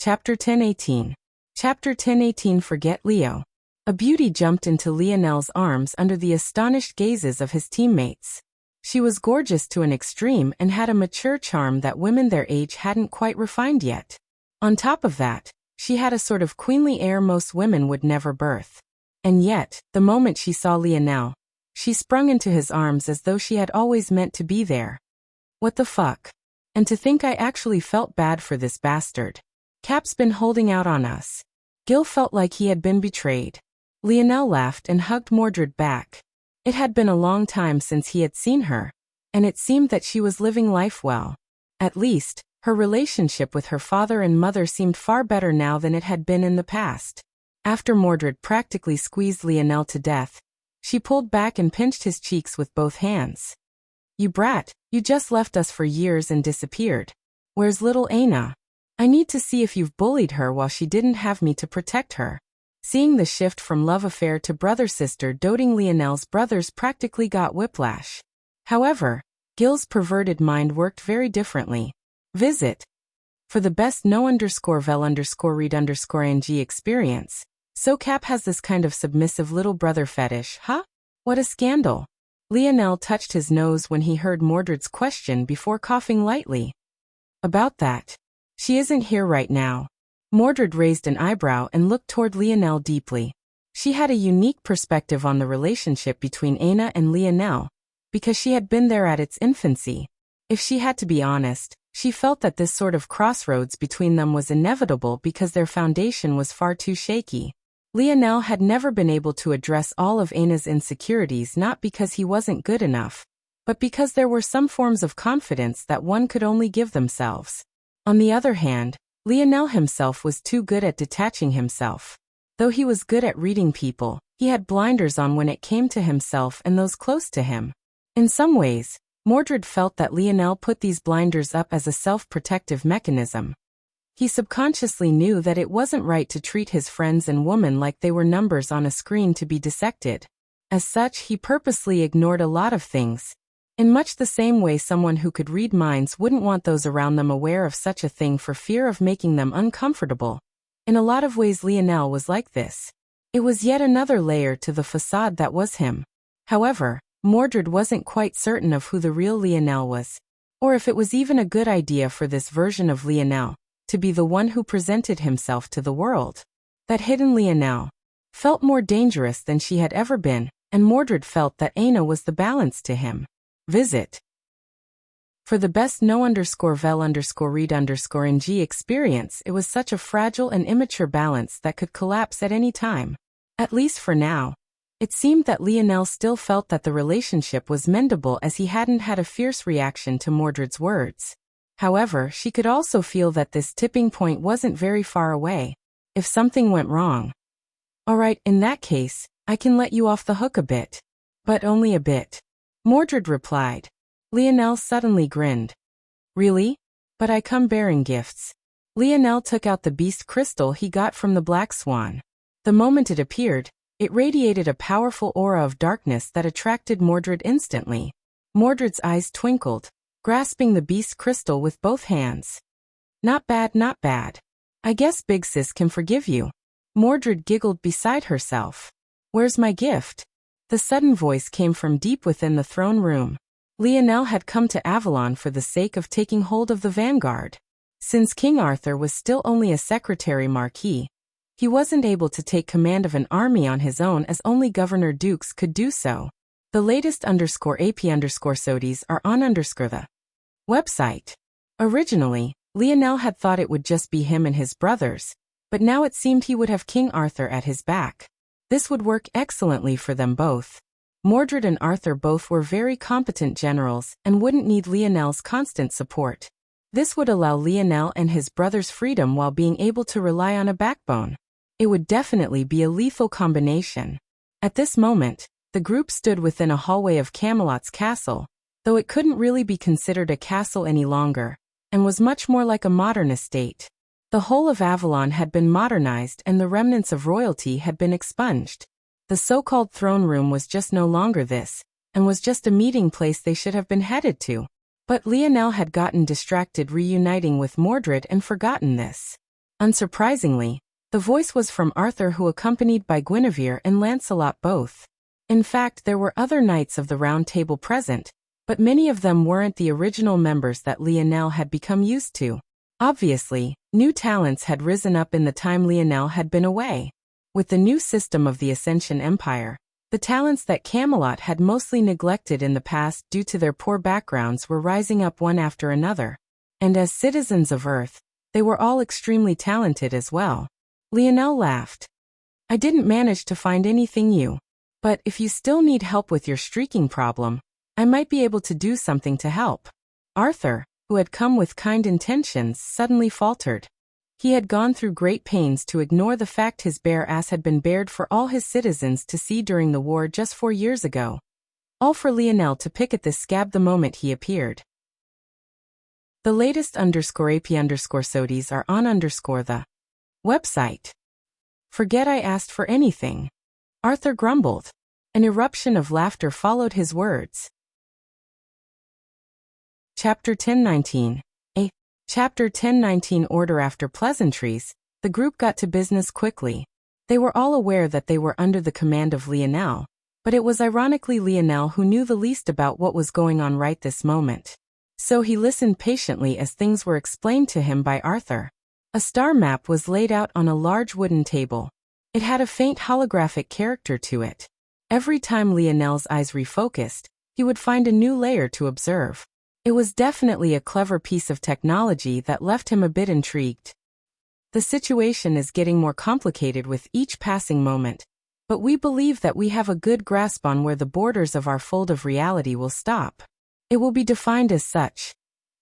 Chapter 10:18. Chapter 10:18. Forget Leo. A beauty jumped into Lionel's arms under the astonished gazes of his teammates. She was gorgeous to an extreme and had a mature charm that women their age hadn't quite refined yet. On top of that, she had a sort of queenly air most women would never birth. And yet, the moment she saw Lionel, she sprung into his arms as though she had always meant to be there. What the fuck? And to think I actually felt bad for this bastard. Cap's been holding out on us. Gil felt like he had been betrayed. Lionel laughed and hugged Mordred back. It had been a long time since he had seen her, and it seemed that she was living life well. At least, her relationship with her father and mother seemed far better now than it had been in the past. After Mordred practically squeezed Lionel to death, she pulled back and pinched his cheeks with both hands. You brat, you just left us for years and disappeared. Where's little Aina? I need to see if you've bullied her while she didn't have me to protect her. Seeing the shift from love affair to brother-sister doting, Lionel's brothers practically got whiplash. However, Gil's perverted mind worked very differently. Visit. For the best no_vel_read_ing experience. So Cap has this kind of submissive little brother fetish, huh? What a scandal. Lionel touched his nose when he heard Mordred's question before coughing lightly. About that. She isn't here right now. Mordred raised an eyebrow and looked toward Lionel deeply. She had a unique perspective on the relationship between Aina and Lionel, because she had been there at its infancy. If she had to be honest, she felt that this sort of crossroads between them was inevitable because their foundation was far too shaky. Lionel had never been able to address all of Aina's insecurities, not because he wasn't good enough, but because there were some forms of confidence that one could only give themselves. On the other hand, Lionel himself was too good at detaching himself. Though he was good at reading people, he had blinders on when it came to himself and those close to him. In some ways, Mordred felt that Lionel put these blinders up as a self-protective mechanism. He subconsciously knew that it wasn't right to treat his friends and women like they were numbers on a screen to be dissected. As such, he purposely ignored a lot of things. In much the same way someone who could read minds wouldn't want those around them aware of such a thing for fear of making them uncomfortable. In a lot of ways Lionel was like this. It was yet another layer to the facade that was him. However, Mordred wasn't quite certain of who the real Lionel was, or if it was even a good idea for this version of Lionel to be the one who presented himself to the world. That hidden Lionel felt more dangerous than she had ever been, and Mordred felt that Aina was the balance to him. Visit. For the best no_vel_read_ing experience, it was such a fragile and immature balance that could collapse at any time. At least for now. It seemed that Lionel still felt that the relationship was mendable as he hadn't had a fierce reaction to Mordred's words. However, she could also feel that this tipping point wasn't very far away. If something went wrong. Alright, in that case, I can let you off the hook a bit. But only a bit. Mordred replied. Lionel suddenly grinned. Really? But I come bearing gifts. Lionel took out the beast crystal he got from the Black Swan. The moment it appeared, it radiated a powerful aura of darkness that attracted Mordred instantly. Mordred's eyes twinkled, grasping the beast crystal with both hands. Not bad, not bad. I guess Big Sis can forgive you. Mordred giggled beside herself. Where's my gift? The sudden voice came from deep within the throne room. Lionel had come to Avalon for the sake of taking hold of the vanguard. Since King Arthur was still only a secretary marquis, he wasn't able to take command of an army on his own as only Governor Dukes could do so. The latest _AP_SODIes are on the website. Originally, Lionel had thought it would just be him and his brothers, but now it seemed he would have King Arthur at his back. This would work excellently for them both. Mordred and Arthur both were very competent generals and wouldn't need Lionel's constant support. This would allow Lionel and his brothers freedom while being able to rely on a backbone. It would definitely be a lethal combination. At this moment, the group stood within a hallway of Camelot's castle, though it couldn't really be considered a castle any longer, and was much more like a modern estate. The whole of Avalon had been modernized and the remnants of royalty had been expunged. The so-called throne room was just no longer this, and was just a meeting place they should have been headed to. But Lionel had gotten distracted reuniting with Mordred and forgotten this. Unsurprisingly, the voice was from Arthur, who accompanied by Guinevere and Lancelot both. In fact, there were other knights of the Round Table present, but many of them weren't the original members that Lionel had become used to. Obviously, new talents had risen up in the time Lionel had been away. With the new system of the Ascension Empire, the talents that Camelot had mostly neglected in the past due to their poor backgrounds were rising up one after another. And as citizens of Earth, they were all extremely talented as well. Lionel laughed. I didn't manage to find anything new. But if you still need help with your streaking problem, I might be able to do something to help. Arthur, who had come with kind intentions, suddenly faltered. He had gone through great pains to ignore the fact his bare ass had been bared for all his citizens to see during the war just 4 years ago. All for Lionel to pick at this scab the moment he appeared. The latest _AP_SODIES are on the website. Forget I asked for anything. Arthur grumbled. An eruption of laughter followed his words. Chapter 1019. Chapter 1019 Order. After pleasantries, the group got to business quickly. They were all aware that they were under the command of Lionel, but it was ironically Lionel who knew the least about what was going on right this moment. So he listened patiently as things were explained to him by Arthur. A star map was laid out on a large wooden table. It had a faint holographic character to it. Every time Lionel's eyes refocused, he would find a new layer to observe. It was definitely a clever piece of technology that left him a bit intrigued. The situation is getting more complicated with each passing moment, but we believe that we have a good grasp on where the borders of our fold of reality will stop. It will be defined as such.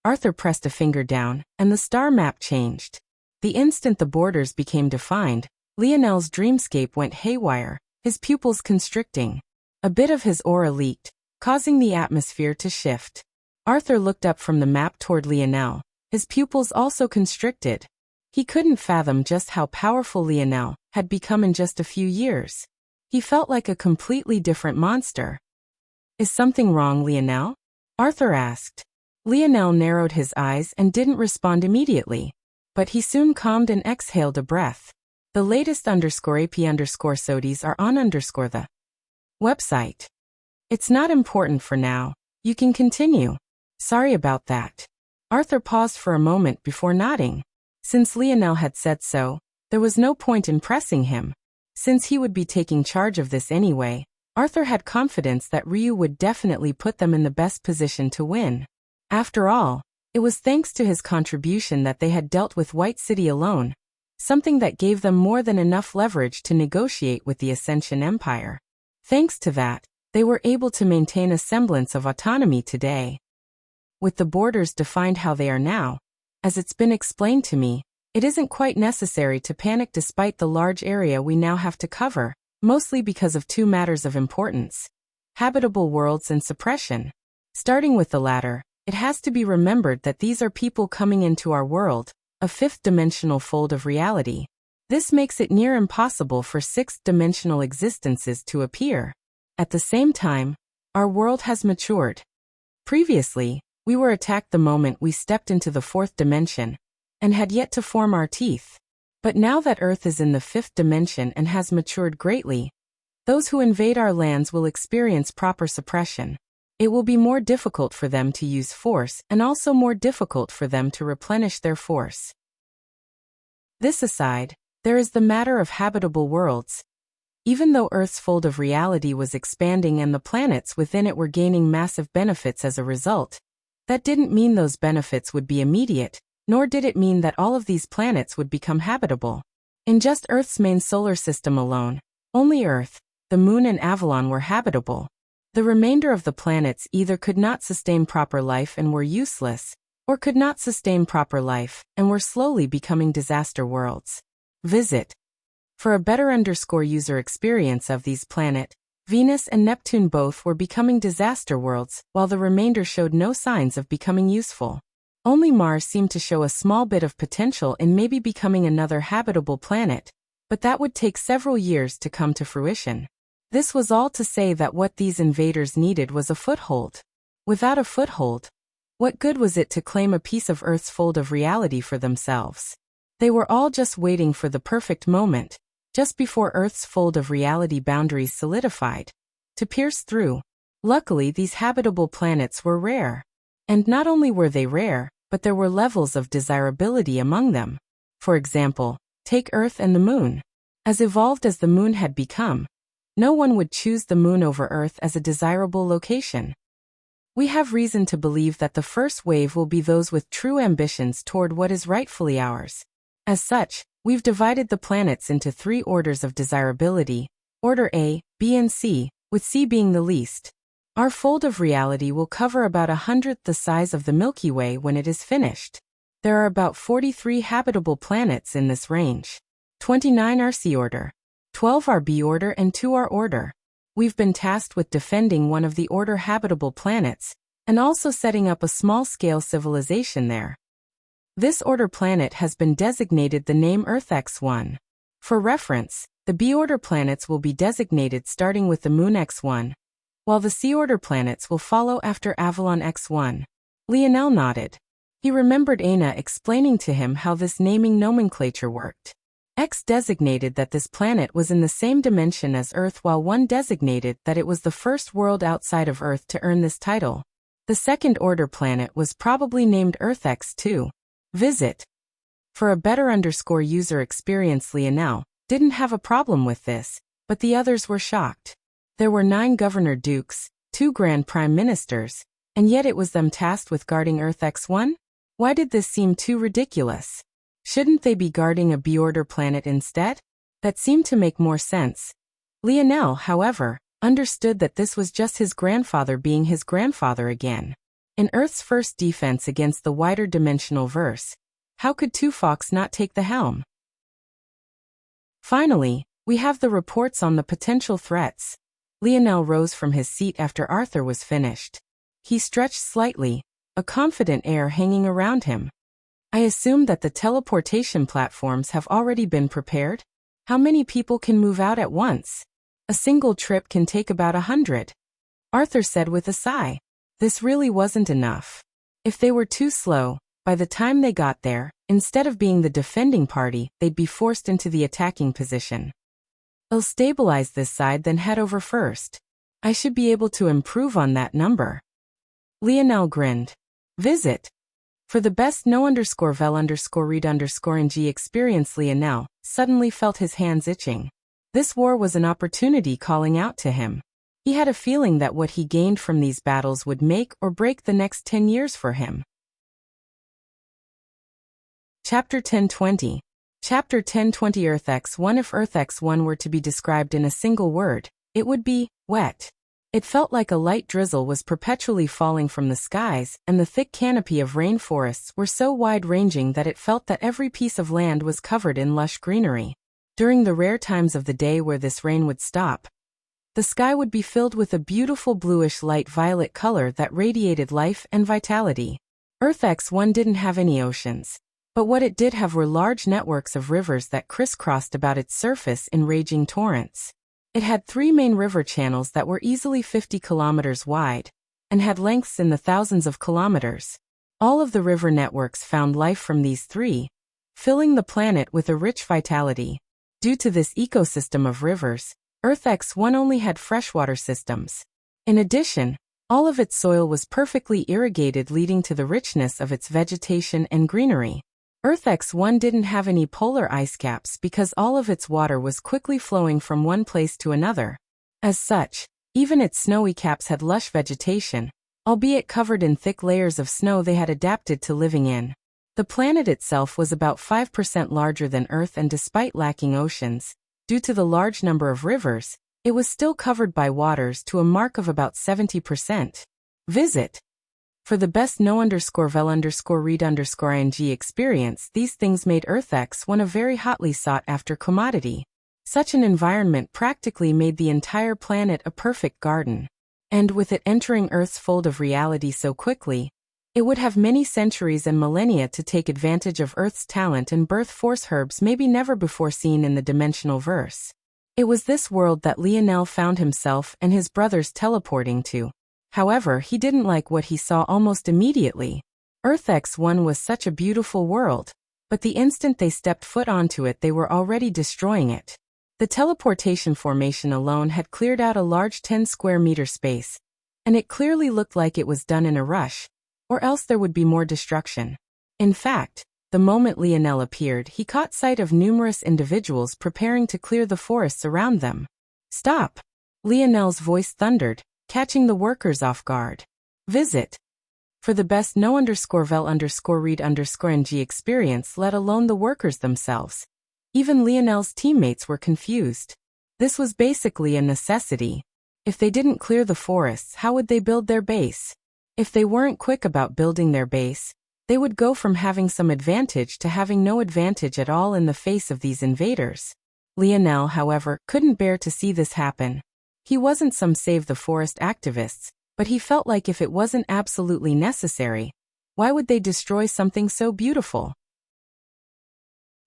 Arthur pressed a finger down, and the star map changed. The instant the borders became defined, Lionel's dreamscape went haywire, his pupils constricting. A bit of his aura leaked, causing the atmosphere to shift. Arthur looked up from the map toward Lionel, his pupils also constricted. He couldn't fathom just how powerful Lionel had become in just a few years. He felt like a completely different monster. Is something wrong, Lionel? Arthur asked. Lionel narrowed his eyes and didn't respond immediately, but he soon calmed and exhaled a breath. The latest _AP_SODIES are on the website. It's not important for now. You can continue. Sorry about that. Arthur paused for a moment before nodding. Since Lionel had said so, there was no point in pressing him. Since he would be taking charge of this anyway, Arthur had confidence that Ryu would definitely put them in the best position to win. After all, it was thanks to his contribution that they had dealt with White City alone, something that gave them more than enough leverage to negotiate with the Ascension Empire. Thanks to that, they were able to maintain a semblance of autonomy today. With the borders defined how they are now, as it's been explained to me, it isn't quite necessary to panic despite the large area we now have to cover, mostly because of 2 matters of importance: habitable worlds and suppression. Starting with the latter, it has to be remembered that these are people coming into our world, a 5th-dimensional fold of reality. This makes it near impossible for 6th-dimensional existences to appear. At the same time, our world has matured. Previously, we were attacked the moment we stepped into the 4th dimension, and had yet to form our teeth. But now that Earth is in the 5th dimension and has matured greatly, those who invade our lands will experience proper suppression. It will be more difficult for them to use force and also more difficult for them to replenish their force. This aside, there is the matter of habitable worlds. Even though Earth's fold of reality was expanding and the planets within it were gaining massive benefits as a result, that didn't mean those benefits would be immediate, nor did it mean that all of these planets would become habitable. In just Earth's main solar system alone, only Earth, the Moon and Avalon were habitable. The remainder of the planets either could not sustain proper life and were useless, or could not sustain proper life and were slowly becoming disaster worlds. Visit. For a better user experience of these planets, Venus and Neptune both were becoming disaster worlds, while the remainder showed no signs of becoming useful. Only Mars seemed to show a small bit of potential in maybe becoming another habitable planet, but that would take several years to come to fruition. This was all to say that what these invaders needed was a foothold. Without a foothold, what good was it to claim a piece of Earth's fold of reality for themselves? They were all just waiting for the perfect moment, just before Earth's fold of reality boundaries solidified, to pierce through. Luckily, these habitable planets were rare. And not only were they rare, but there were levels of desirability among them. For example, take Earth and the Moon. As evolved as the Moon had become, no one would choose the Moon over Earth as a desirable location. We have reason to believe that the first wave will be those with true ambitions toward what is rightfully ours. As such, we've divided the planets into 3 orders of desirability, Order A, B and C, with C being the least. Our fold of reality will cover about 1/100th the size of the Milky Way when it is finished. There are about 43 habitable planets in this range. 29 are C order, 12 are B order and 2 are order. We've been tasked with defending one of the order habitable planets, and also setting up a small-scale civilization there. This order planet has been designated the name Earth X1. For reference, the B-order planets will be designated starting with the Moon X1, while the C-order planets will follow after Avalon X1. Lionel nodded. He remembered Aina explaining to him how this naming nomenclature worked. X designated that this planet was in the same dimension as Earth, while 1 designated that it was the first world outside of Earth to earn this title. The second-order planet was probably named Earth X2. Visit. For a better user experience, Lionel didn't have a problem with this, but the others were shocked. There were 9 governor dukes, 2 grand prime ministers, and yet it was them tasked with guarding Earth X1? Why did this seem too ridiculous? Shouldn't they be guarding a B-order planet instead? That seemed to make more sense. Lionel, however, understood that this was just his grandfather being his grandfather again. In Earth's first defense against the wider dimensional verse, how could Tufox not take the helm? Finally, we have the reports on the potential threats. Lionel rose from his seat after Arthur was finished. He stretched slightly, a confident air hanging around him. I assume that the teleportation platforms have already been prepared? How many people can move out at once? A single trip can take about 100. Arthur said with a sigh. This really wasn't enough. If they were too slow, by the time they got there, instead of being the defending party, they'd be forced into the attacking position. I'll stabilize this side, then head over first. I should be able to improve on that number. Lionel grinned. Visit. For the best no_vel_read_ng experience, Lionel suddenly felt his hands itching. This war was an opportunity calling out to him. He had a feeling that what he gained from these battles would make or break the next 10 years for him. Chapter 1020. Chapter 1020 Earth X1. If Earth X1 were to be described in a single word, it would be wet. It felt like a light drizzle was perpetually falling from the skies, and the thick canopy of rainforests were so wide-ranging that it felt that every piece of land was covered in lush greenery. During the rare times of the day where this rain would stop, the sky would be filled with a beautiful bluish light violet color that radiated life and vitality. Earth X1 didn't have any oceans, but what it did have were large networks of rivers that crisscrossed about its surface in raging torrents. It had 3 main river channels that were easily 50 kilometers wide, and had lengths in the thousands of kilometers. All of the river networks found life from these 3, filling the planet with a rich vitality. Due to this ecosystem of rivers, Earth X1 only had freshwater systems. In addition, all of its soil was perfectly irrigated, leading to the richness of its vegetation and greenery. Earth X1 didn't have any polar ice caps because all of its water was quickly flowing from one place to another. As such, even its snowy caps had lush vegetation, albeit covered in thick layers of snow they had adapted to living in. The planet itself was about 5% larger than Earth, and despite lacking oceans, due to the large number of rivers, it was still covered by waters to a mark of about 70%. Visit. For the best no_vel_read_ing experience, these things made Earth X1 a very hotly sought-after commodity. Such an environment practically made the entire planet a perfect garden. And with it entering Earth's fold of reality so quickly, it would have many centuries and millennia to take advantage of Earth's talent and birth force herbs maybe never before seen in the dimensional verse. It was this world that Lionel found himself and his brothers teleporting to. However, he didn't like what he saw almost immediately. Earth X1 was such a beautiful world, but the instant they stepped foot onto it they were already destroying it. The teleportation formation alone had cleared out a large 10-square-meter space, and it clearly looked like it was done in a rush, or else there would be more destruction. In fact, the moment Lionel appeared, he caught sight of numerous individuals preparing to clear the forests around them. "Stop!" Lionel's voice thundered, catching the workers off guard. Visit. For the best no_vel_read_ng experience, let alone the workers themselves. Even Lionel's teammates were confused. This was basically a necessity. If they didn't clear the forests, how would they build their base? If they weren't quick about building their base, they would go from having some advantage to having no advantage at all in the face of these invaders. Lionel, however, couldn't bear to see this happen. He wasn't some Save the Forest activists, but he felt like if it wasn't absolutely necessary, why would they destroy something so beautiful?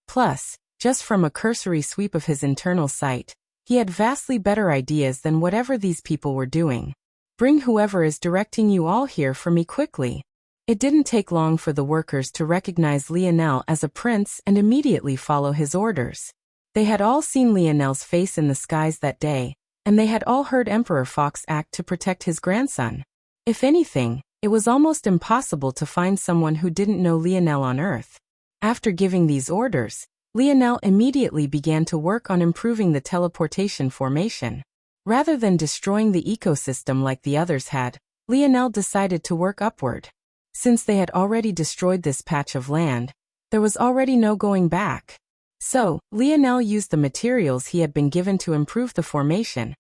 Plus, just from a cursory sweep of his internal sight, he had vastly better ideas than whatever these people were doing. "Bring whoever is directing you all here for me quickly." It didn't take long for the workers to recognize Lionel as a prince and immediately follow his orders. They had all seen Lionel's face in the skies that day, and they had all heard Emperor Fox act to protect his grandson. If anything, it was almost impossible to find someone who didn't know Lionel on Earth. After giving these orders, Lionel immediately began to work on improving the teleportation formation. Rather than destroying the ecosystem like the others had, Lionel decided to work upward. Since they had already destroyed this patch of land, there was already no going back. So, Lionel used the materials he had been given to improve the formation,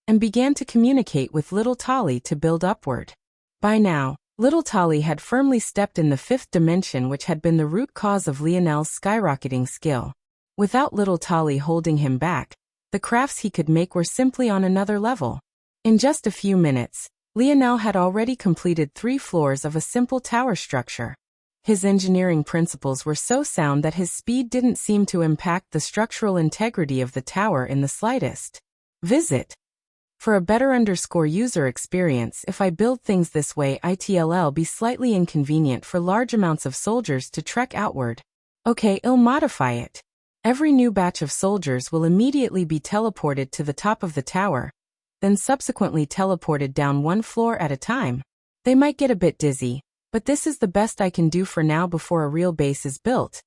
and began to communicate with little Tali to build upward. By now, little Tali had firmly stepped in the fifth dimension, which had been the root cause of Lionel's skyrocketing skill. Without little Tali holding him back, the crafts he could make were simply on another level. In just a few minutes, Lionel had already completed 3 floors of a simple tower structure. His engineering principles were so sound that his speed didn't seem to impact the structural integrity of the tower in the slightest. Visit. For a better user experience, if I build things this way, it'll be slightly inconvenient for large amounts of soldiers to trek outward. Okay, I'll modify it. Every new batch of soldiers will immediately be teleported to the top of the tower, then subsequently teleported down 1 floor at a time. They might get a bit dizzy, but this is the best I can do for now before a real base is built.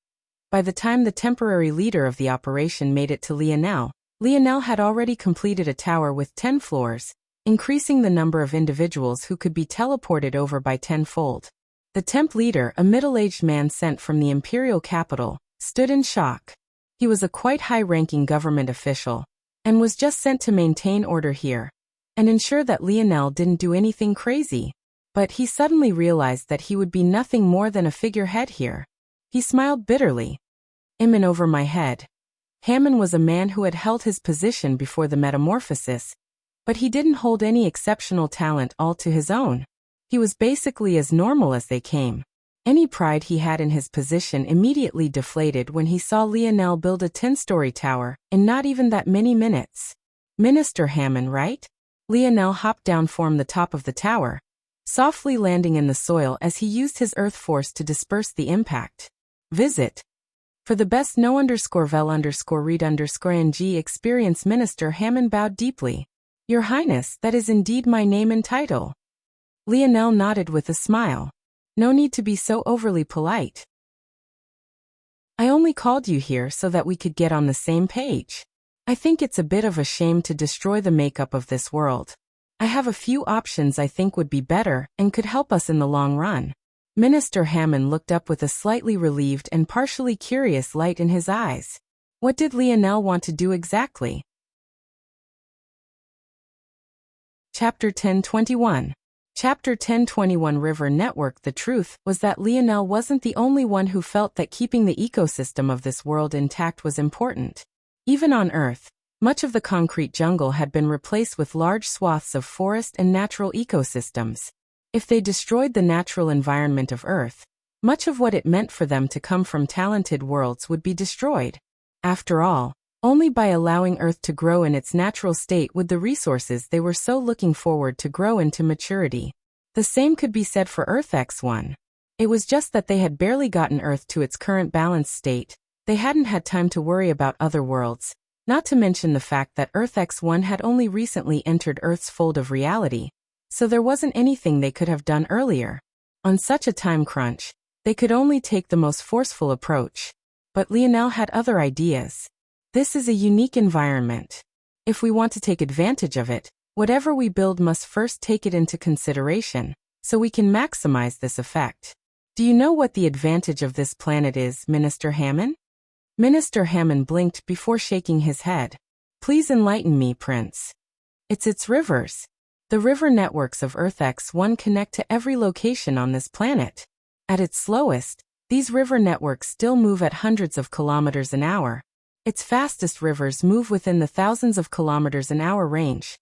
By the time the temporary leader of the operation made it to Lionel, Lionel had already completed a tower with 10 floors, increasing the number of individuals who could be teleported over by 10-fold. The temp leader, a middle-aged man sent from the imperial capital, stood in shock. He was a quite high-ranking government official, and was just sent to maintain order here, and ensure that Lionel didn't do anything crazy. But he suddenly realized that he would be nothing more than a figurehead here. He smiled bitterly. "I'm in over my head." Hammond was a man who had held his position before the metamorphosis, but he didn't hold any exceptional talent all to his own. He was basically as normal as they came. Any pride he had in his position immediately deflated when he saw Lionel build a 10-story tower in not even that many minutes. "Minister Hammond, right?" Lionel hopped down from the top of the tower, softly landing in the soil as he used his earth force to disperse the impact. Visit. For the best no_vel_read_ng experience, Minister Hammond bowed deeply. "Your Highness, that is indeed my name and title." Lionel nodded with a smile. "No need to be so overly polite. I only called you here so that we could get on the same page. I think it's a bit of a shame to destroy the makeup of this world. I have a few options I think would be better and could help us in the long run." Minister Hammond looked up with a slightly relieved and partially curious light in his eyes. What did Lionel want to do exactly? Chapter 1021. Chapter 1021 River Network. The truth was that Lionel wasn't the only one who felt that keeping the ecosystem of this world intact was important. Even on Earth, much of the concrete jungle had been replaced with large swaths of forest and natural ecosystems. If they destroyed the natural environment of Earth, much of what it meant for them to come from talented worlds would be destroyed. After all, only by allowing Earth to grow in its natural state would the resources they were so looking forward to grow into maturity. The same could be said for Earth X1. It was just that they had barely gotten Earth to its current balanced state. They hadn't had time to worry about other worlds, not to mention the fact that Earth X1 had only recently entered Earth's fold of reality, so there wasn't anything they could have done earlier. On such a time crunch, they could only take the most forceful approach. But Lionel had other ideas. This is a unique environment. If we want to take advantage of it, whatever we build must first take it into consideration, so we can maximize this effect. Do you know what the advantage of this planet is, Minister Hammond? Minister Hammond blinked before shaking his head. Please enlighten me, Prince. It's its rivers. The river networks of Earth X1 connect to every location on this planet. At its slowest, these river networks still move at hundreds of kilometers an hour. Its fastest rivers move within the thousands of kilometers an hour range.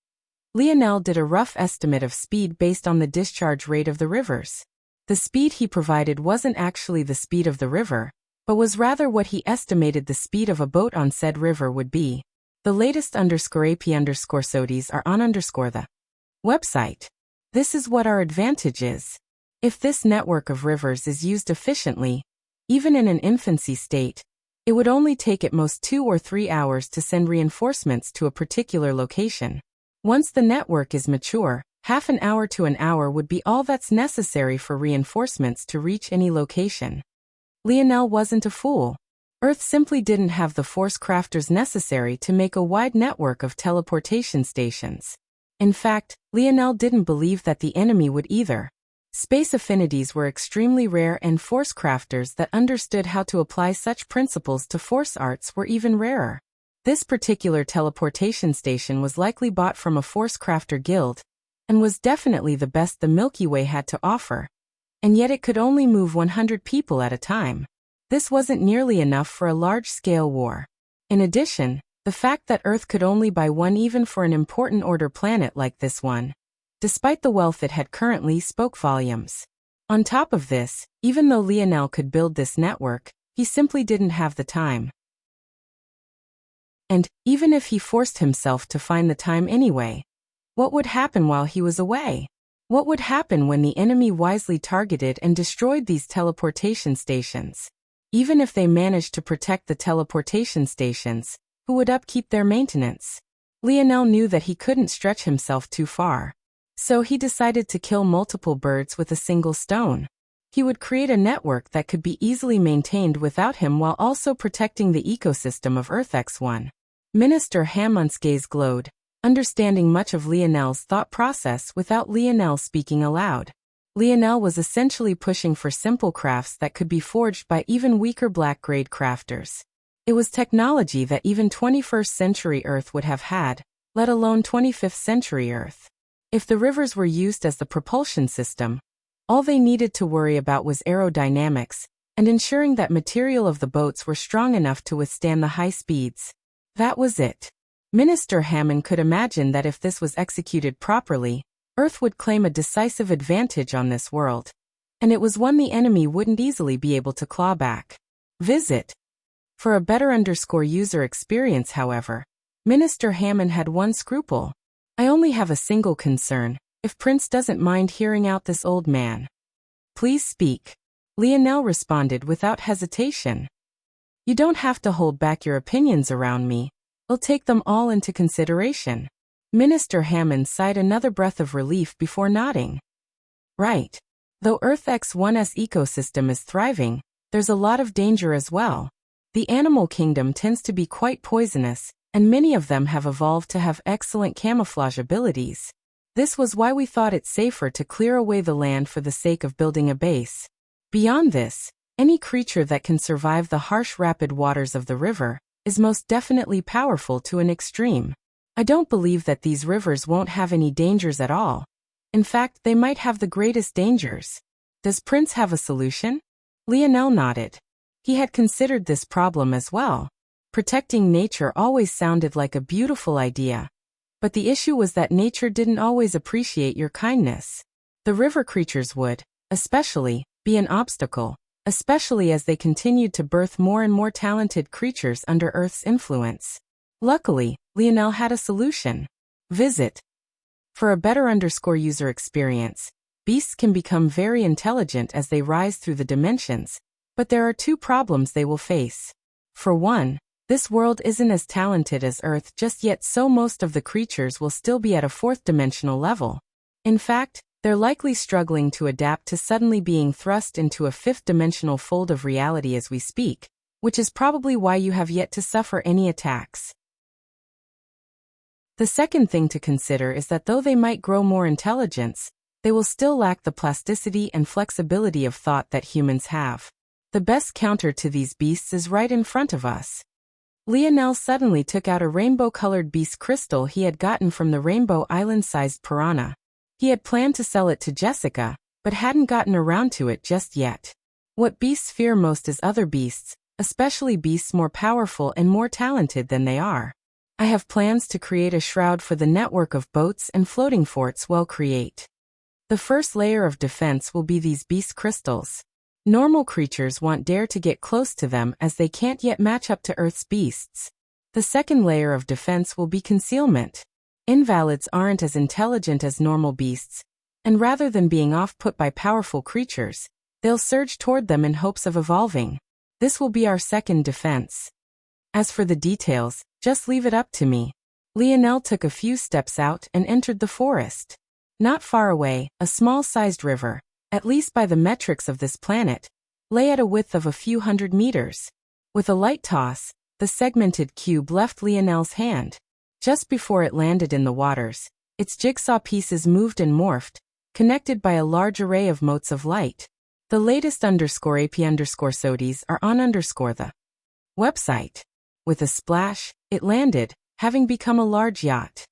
Lionel did a rough estimate of speed based on the discharge rate of the rivers. The speed he provided wasn't actually the speed of the river, but was rather what he estimated the speed of a boat on said river would be. The latest _AP_SODIs are on the website. This is what our advantage is. If this network of rivers is used efficiently, even in an infancy state, it would only take at most 2 or 3 hours to send reinforcements to a particular location. Once the network is mature, half an hour to an hour would be all that's necessary for reinforcements to reach any location. Lionel wasn't a fool. Earth simply didn't have the force crafters necessary to make a wide network of teleportation stations. In fact, Lionel didn't believe that the enemy would either. Space affinities were extremely rare, and force crafters that understood how to apply such principles to force arts were even rarer. This particular teleportation station was likely bought from a force crafter guild, and was definitely the best the Milky Way had to offer. And yet it could only move 100 people at a time. This wasn't nearly enough for a large-scale war. In addition, the fact that Earth could only buy one even for an important order planet like this one, despite the wealth it had currently, spoke volumes. On top of this, even though Lionel could build this network, he simply didn't have the time. And, even if he forced himself to find the time anyway, what would happen while he was away? What would happen when the enemy wisely targeted and destroyed these teleportation stations? Even if they managed to protect the teleportation stations, who would upkeep their maintenance? Lionel knew that he couldn't stretch himself too far. So he decided to kill multiple birds with a single stone. He would create a network that could be easily maintained without him while also protecting the ecosystem of Earth X1. Minister Hammond's gaze glowed, understanding much of Lionel's thought process without Lionel speaking aloud. Lionel was essentially pushing for simple crafts that could be forged by even weaker black-grade crafters. It was technology that even 21st century Earth would have had, let alone 25th century Earth. If the rivers were used as the propulsion system, all they needed to worry about was aerodynamics, and ensuring that material of the boats were strong enough to withstand the high speeds. That was it. Minister Hammond could imagine that if this was executed properly, Earth would claim a decisive advantage on this world. And it was one the enemy wouldn't easily be able to claw back. Visit. For a better user experience, however, Minister Hammond had one scruple. I only have a single concern, if Prince doesn't mind hearing out this old man. Please speak. Lionel responded without hesitation. You don't have to hold back your opinions around me. I'll take them all into consideration. Minister Hammond sighed another breath of relief before nodding. Right. Though Earth X1's ecosystem is thriving, there's a lot of danger as well. The animal kingdom tends to be quite poisonous, and many of them have evolved to have excellent camouflage abilities. This was why we thought it safer to clear away the land for the sake of building a base. Beyond this, any creature that can survive the harsh rapid waters of the river is most definitely powerful to an extreme. I don't believe that these rivers won't have any dangers at all. In fact, they might have the greatest dangers. Does Prince have a solution? Lionel nodded. He had considered this problem as well. Protecting nature always sounded like a beautiful idea. But the issue was that nature didn't always appreciate your kindness. The river creatures would, especially, be an obstacle, especially as they continued to birth more and more talented creatures under Earth's influence. Luckily, Lionel had a solution. Visit. For a better user experience, Beasts can become very intelligent as they rise through the dimensions, but there are two problems they will face. For one, this world isn't as talented as Earth just yet, so most of the creatures will still be at a fourth-dimensional level. In fact, they're likely struggling to adapt to suddenly being thrust into a fifth-dimensional fold of reality as we speak, which is probably why you have yet to suffer any attacks. The second thing to consider is that though they might grow more intelligence, they will still lack the plasticity and flexibility of thought that humans have. The best counter to these beasts is right in front of us. Lionel suddenly took out a rainbow-colored beast crystal he had gotten from the Rainbow Island-sized piranha. He had planned to sell it to Jessica, but hadn't gotten around to it just yet. What beasts fear most is other beasts, especially beasts more powerful and more talented than they are. I have plans to create a shroud for the network of boats and floating forts we'll create. The first layer of defense will be these beast crystals. Normal creatures won't dare to get close to them as they can't yet match up to Earth's beasts. The second layer of defense will be concealment. Invalids aren't as intelligent as normal beasts, and rather than being off-put by powerful creatures, they'll surge toward them in hopes of evolving. This will be our second defense. As for the details, just leave it up to me. Lionel took a few steps out and entered the forest. Not far away, a small-sized river, at least by the metrics of this planet, lay at a width of a few hundred meters. With a light toss, the segmented cube left Lionel's hand. Just before it landed in the waters, its jigsaw pieces moved and morphed, connected by a large array of motes of light. The latest _AP_SODIs are on the website. With a splash, it landed, having become a large yacht.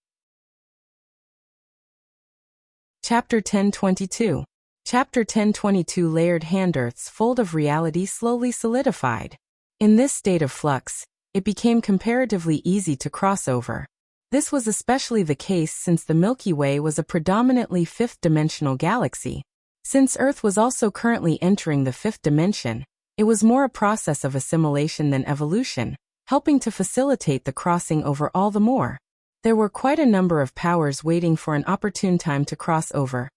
Chapter 1022. Chapter 1022. Layered hand. Earth's fold of reality slowly solidified. In this state of flux, it became comparatively easy to cross over. This was especially the case since the Milky Way was a predominantly fifth-dimensional galaxy. Since Earth was also currently entering the fifth dimension, it was more a process of assimilation than evolution, helping to facilitate the crossing over all the more. There were quite a number of powers waiting for an opportune time to cross over,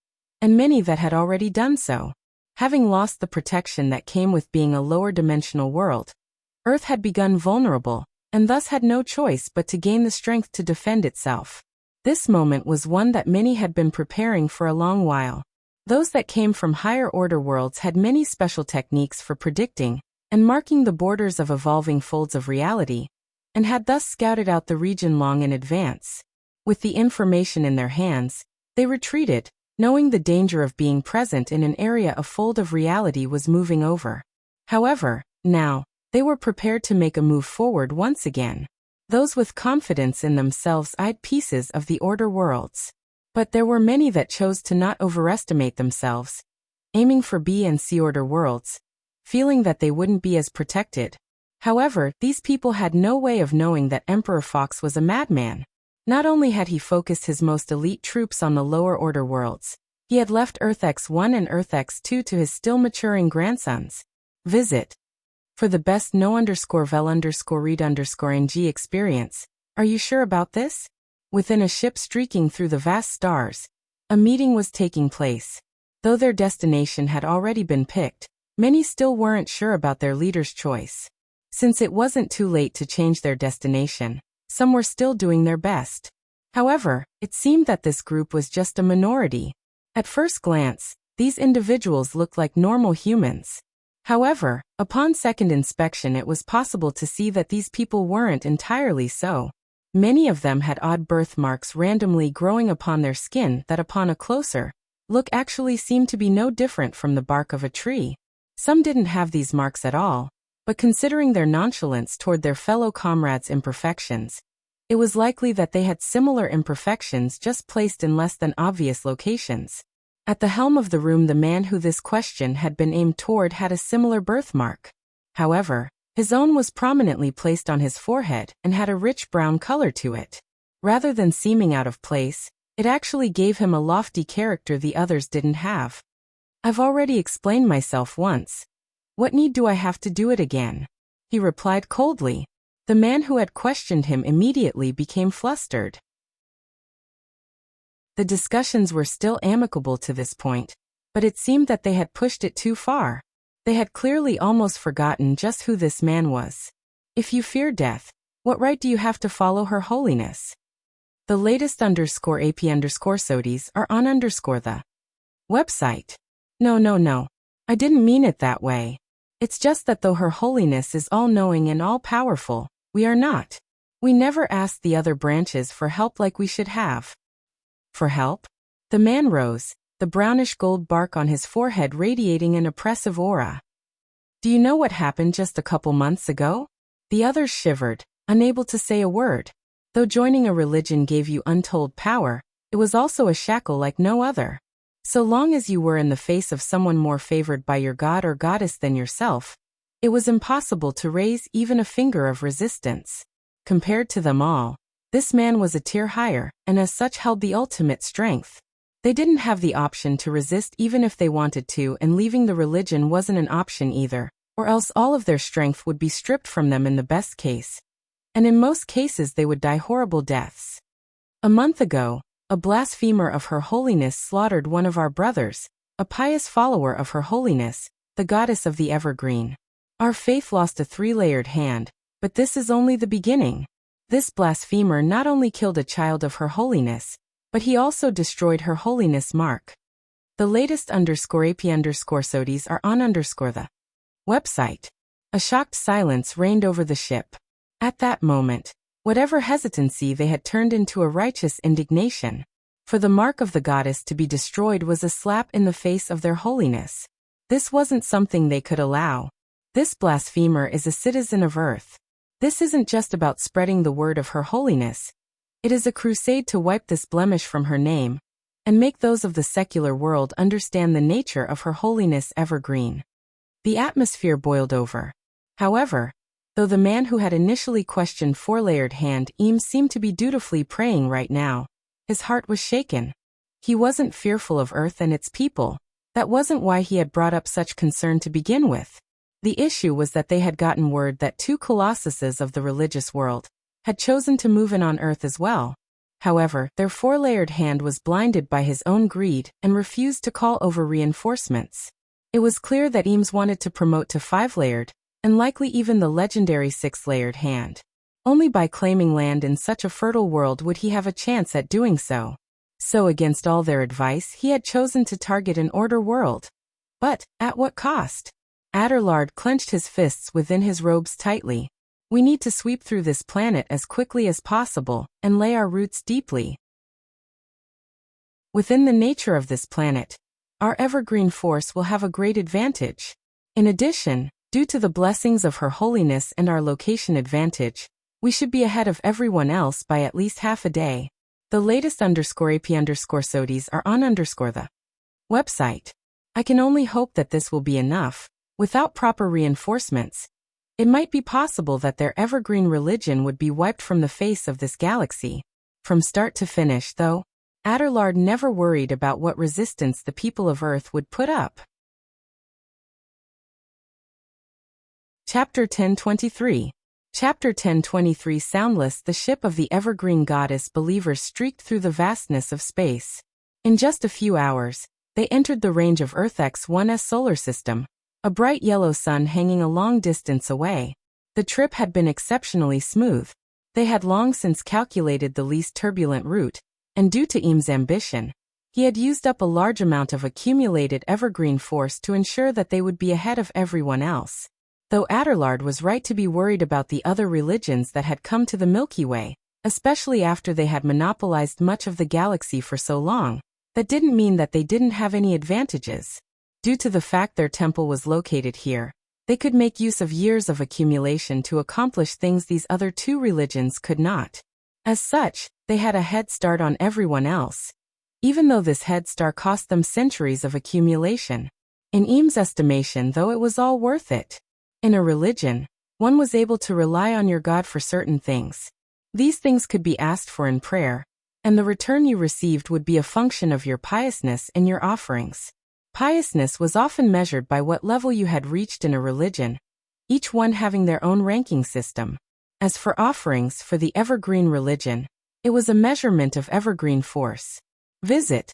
and many that had already done so. Having lost the protection that came with being a lower-dimensional world, Earth had begun vulnerable, and thus had no choice but to gain the strength to defend itself. This moment was one that many had been preparing for a long while. Those that came from higher-order worlds had many special techniques for predicting and marking the borders of evolving folds of reality, and had thus scouted out the region long in advance. With the information in their hands, they retreated, knowing the danger of being present in an area a fold of reality was moving over. However, now, they were prepared to make a move forward once again. Those with confidence in themselves eyed pieces of the order worlds. But there were many that chose to not overestimate themselves, aiming for B and C order worlds, feeling that they wouldn't be as protected. However, these people had no way of knowing that Emperor Fox was a madman. Not only had he focused his most elite troops on the lower order worlds, he had left Earth X1 and Earth X2 to his still maturing grandsons. Visit. For the best no_vel_read_ng experience, are you sure about this? Within a ship streaking through the vast stars, a meeting was taking place. Though their destination had already been picked, many still weren't sure about their leader's choice. Since it wasn't too late to change their destination, some were still doing their best. However, it seemed that this group was just a minority. At first glance, these individuals looked like normal humans. However, upon second inspection it was possible to see that these people weren't entirely so. Many of them had odd birthmarks randomly growing upon their skin that upon a closer look actually seemed to be no different from the bark of a tree. Some didn't have these marks at all, but considering their nonchalance toward their fellow comrades' imperfections, it was likely that they had similar imperfections just placed in less than obvious locations. At the helm of the room, the man who this question had been aimed toward had a similar birthmark. However, his own was prominently placed on his forehead and had a rich brown color to it. Rather than seeming out of place, it actually gave him a lofty character the others didn't have. I've already explained myself once. What need do I have to do it again? He replied coldly. The man who had questioned him immediately became flustered. The discussions were still amicable to this point, but it seemed that they had pushed it too far. They had clearly almost forgotten just who this man was. If you fear death, what right do you have to follow Her Holiness? The latest _AP_SODIES are on the website. No. I didn't mean it that way. It's just that though Her Holiness is all-knowing and all-powerful, we are not. We never asked the other branches for help like we should have. For help? The man rose, the brownish gold bark on his forehead radiating an oppressive aura. Do you know what happened just a couple months ago? The others shivered, unable to say a word. Though joining a religion gave you untold power, it was also a shackle like no other. So long as you were in the face of someone more favored by your god or goddess than yourself, it was impossible to raise even a finger of resistance. Compared to them all, this man was a tier higher, and as such held the ultimate strength. They didn't have the option to resist even if they wanted to, and leaving the religion wasn't an option either, or else all of their strength would be stripped from them in the best case. And in most cases they would die horrible deaths. A month ago, a blasphemer of Her Holiness slaughtered one of our brothers, a pious follower of Her Holiness, the goddess of the evergreen. Our faith lost a 3-layered hand, but this is only the beginning. This blasphemer not only killed a child of Her Holiness, but he also destroyed Her Holiness mark. The latest _AP_SODIES are on the website. A shocked silence reigned over the ship. At that moment, whatever hesitancy they had turned into a righteous indignation. For the mark of the goddess to be destroyed was a slap in the face of their holiness. This wasn't something they could allow. This blasphemer is a citizen of Earth. This isn't just about spreading the word of Her Holiness. It is a crusade to wipe this blemish from her name, and make those of the secular world understand the nature of Her Holiness evergreen. The atmosphere boiled over. However, though the man who had initially questioned 4-layered hand seemed to be dutifully praying right now, his heart was shaken. He wasn't fearful of Earth and its people. That wasn't why he had brought up such concern to begin with. The issue was that they had gotten word that 2 colossuses of the religious world had chosen to move in on Earth as well. However, their 4-layered hand was blinded by his own greed and refused to call over reinforcements. It was clear that Eames wanted to promote to 5-layered, and likely even the legendary 6-layered hand. Only by claiming land in such a fertile world would he have a chance at doing so. So against all their advice, he had chosen to target an order world. But, at what cost? Adelard clenched his fists within his robes tightly. We need to sweep through this planet as quickly as possible, and lay our roots deeply. Within the nature of this planet, our evergreen force will have a great advantage. In addition, due to the blessings of Her Holiness and our location advantage, we should be ahead of everyone else by at least half a day. The latest _AP_SODIES are on the website. I can only hope that this will be enough. Without proper reinforcements, it might be possible that their evergreen religion would be wiped from the face of this galaxy. From start to finish, though, Adelard never worried about what resistance the people of Earth would put up. Chapter 1023. Chapter 1023. Soundless, the ship of the evergreen goddess believers streaked through the vastness of space. In just a few hours, they entered the range of Earth X1's solar system, a bright yellow sun hanging a long distance away. The trip had been exceptionally smooth. They had long since calculated the least turbulent route, and due to Eames' ambition, he had used up a large amount of accumulated evergreen force to ensure that they would be ahead of everyone else. Though Adelard was right to be worried about the other religions that had come to the Milky Way, especially after they had monopolized much of the galaxy for so long, that didn't mean that they didn't have any advantages. Due to the fact their temple was located here, they could make use of years of accumulation to accomplish things these other 2 religions could not. As such, they had a head start on everyone else, even though this head start cost them centuries of accumulation. In Eames' estimation, though, it was all worth it. In a religion, one was able to rely on your god for certain things. These things could be asked for in prayer, and the return you received would be a function of your piousness and your offerings. Piousness was often measured by what level you had reached in a religion, each one having their own ranking system. As for offerings for the evergreen religion, it was a measurement of evergreen force. Visit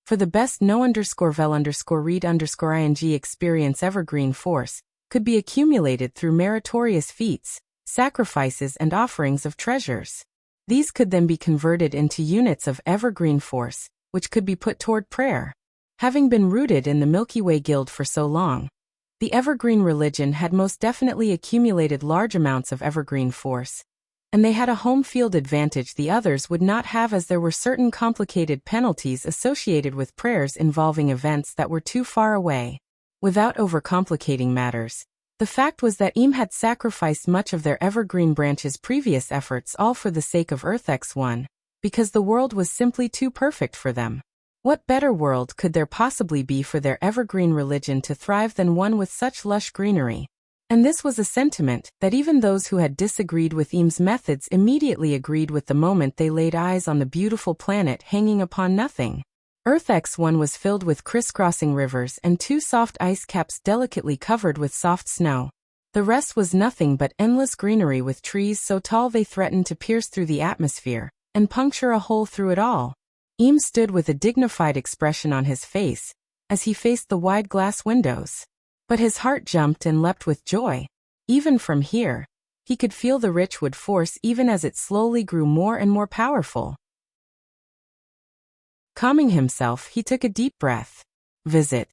For the best no_vel_read_ing experience, evergreen force could be accumulated through meritorious feats, sacrifices, and offerings of treasures. These could then be converted into units of evergreen force, which could be put toward prayer. Having been rooted in the Milky Way Guild for so long, the evergreen religion had most definitely accumulated large amounts of evergreen force, and they had a home field advantage the others would not have, as there were certain complicated penalties associated with prayers involving events that were too far away. Without overcomplicating matters, the fact was that Eam had sacrificed much of their evergreen branch's previous efforts, all for the sake of Earth-X1, because the world was simply too perfect for them. What better world could there possibly be for their evergreen religion to thrive than one with such lush greenery? And this was a sentiment that even those who had disagreed with Eam's methods immediately agreed with the moment they laid eyes on the beautiful planet hanging upon nothing. Earth-X1 was filled with crisscrossing rivers and 2 soft ice caps delicately covered with soft snow. The rest was nothing but endless greenery, with trees so tall they threatened to pierce through the atmosphere and puncture a hole through it all. Eam stood with a dignified expression on his face as he faced the wide glass windows. But his heart jumped and leapt with joy. Even from here, he could feel the rich wood force even as it slowly grew more and more powerful. Calming himself, he took a deep breath. Visit.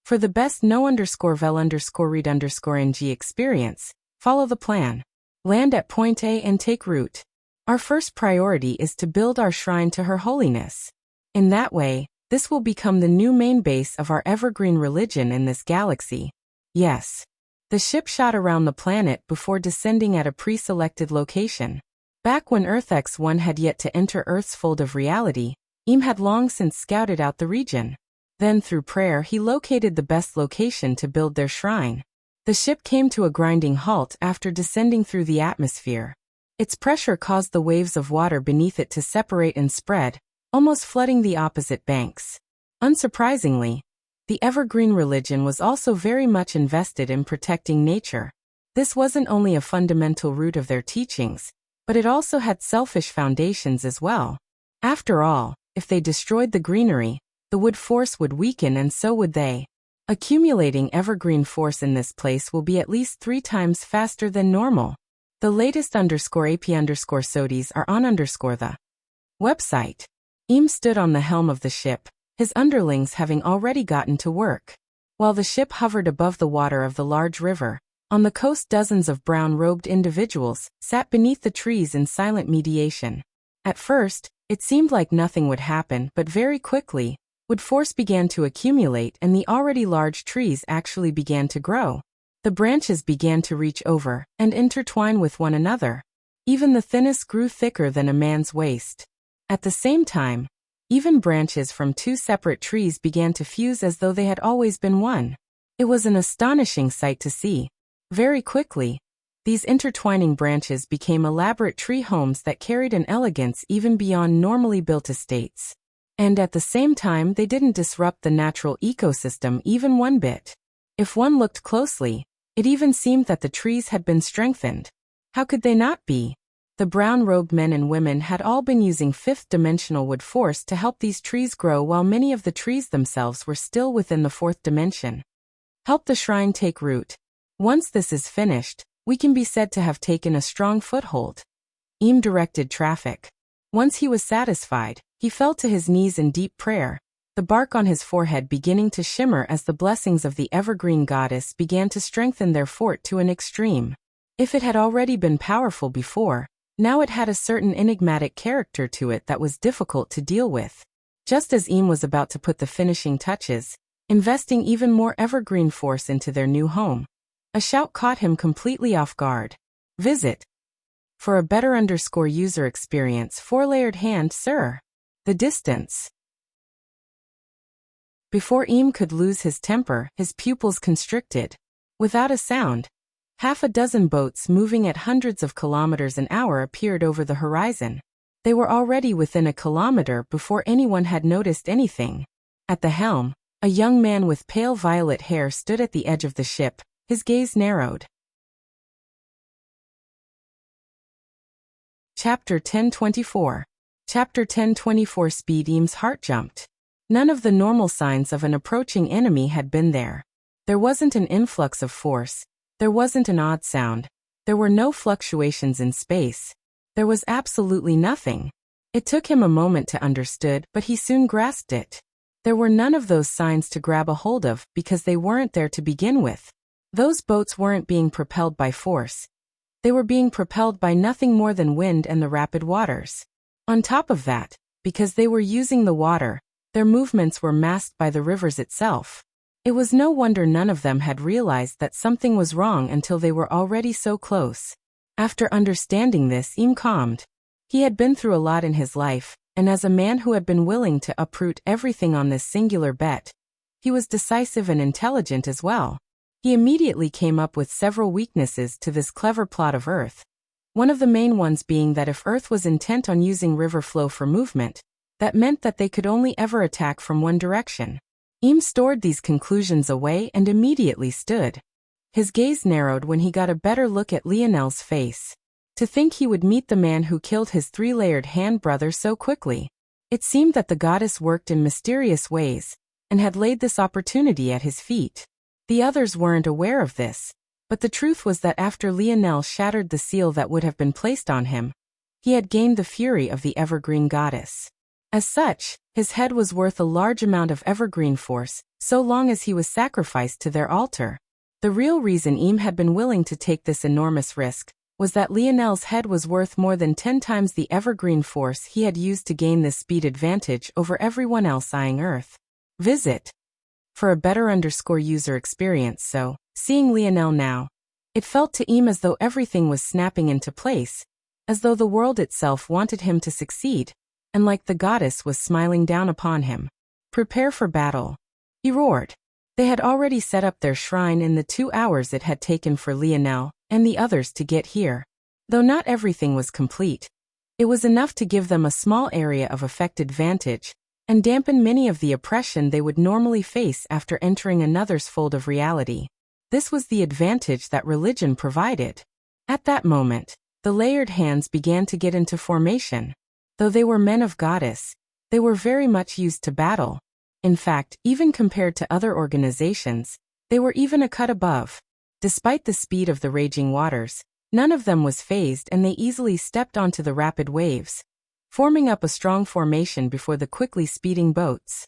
For the best no_vel_read_ing experience, follow the plan. Land at point A and take root. Our first priority is to build our shrine to Her Holiness. In that way, this will become the new main base of our evergreen religion in this galaxy. Yes. The ship shot around the planet before descending at a pre-selected location. Back when Earth-X1 had yet to enter Earth's fold of reality, Eam had long since scouted out the region. Then through prayer he located the best location to build their shrine. The ship came to a grinding halt after descending through the atmosphere. Its pressure caused the waves of water beneath it to separate and spread, almost flooding the opposite banks. Unsurprisingly, the evergreen religion was also very much invested in protecting nature. This wasn't only a fundamental root of their teachings, but it also had selfish foundations as well. After all, if they destroyed the greenery, the wood force would weaken, and so would they. Accumulating evergreen force in this place will be at least 3 times faster than normal. The latest _AP_SODIs are on the website. Eam stood on the helm of the ship, his underlings having already gotten to work. While the ship hovered above the water of the large river, on the coast dozens of brown-robed individuals sat beneath the trees in silent mediation. At first, it seemed like nothing would happen, but very quickly, wood force began to accumulate and the already large trees actually began to grow. The branches began to reach over and intertwine with one another. Even the thinnest grew thicker than a man's waist. At the same time, even branches from 2 separate trees began to fuse as though they had always been one. It was an astonishing sight to see. Very quickly, these intertwining branches became elaborate tree homes that carried an elegance even beyond normally built estates. And at the same time, they didn't disrupt the natural ecosystem even one bit. If one looked closely, it even seemed that the trees had been strengthened. How could they not be? The brown-robed men and women had all been using 5th-dimensional wood force to help these trees grow, while many of the trees themselves were still within the 4th dimension. Help the shrine take root. Once this is finished, we can be said to have taken a strong foothold. Eam directed traffic. Once he was satisfied, he fell to his knees in deep prayer, the bark on his forehead beginning to shimmer as the blessings of the evergreen goddess began to strengthen their fort to an extreme. If it had already been powerful before, now it had a certain enigmatic character to it that was difficult to deal with. Just as Eam was about to put the finishing touches, investing even more evergreen force into their new home, a shout caught him completely off guard. Visit. For a better user experience, 4-layered hand, sir. The distance. Before Eam could lose his temper, his pupils constricted. Without a sound, half a dozen boats moving at hundreds of kilometers an hour appeared over the horizon. They were already within a kilometer before anyone had noticed anything. At the helm, a young man with pale violet hair stood at the edge of the ship, his gaze narrowed. Chapter 1024. Chapter 1024. Speed. Eam's heart jumped. None of the normal signs of an approaching enemy had been there. There wasn't an influx of force. There wasn't an odd sound. There were no fluctuations in space. There was absolutely nothing. It took him a moment to understand, but he soon grasped it. There were none of those signs to grab a hold of because they weren't there to begin with. Those boats weren't being propelled by force. They were being propelled by nothing more than wind and the rapid waters. On top of that, because they were using the water, their movements were masked by the rivers itself. It was no wonder none of them had realized that something was wrong until they were already so close. After understanding this, Im calmed. He had been through a lot in his life, and as a man who had been willing to uproot everything on this singular bet, he was decisive and intelligent as well. He immediately came up with several weaknesses to this clever plot of Earth. One of the main ones being that if Earth was intent on using river flow for movement, that meant that they could only ever attack from one direction. Im stored these conclusions away and immediately stood. His gaze narrowed when he got a better look at Lionel's face. To think he would meet the man who killed his three-layered hand-brother so quickly. It seemed that the goddess worked in mysterious ways, and had laid this opportunity at his feet. The others weren't aware of this, but the truth was that after Lionel shattered the seal that would have been placed on him, he had gained the fury of the evergreen goddess. As such, his head was worth a large amount of evergreen force, so long as he was sacrificed to their altar. The real reason Im had been willing to take this enormous risk was that Lionel's head was worth more than 10 times the evergreen force he had used to gain this speed advantage over everyone else eyeing Earth. Visit for a better user experience. So, seeing Lionel now, it felt to Im as though everything was snapping into place, as though the world itself wanted him to succeed, and like the goddess was smiling down upon him. Prepare for battle, he roared. They had already set up their shrine in the 2 hours it had taken for Lionel and the others to get here. Though not everything was complete, it was enough to give them a small area of effective vantage, and dampen many of the oppression they would normally face after entering another's fold of reality. This was the advantage that religion provided. At that moment, the layered hands began to get into formation. Though they were men of goddess, they were very much used to battle. In fact, even compared to other organizations, they were even a cut above. Despite the speed of the raging waters, none of them was phased and they easily stepped onto the rapid waves, forming up a strong formation before the quickly speeding boats.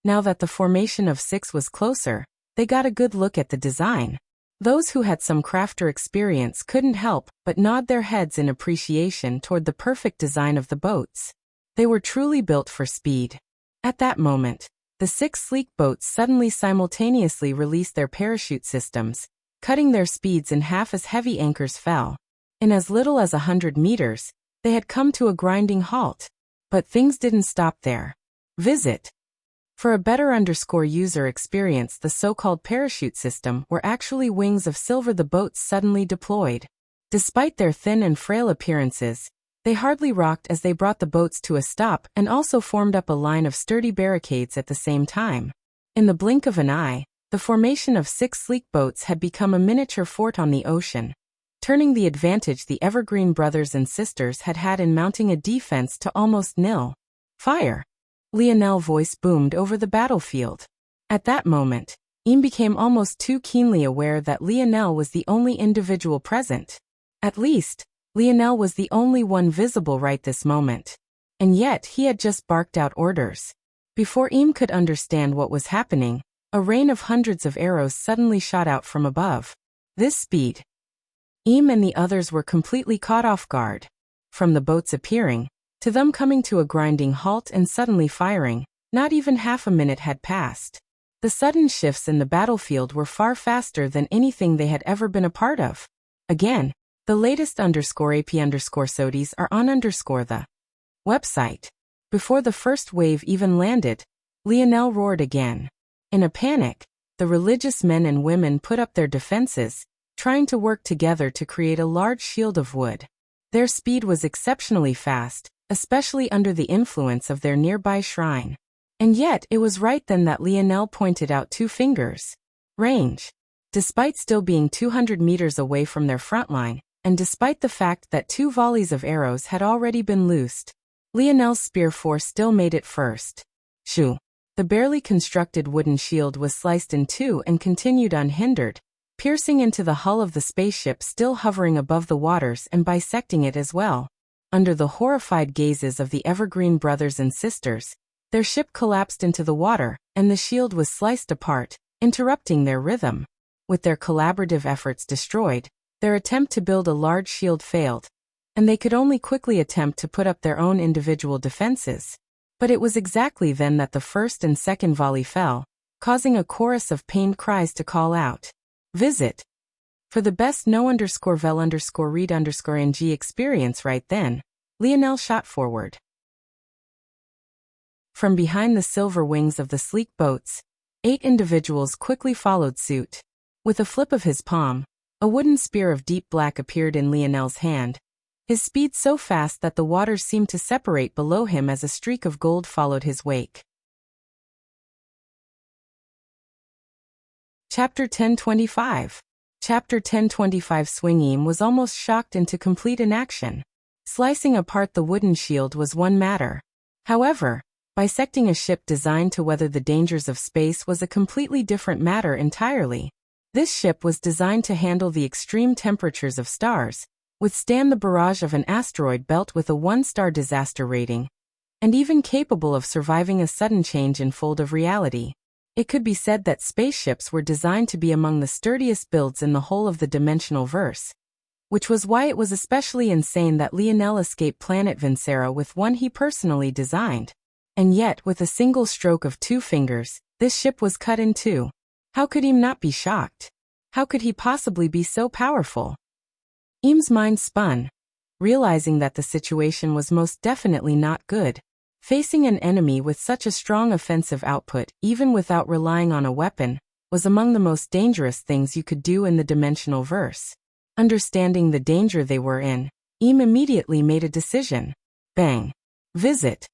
Now that the formation of 6 was closer, they got a good look at the design. Those who had some crafter experience couldn't help but nod their heads in appreciation toward the perfect design of the boats. They were truly built for speed. At that moment, the 6 sleek boats suddenly simultaneously released their parachute systems, cutting their speeds in half as heavy anchors fell. In as little as 100 meters, they had come to a grinding halt. But things didn't stop there. Visit for a better user experience. The so-called parachute system were actually wings of silver the boats suddenly deployed. Despite their thin and frail appearances, they hardly rocked as they brought the boats to a stop and also formed up a line of sturdy barricades at the same time. In the blink of an eye, the formation of 6 sleek boats had become a miniature fort on the ocean, turning the advantage the Evergreen brothers and sisters had had in mounting a defense to almost nil. Fire! Lionel's voice boomed over the battlefield. At that moment, Im became almost too keenly aware that Lionel was the only individual present. At least, Lionel was the only one visible right this moment. And yet he had just barked out orders. Before Im could understand what was happening, a rain of hundreds of arrows suddenly shot out from above. This speed. Im and the others were completely caught off guard. From the boats appearing, to them coming to a grinding halt and suddenly firing, not even half a minute had passed. The sudden shifts in the battlefield were far faster than anything they had ever been a part of. Again, the latest _AP_SODIES are on the website. Before the first wave even landed, Lionel roared again. In a panic, the religious men and women put up their defenses, trying to work together to create a large shield of wood. Their speed was exceptionally fast, especially under the influence of their nearby shrine. And yet it was right then that Lionel pointed out 2 fingers. Range. Despite still being 200 meters away from their front line, and despite the fact that 2 volleys of arrows had already been loosed, Lionel's spear force still made it first. Shoo! The barely constructed wooden shield was sliced in two and continued unhindered, piercing into the hull of the spaceship still hovering above the waters and bisecting it as well. Under the horrified gazes of the Evergreen brothers and sisters, their ship collapsed into the water, and the shield was sliced apart, interrupting their rhythm. With their collaborative efforts destroyed, their attempt to build a large shield failed, and they could only quickly attempt to put up their own individual defenses. But it was exactly then that the first and second volley fell, causing a chorus of pained cries to call out. Visit. For the best no_vel_read_ng experience right then, Lionel shot forward. From behind the silver wings of the sleek boats, 8 individuals quickly followed suit. With a flip of his palm, a wooden spear of deep black appeared in Lionel's hand, his speed so fast that the waters seemed to separate below him as a streak of gold followed his wake. Chapter 1025. Chapter 1025. Swinging was almost shocked into complete inaction. Slicing apart the wooden shield was one matter. However, bisecting a ship designed to weather the dangers of space was a completely different matter entirely. This ship was designed to handle the extreme temperatures of stars, withstand the barrage of an asteroid belt with a 1-star disaster rating, and even capable of surviving a sudden change in fold of reality. It could be said that spaceships were designed to be among the sturdiest builds in the whole of the dimensional verse, which was why it was especially insane that Lionel escaped planet Vincera with one he personally designed. And yet, with a single stroke of 2 fingers, this ship was cut in 2. How could Im not be shocked? How could he possibly be so powerful? Im's mind spun, realizing that the situation was most definitely not good. Facing an enemy with such a strong offensive output, even without relying on a weapon, was among the most dangerous things you could do in the dimensional verse. Understanding the danger they were in, Im immediately made a decision. Bang. Visit.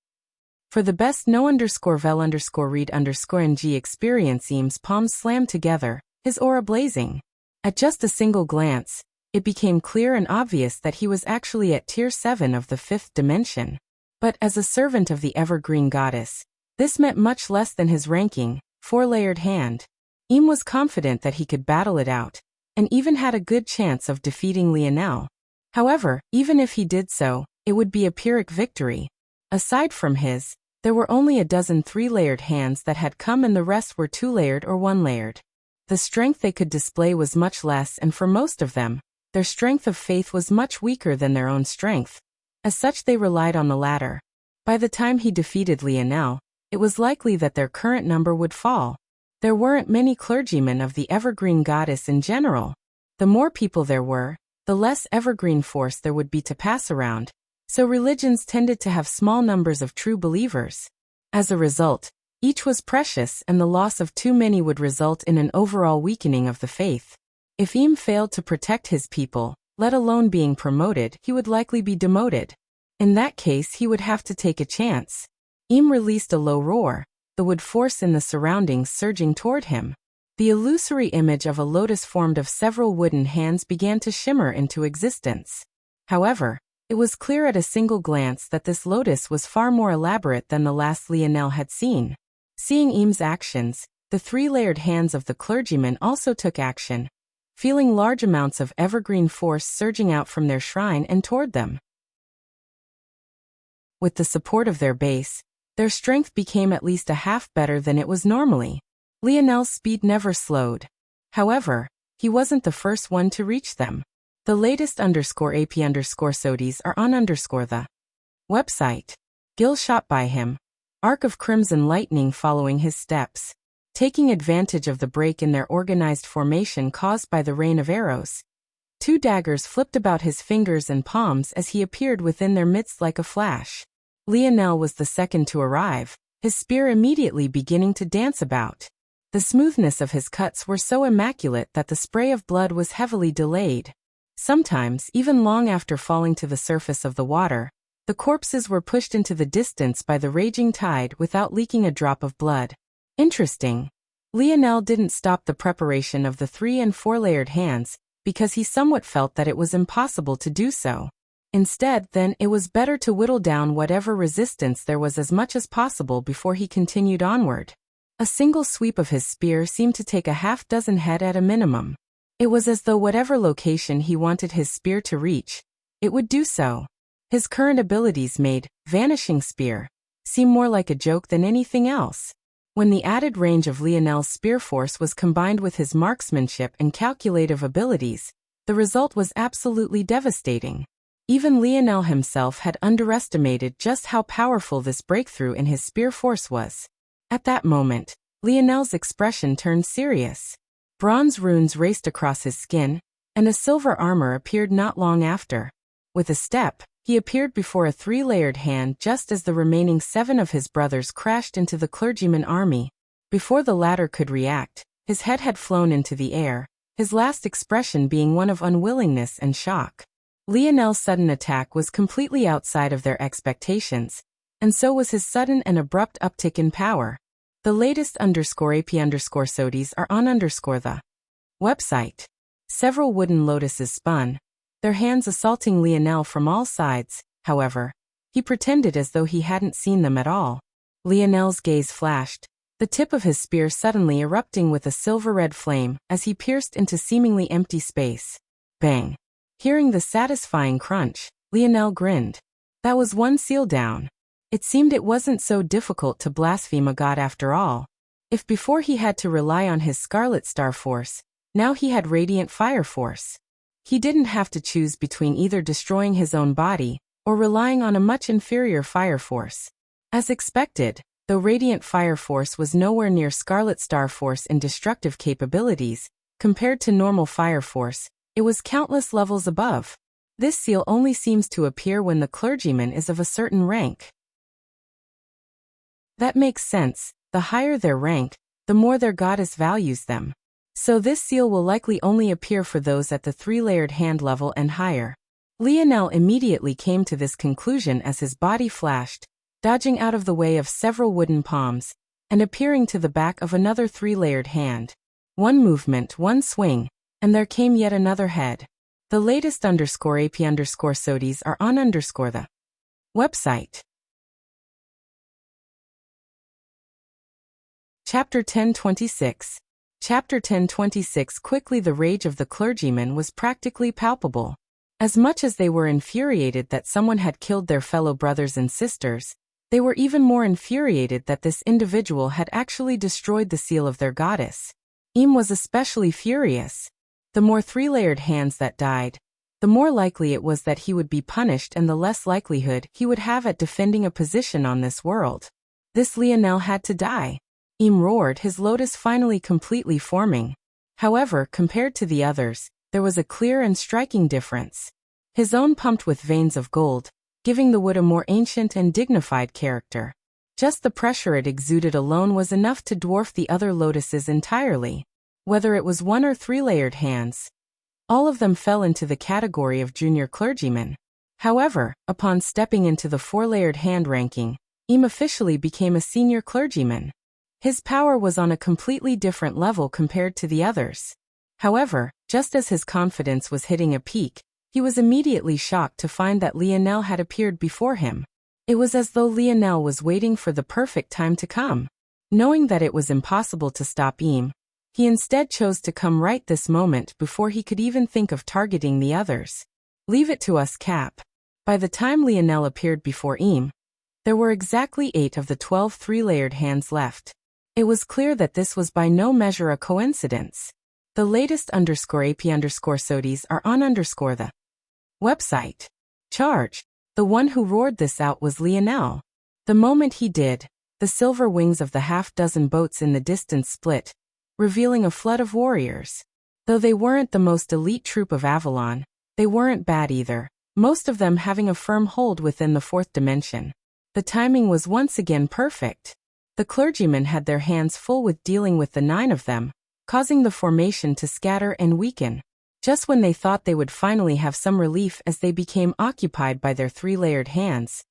For the best no_vel_read_ng experience, Im's palms slammed together, his aura blazing. At just a single glance, it became clear and obvious that he was actually at Tier 7 of the 5th dimension. But as a servant of the Evergreen Goddess, this meant much less than his ranking, 4-layered hand. Im was confident that he could battle it out, and even had a good chance of defeating Lionel. However, even if he did so, it would be a Pyrrhic victory. Aside from his, there were only a dozen 3-layered hands that had come, and the rest were 2-layered or 1-layered. The strength they could display was much less, and for most of them, their strength of faith was much weaker than their own strength. As such, they relied on the latter. By the time he defeated Lionel, it was likely that their current number would fall. There weren't many clergymen of the Evergreen Goddess in general. The more people there were, the less Evergreen force there would be to pass around, so religions tended to have small numbers of true believers. As a result, each was precious, and the loss of too many would result in an overall weakening of the faith. If Im failed to protect his people, let alone being promoted, he would likely be demoted. In that case, he would have to take a chance. Im released a low roar, the wood force in the surroundings surging toward him. The illusory image of a lotus formed of several wooden hands began to shimmer into existence. However, it was clear at a single glance that this lotus was far more elaborate than the last Lionel had seen. Seeing Im's actions, the 3-layered hands of the clergyman also took action, feeling large amounts of evergreen force surging out from their shrine and toward them. With the support of their base, their strength became at least a half better than it was normally. Lionel's speed never slowed. However, he wasn't the first one to reach them. The latest _AP_SODIs are on the website. Gil shot by him, arc of crimson lightning following his steps. Taking advantage of the break in their organized formation caused by the rain of arrows, 2 daggers flipped about his fingers and palms as he appeared within their midst like a flash. Lionel was the second to arrive, his spear immediately beginning to dance about. The smoothness of his cuts were so immaculate that the spray of blood was heavily delayed. Sometimes, even long after falling to the surface of the water, the corpses were pushed into the distance by the raging tide without leaking a drop of blood. Interesting. Lionel didn't stop the preparation of the 3- and 4-layered hands, because he somewhat felt that it was impossible to do so. Instead, then, it was better to whittle down whatever resistance there was as much as possible before he continued onward. A single sweep of his spear seemed to take a half-dozen head at a minimum. It was as though whatever location he wanted his spear to reach, it would do so. His current abilities made Vanishing Spear seem more like a joke than anything else. When the added range of Lionel's spear force was combined with his marksmanship and calculative abilities, the result was absolutely devastating. Even Lionel himself had underestimated just how powerful this breakthrough in his spear force was. At that moment, Lionel's expression turned serious. Bronze runes raced across his skin, and a silver armor appeared not long after. With a step, he appeared before a 3-layered hand just as the remaining 7 of his brothers crashed into the clergyman army. Before the latter could react, his head had flown into the air, his last expression being one of unwillingness and shock. Lionel's sudden attack was completely outside of their expectations, and so was his sudden and abrupt uptick in power. The latest _AP_SOTIs are on the website. Several wooden lotuses spun, their hands assaulting Lionel from all sides. However, he pretended as though he hadn't seen them at all. Lionel's gaze flashed, the tip of his spear suddenly erupting with a silver-red flame as he pierced into seemingly empty space. Bang! Hearing the satisfying crunch, Lionel grinned. That was one seal down. It seemed it wasn't so difficult to blaspheme a god after all. If before he had to rely on his Scarlet Star Force, now he had Radiant Fire Force. He didn't have to choose between either destroying his own body or relying on a much inferior fire force. As expected, though Radiant Fire Force was nowhere near Scarlet Star Force in destructive capabilities, compared to normal Fire Force, it was countless levels above. This seal only seems to appear when the clergyman is of a certain rank. That makes sense. The higher their rank, the more their goddess values them. So this seal will likely only appear for those at the 3-layered hand level and higher. Lionel immediately came to this conclusion as his body flashed, dodging out of the way of several wooden palms, and appearing to the back of another 3-layered hand. One movement, one swing, and there came yet another head. The latest _AP_SOTIs are on the website. Chapter 1026. Chapter 1026. Quickly the rage of the clergymen was practically palpable. As much as they were infuriated that someone had killed their fellow brothers and sisters, they were even more infuriated that this individual had actually destroyed the seal of their goddess. Im was especially furious. The more 3-layered hands that died, the more likely it was that he would be punished and the less likelihood he would have at defending a position on this world. This Lionel had to die. Im roared, his lotus finally completely forming. However, compared to the others, there was a clear and striking difference. His own pumped with veins of gold, giving the wood a more ancient and dignified character. Just the pressure it exuded alone was enough to dwarf the other lotuses entirely. Whether it was 1 or 3-layered hands, all of them fell into the category of junior clergymen. However, upon stepping into the 4-layered hand ranking, Im officially became a senior clergyman. His power was on a completely different level compared to the others. However, just as his confidence was hitting a peak, he was immediately shocked to find that Lionel had appeared before him. It was as though Lionel was waiting for the perfect time to come. Knowing that it was impossible to stop Im, he instead chose to come right this moment before he could even think of targeting the others. Leave it to us, Cap. By the time Lionel appeared before Im, there were exactly 8 of the 12 3-layered hands left. It was clear that this was by no measure a coincidence. The latest _AP_SOTIs are on the website. Charge. The one who roared this out was Lionel. The moment he did, the silver wings of the half-dozen boats in the distance split, revealing a flood of warriors. Though they weren't the most elite troop of Avalon, they weren't bad either, most of them having a firm hold within the 4th dimension. The timing was once again perfect. The clergymen had their hands full with dealing with the 9 of them, causing the formation to scatter and weaken. Just when they thought they would finally have some relief as they became occupied by their 3-layered hands,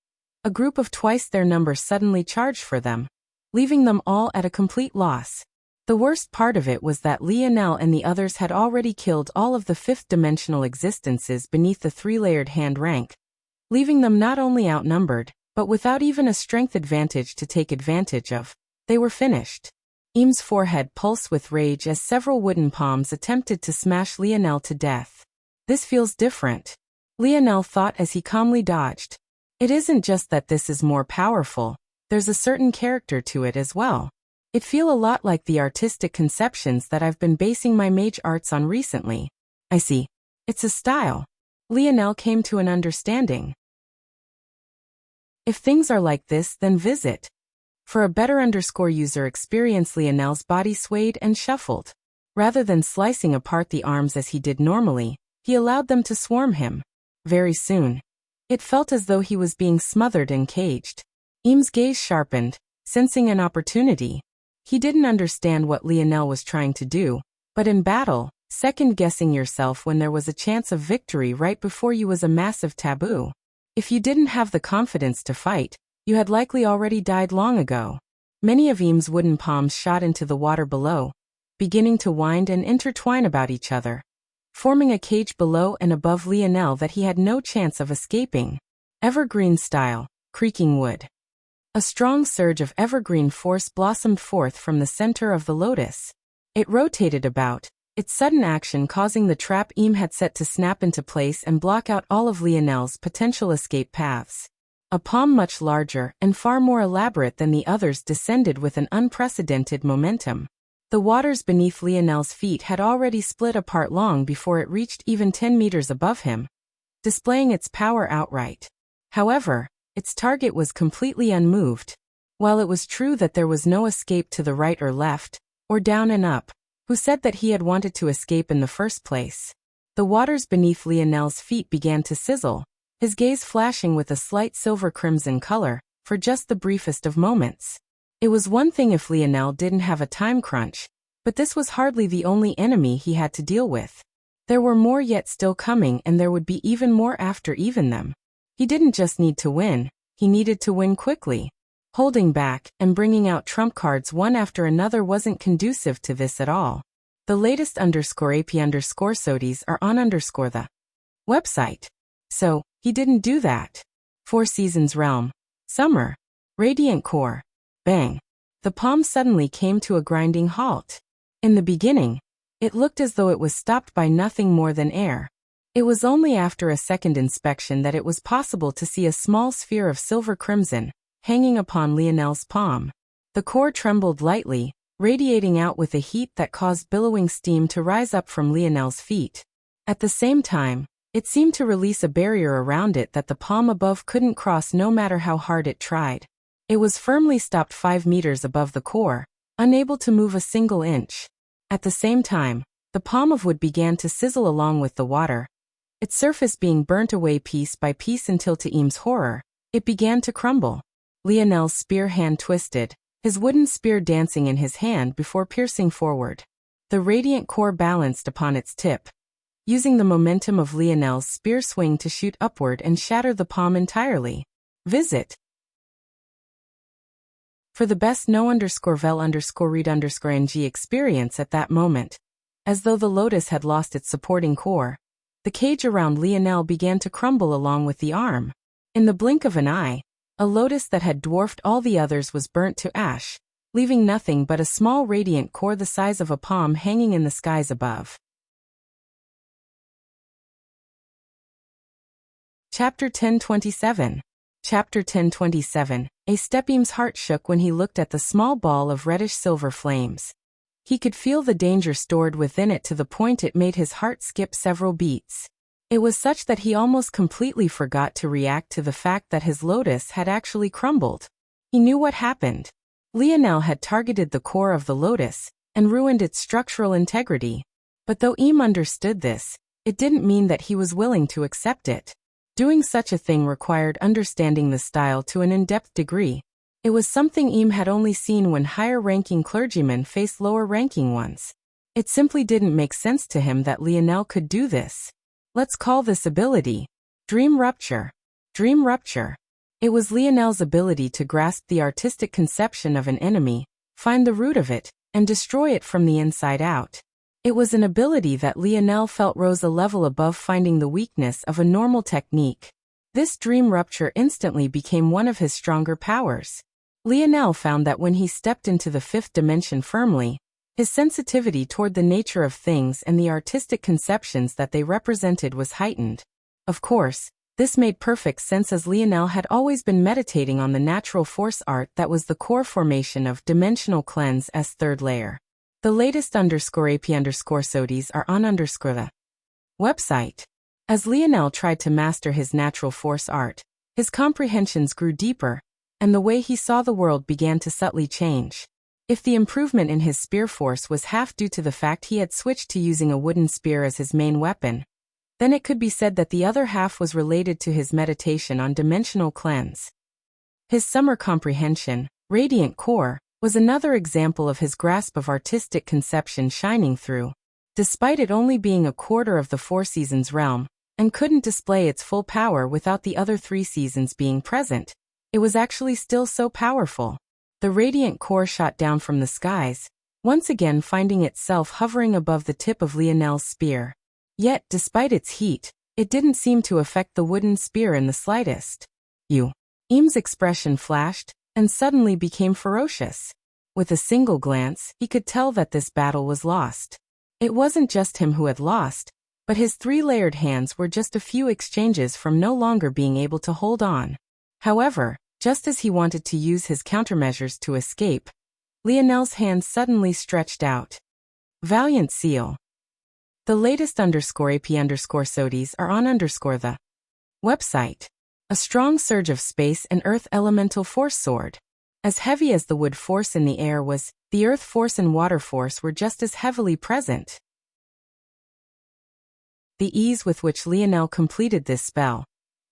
a group of twice their number suddenly charged for them, leaving them all at a complete loss. The worst part of it was that Lionel and the others had already killed all of the 5th dimensional existences beneath the 3-layered hand rank, leaving them not only outnumbered, but without even a strength advantage to take advantage of. They were finished. Eames' forehead pulsed with rage as several wooden palms attempted to smash Lionel to death. This feels different, Lionel thought as he calmly dodged. It isn't just that this is more powerful, there's a certain character to it as well. It feels a lot like the artistic conceptions that I've been basing my mage arts on recently. I see. It's a style. Lionel came to an understanding. If things are like this, then visit. For a better user experience, Lionel's body swayed and shuffled. Rather than slicing apart the arms as he did normally, he allowed them to swarm him. Very soon, it felt as though he was being smothered and caged. Eames' gaze sharpened, sensing an opportunity. He didn't understand what Lionel was trying to do, but in battle, second-guessing yourself when there was a chance of victory right before you was a massive taboo. If you didn't have the confidence to fight, you had likely already died long ago. Many of Eames' wooden palms shot into the water below, beginning to wind and intertwine about each other, forming a cage below and above Lionel that he had no chance of escaping. Evergreen style, creaking wood. A strong surge of evergreen force blossomed forth from the center of the lotus. It rotated about, its sudden action causing the trap Eames had set to snap into place and block out all of Lionel's potential escape paths. A palm much larger and far more elaborate than the others descended with an unprecedented momentum. The waters beneath Lionel's feet had already split apart long before it reached even 10 meters above him, displaying its power outright. However, its target was completely unmoved. While it was true that there was no escape to the right or left, or down and up, who said that he had wanted to escape in the first place? The waters beneath Lionel's feet began to sizzle, his gaze flashing with a slight silver-crimson color, for just the briefest of moments. It was one thing if Lionel didn't have a time crunch, but this was hardly the only enemy he had to deal with. There were more yet still coming, and there would be even more after even them. He didn't just need to win, he needed to win quickly. Holding back and bringing out trump cards one after another wasn't conducive to this at all. The latest _AP_SODIES are on the website. So, he didn't do that. Four Seasons Realm. Summer. Radiant Core. Bang. The palm suddenly came to a grinding halt. In the beginning, it looked as though it was stopped by nothing more than air. It was only after a second inspection that it was possible to see a small sphere of silver crimson, hanging upon Lionel's palm. The core trembled lightly, radiating out with a heat that caused billowing steam to rise up from Lionel's feet. At the same time, it seemed to release a barrier around it that the palm above couldn't cross no matter how hard it tried. It was firmly stopped 5 meters above the core, unable to move a single inch. At the same time, the palm of wood began to sizzle along with the water, its surface being burnt away piece by piece until, to Eames' horror, it began to crumble. Lionel's spear hand twisted, his wooden spear dancing in his hand before piercing forward. The radiant core balanced upon its tip, using the momentum of Lionel's spear swing to shoot upward and shatter the palm entirely. Visit. For the best no_vel_read_ng experience at that moment, as though the lotus had lost its supporting core, the cage around Lionel began to crumble along with the arm. In the blink of an eye, a lotus that had dwarfed all the others was burnt to ash, leaving nothing but a small radiant core the size of a palm hanging in the skies above. Chapter 1027. Chapter 1027. A step. Eames' heart shook when he looked at the small ball of reddish-silver flames. He could feel the danger stored within it to the point it made his heart skip several beats. It was such that he almost completely forgot to react to the fact that his lotus had actually crumbled. He knew what happened. Lionel had targeted the core of the lotus and ruined its structural integrity. But though Eames understood this, it didn't mean that he was willing to accept it. Doing such a thing required understanding the style to an in-depth degree. It was something Eames had only seen when higher-ranking clergymen faced lower-ranking ones. It simply didn't make sense to him that Lionel could do this. Let's call this ability Dream Rupture. Dream Rupture. It was Lionel's ability to grasp the artistic conception of an enemy, find the root of it, and destroy it from the inside out. It was an ability that Lionel felt rose a level above finding the weakness of a normal technique. This dream rupture instantly became one of his stronger powers. Lionel found that when he stepped into the fifth dimension firmly, his sensitivity toward the nature of things and the artistic conceptions that they represented was heightened. Of course, this made perfect sense as Lionel had always been meditating on the natural force art that was the core formation of Dimensional Cleanse's third layer. The latest _AP_SODs are on the website. As Lionel tried to master his natural force art, his comprehensions grew deeper, and the way he saw the world began to subtly change. If the improvement in his spear force was half due to the fact he had switched to using a wooden spear as his main weapon, then it could be said that the other half was related to his meditation on dimensional cleanse. His summer comprehension, Radiant Core, was another example of his grasp of artistic conception shining through. Despite it only being a quarter of the four seasons realm, and couldn't display its full power without the other three seasons being present, it was actually still so powerful. The Radiant Core shot down from the skies, once again finding itself hovering above the tip of Lionel's spear. Yet, despite its heat, it didn't seem to affect the wooden spear in the slightest. Eam's expression flashed, and suddenly became ferocious. With a single glance, he could tell that this battle was lost. It wasn't just him who had lost, but his three-layered hands were just a few exchanges from no longer being able to hold on. However, just as he wanted to use his countermeasures to escape, Lionel's hand suddenly stretched out. Valiant Seal. The latest _AP_SODs are on the website. A strong surge of space and earth elemental force sword. As heavy as the wood force in the air was, the earth force and water force were just as heavily present. The ease with which Lionel completed this spell,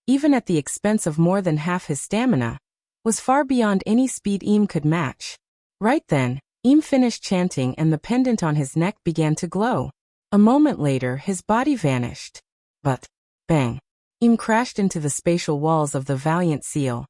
even at the expense of more than half his stamina, was far beyond any speed Eam could match. Right then, Eam finished chanting and the pendant on his neck began to glow. A moment later, his body vanished. But, bang! Eam crashed into the spatial walls of the Valiant Seal.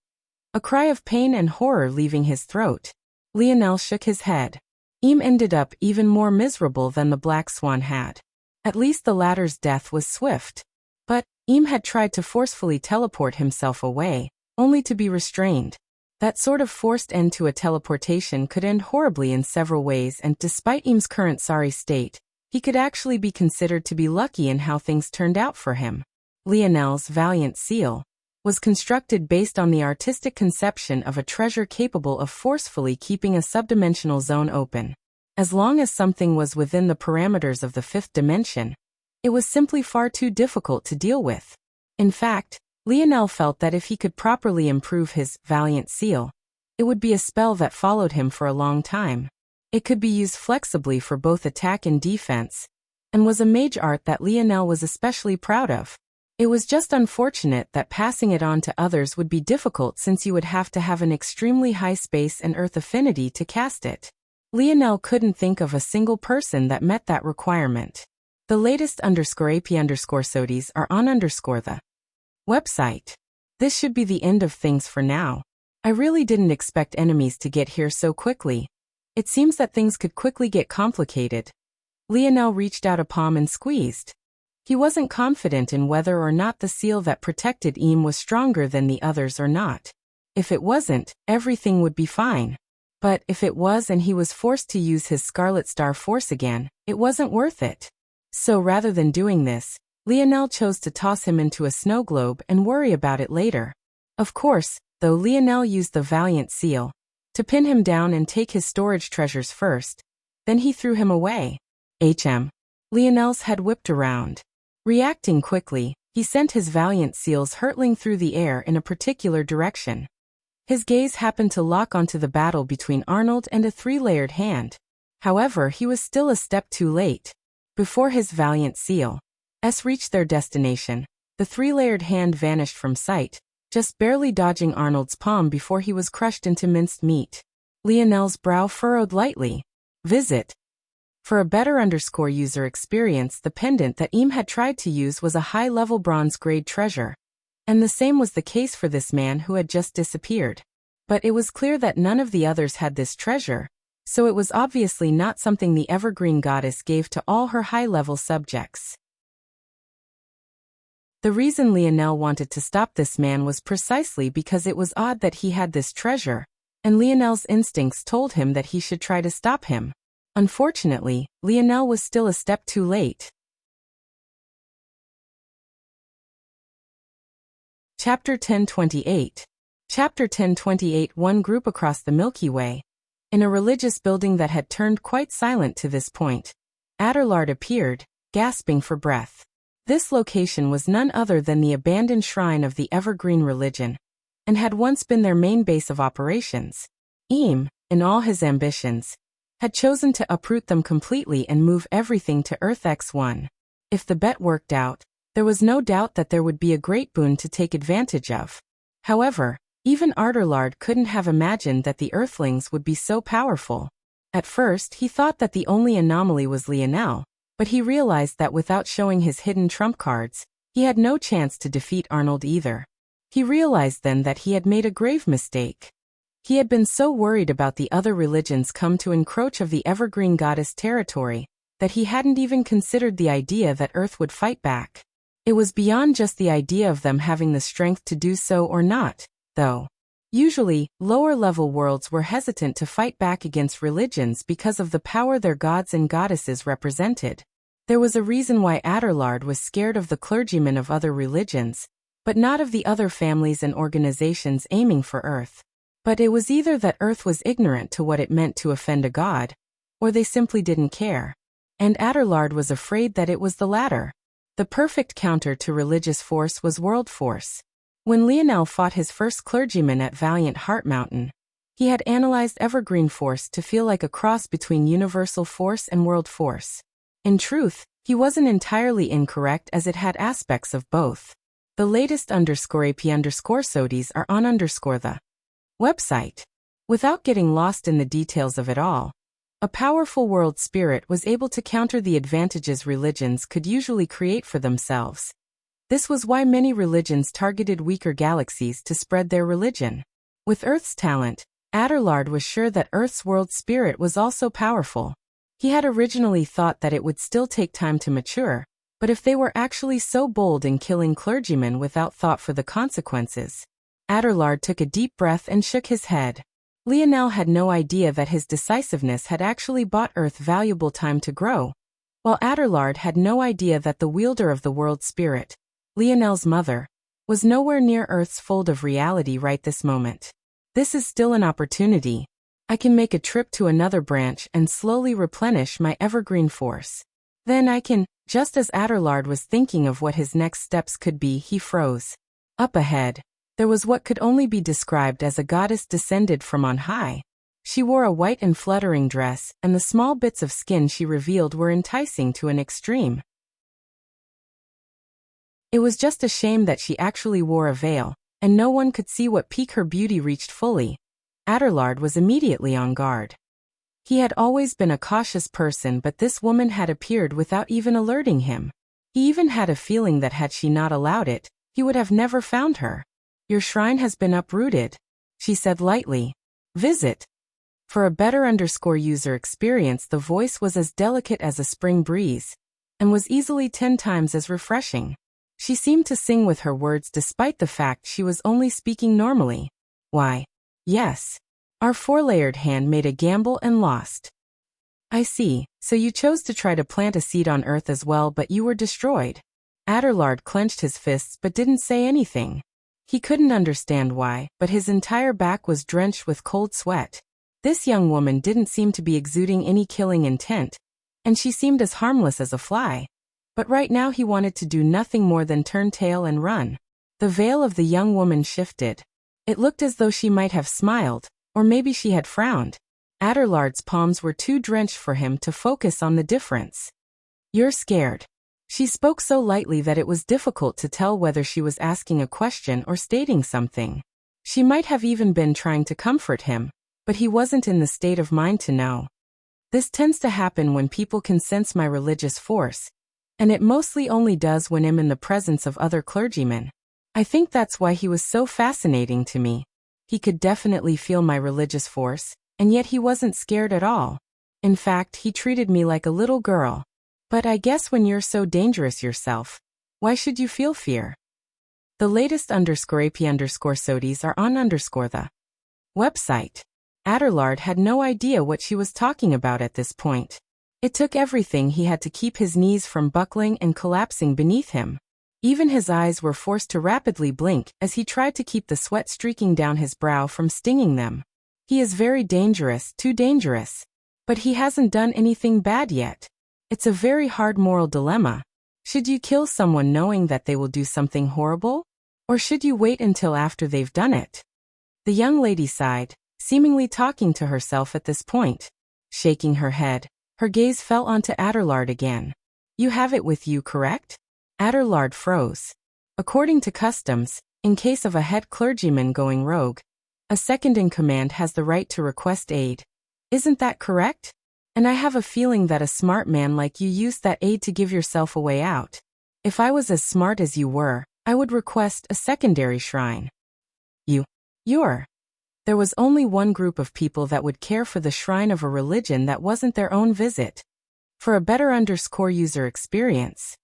A cry of pain and horror leaving his throat. Lionel shook his head. Eam ended up even more miserable than the Black Swan had. At least the latter's death was swift. But, Eam had tried to forcefully teleport himself away, only to be restrained. That sort of forced end to a teleportation could end horribly in several ways, and despite Eam's current sorry state, he could actually be considered to be lucky in how things turned out for him. Lionel's Valiant Seal was constructed based on the artistic conception of a treasure capable of forcefully keeping a subdimensional zone open. As long as something was within the parameters of the fifth dimension, it was simply far too difficult to deal with. In fact, Lionel felt that if he could properly improve his Valiant Seal, it would be a spell that followed him for a long time. It could be used flexibly for both attack and defense, and was a mage art that Lionel was especially proud of. It was just unfortunate that passing it on to others would be difficult since you would have to have an extremely high space and earth affinity to cast it. Lionel couldn't think of a single person that met that requirement. The latest _AP_SODs are on the website. This should be the end of things for now. I really didn't expect enemies to get here so quickly. It seems that things could quickly get complicated. Lionel reached out a palm and squeezed. He wasn't confident in whether or not the seal that protected Eam was stronger than the others or not. If it wasn't, everything would be fine. But if it was and he was forced to use his Scarlet Star Force again, it wasn't worth it. So rather than doing this, Lionel chose to toss him into a snow globe and worry about it later. Of course, though Lionel used the Valiant Seal to pin him down and take his storage treasures first, then he threw him away. Lionel's head whipped around. Reacting quickly, he sent his Valiant Seals hurtling through the air in a particular direction. His gaze happened to lock onto the battle between Arnold and a three-layered hand. However, he was still a step too late. Before his Valiant Seals reached their destination, the three-layered hand vanished from sight, just barely dodging Arnold's palm before he was crushed into minced meat. Lionel's brow furrowed lightly. Visit. For a better user experience, the pendant that Eam had tried to use was a high-level bronze-grade treasure, and the same was the case for this man who had just disappeared. But it was clear that none of the others had this treasure, so it was obviously not something the Evergreen Goddess gave to all her high-level subjects. The reason Lionel wanted to stop this man was precisely because it was odd that he had this treasure, and Lionel's instincts told him that he should try to stop him. Unfortunately, Lionel was still a step too late. Chapter 1028. Chapter 1028. One group across the Milky Way. In a religious building that had turned quite silent to this point, Adelard appeared, gasping for breath. This location was none other than the abandoned shrine of the Evergreen religion, and had once been their main base of operations. Eam, in all his ambitions, had chosen to uproot them completely and move everything to Earth X1. If the bet worked out, there was no doubt that there would be a great boon to take advantage of. However, even Adelard couldn't have imagined that the Earthlings would be so powerful. At first, he thought that the only anomaly was Lionel, but he realized that without showing his hidden trump cards, he had no chance to defeat Arnold either. He realized then that he had made a grave mistake. He had been so worried about the other religions come to encroach of the Evergreen Goddess territory, that he hadn't even considered the idea that Earth would fight back. It was beyond just the idea of them having the strength to do so or not, though. Usually, lower-level worlds were hesitant to fight back against religions because of the power their gods and goddesses represented. There was a reason why Adelard was scared of the clergymen of other religions, but not of the other families and organizations aiming for Earth. But it was either that Earth was ignorant to what it meant to offend a god, or they simply didn't care. And Adelard was afraid that it was the latter. The perfect counter to religious force was world force. When Lionel fought his first clergyman at Valiant Heart Mountain, he had analyzed Evergreen Force to feel like a cross between universal force and world force. In truth, he wasn't entirely incorrect as it had aspects of both. The latest _AP_SODIES are on the website. Without getting lost in the details of it all, a powerful world spirit was able to counter the advantages religions could usually create for themselves. This was why many religions targeted weaker galaxies to spread their religion. With Earth's talent, Adelard was sure that Earth's world spirit was also powerful. He had originally thought that it would still take time to mature, but if they were actually so bold in killing clergymen without thought for the consequences. Adelard took a deep breath and shook his head. Lionel had no idea that his decisiveness had actually bought Earth valuable time to grow, while Adelard had no idea that the wielder of the world spirit, Lionel's mother, was nowhere near Earth's fold of reality right this moment. This is still an opportunity. I can make a trip to another branch and slowly replenish my Evergreen Force. Then I can, just as Adelard was thinking of what his next steps could be, he froze. Up ahead, there was what could only be described as a goddess descended from on high. She wore a white and fluttering dress, and the small bits of skin she revealed were enticing to an extreme. It was just a shame that she actually wore a veil, and no one could see what peak her beauty reached fully. Adelard was immediately on guard. He had always been a cautious person, but this woman had appeared without even alerting him. He even had a feeling that had she not allowed it, he would have never found her. "Your shrine has been uprooted," she said lightly. "Visit." For a better user experience, the voice was as delicate as a spring breeze, and was easily 10 times as refreshing. She seemed to sing with her words despite the fact she was only speaking normally. "Why, yes. Our four-layered hand made a gamble and lost." "I see, so you chose to try to plant a seed on Earth as well, but you were destroyed." Adelard clenched his fists but didn't say anything. He couldn't understand why, but his entire back was drenched with cold sweat. This young woman didn't seem to be exuding any killing intent, and she seemed as harmless as a fly. But right now he wanted to do nothing more than turn tail and run. The veil of the young woman shifted. It looked as though she might have smiled, or maybe she had frowned. Adelard's palms were too drenched for him to focus on the difference. "You're scared." She spoke so lightly that it was difficult to tell whether she was asking a question or stating something. She might have even been trying to comfort him, but he wasn't in the state of mind to know. "This tends to happen when people can sense my religious force, and it mostly only does when I'm in the presence of other clergymen. I think that's why he was so fascinating to me. He could definitely feel my religious force, and yet he wasn't scared at all. In fact, he treated me like a little girl. But I guess when you're so dangerous yourself, Why should you feel fear? The latest _AP_SODIES are on the website. Aderlard had no idea what she was talking about at this point. It took everything he had to keep his knees from buckling and collapsing beneath him. Even his eyes were forced to rapidly blink as he tried to keep the sweat streaking down his brow from stinging them. He is very dangerous, too dangerous. But he hasn't done anything bad yet. It's a very hard moral dilemma. Should you kill someone knowing that they will do something horrible? Or should you wait until after they've done it? The young lady sighed, seemingly talking to herself at this point. Shaking her head, her gaze fell onto Aderlard again. You have it with you, correct? Aderlard froze. According to customs, in case of a head clergyman going rogue, a second-in-command has the right to request aid. Isn't that correct? And I have a feeling that a smart man like you used that aid to give yourself a way out. If I was as smart as you were, I would request a secondary shrine. You're. There was only one group of people that would care for the shrine of a religion that wasn't their own visit. For a better user experience.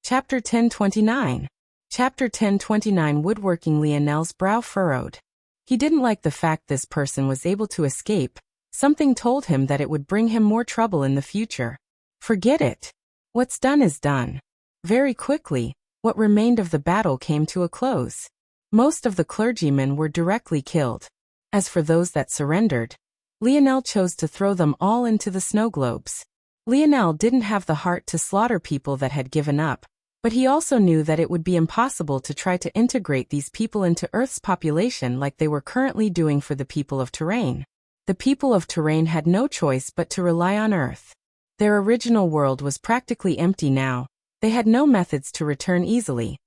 Chapter 1029. Chapter 1029. Woodworking. Lionel's brow furrowed. He didn't like the fact this person was able to escape. Something told him that it would bring him more trouble in the future. Forget it. What's done is done. Very quickly, what remained of the battle came to a close. Most of the clergymen were directly killed. As for those that surrendered, Lionel chose to throw them all into the snow globes. Lionel didn't have the heart to slaughter people that had given up, but he also knew that it would be impossible to try to integrate these people into Earth's population like they were currently doing for the people of Terrain. The people of Terrain had no choice but to rely on Earth. Their original world was practically empty now. They had no methods to return easily,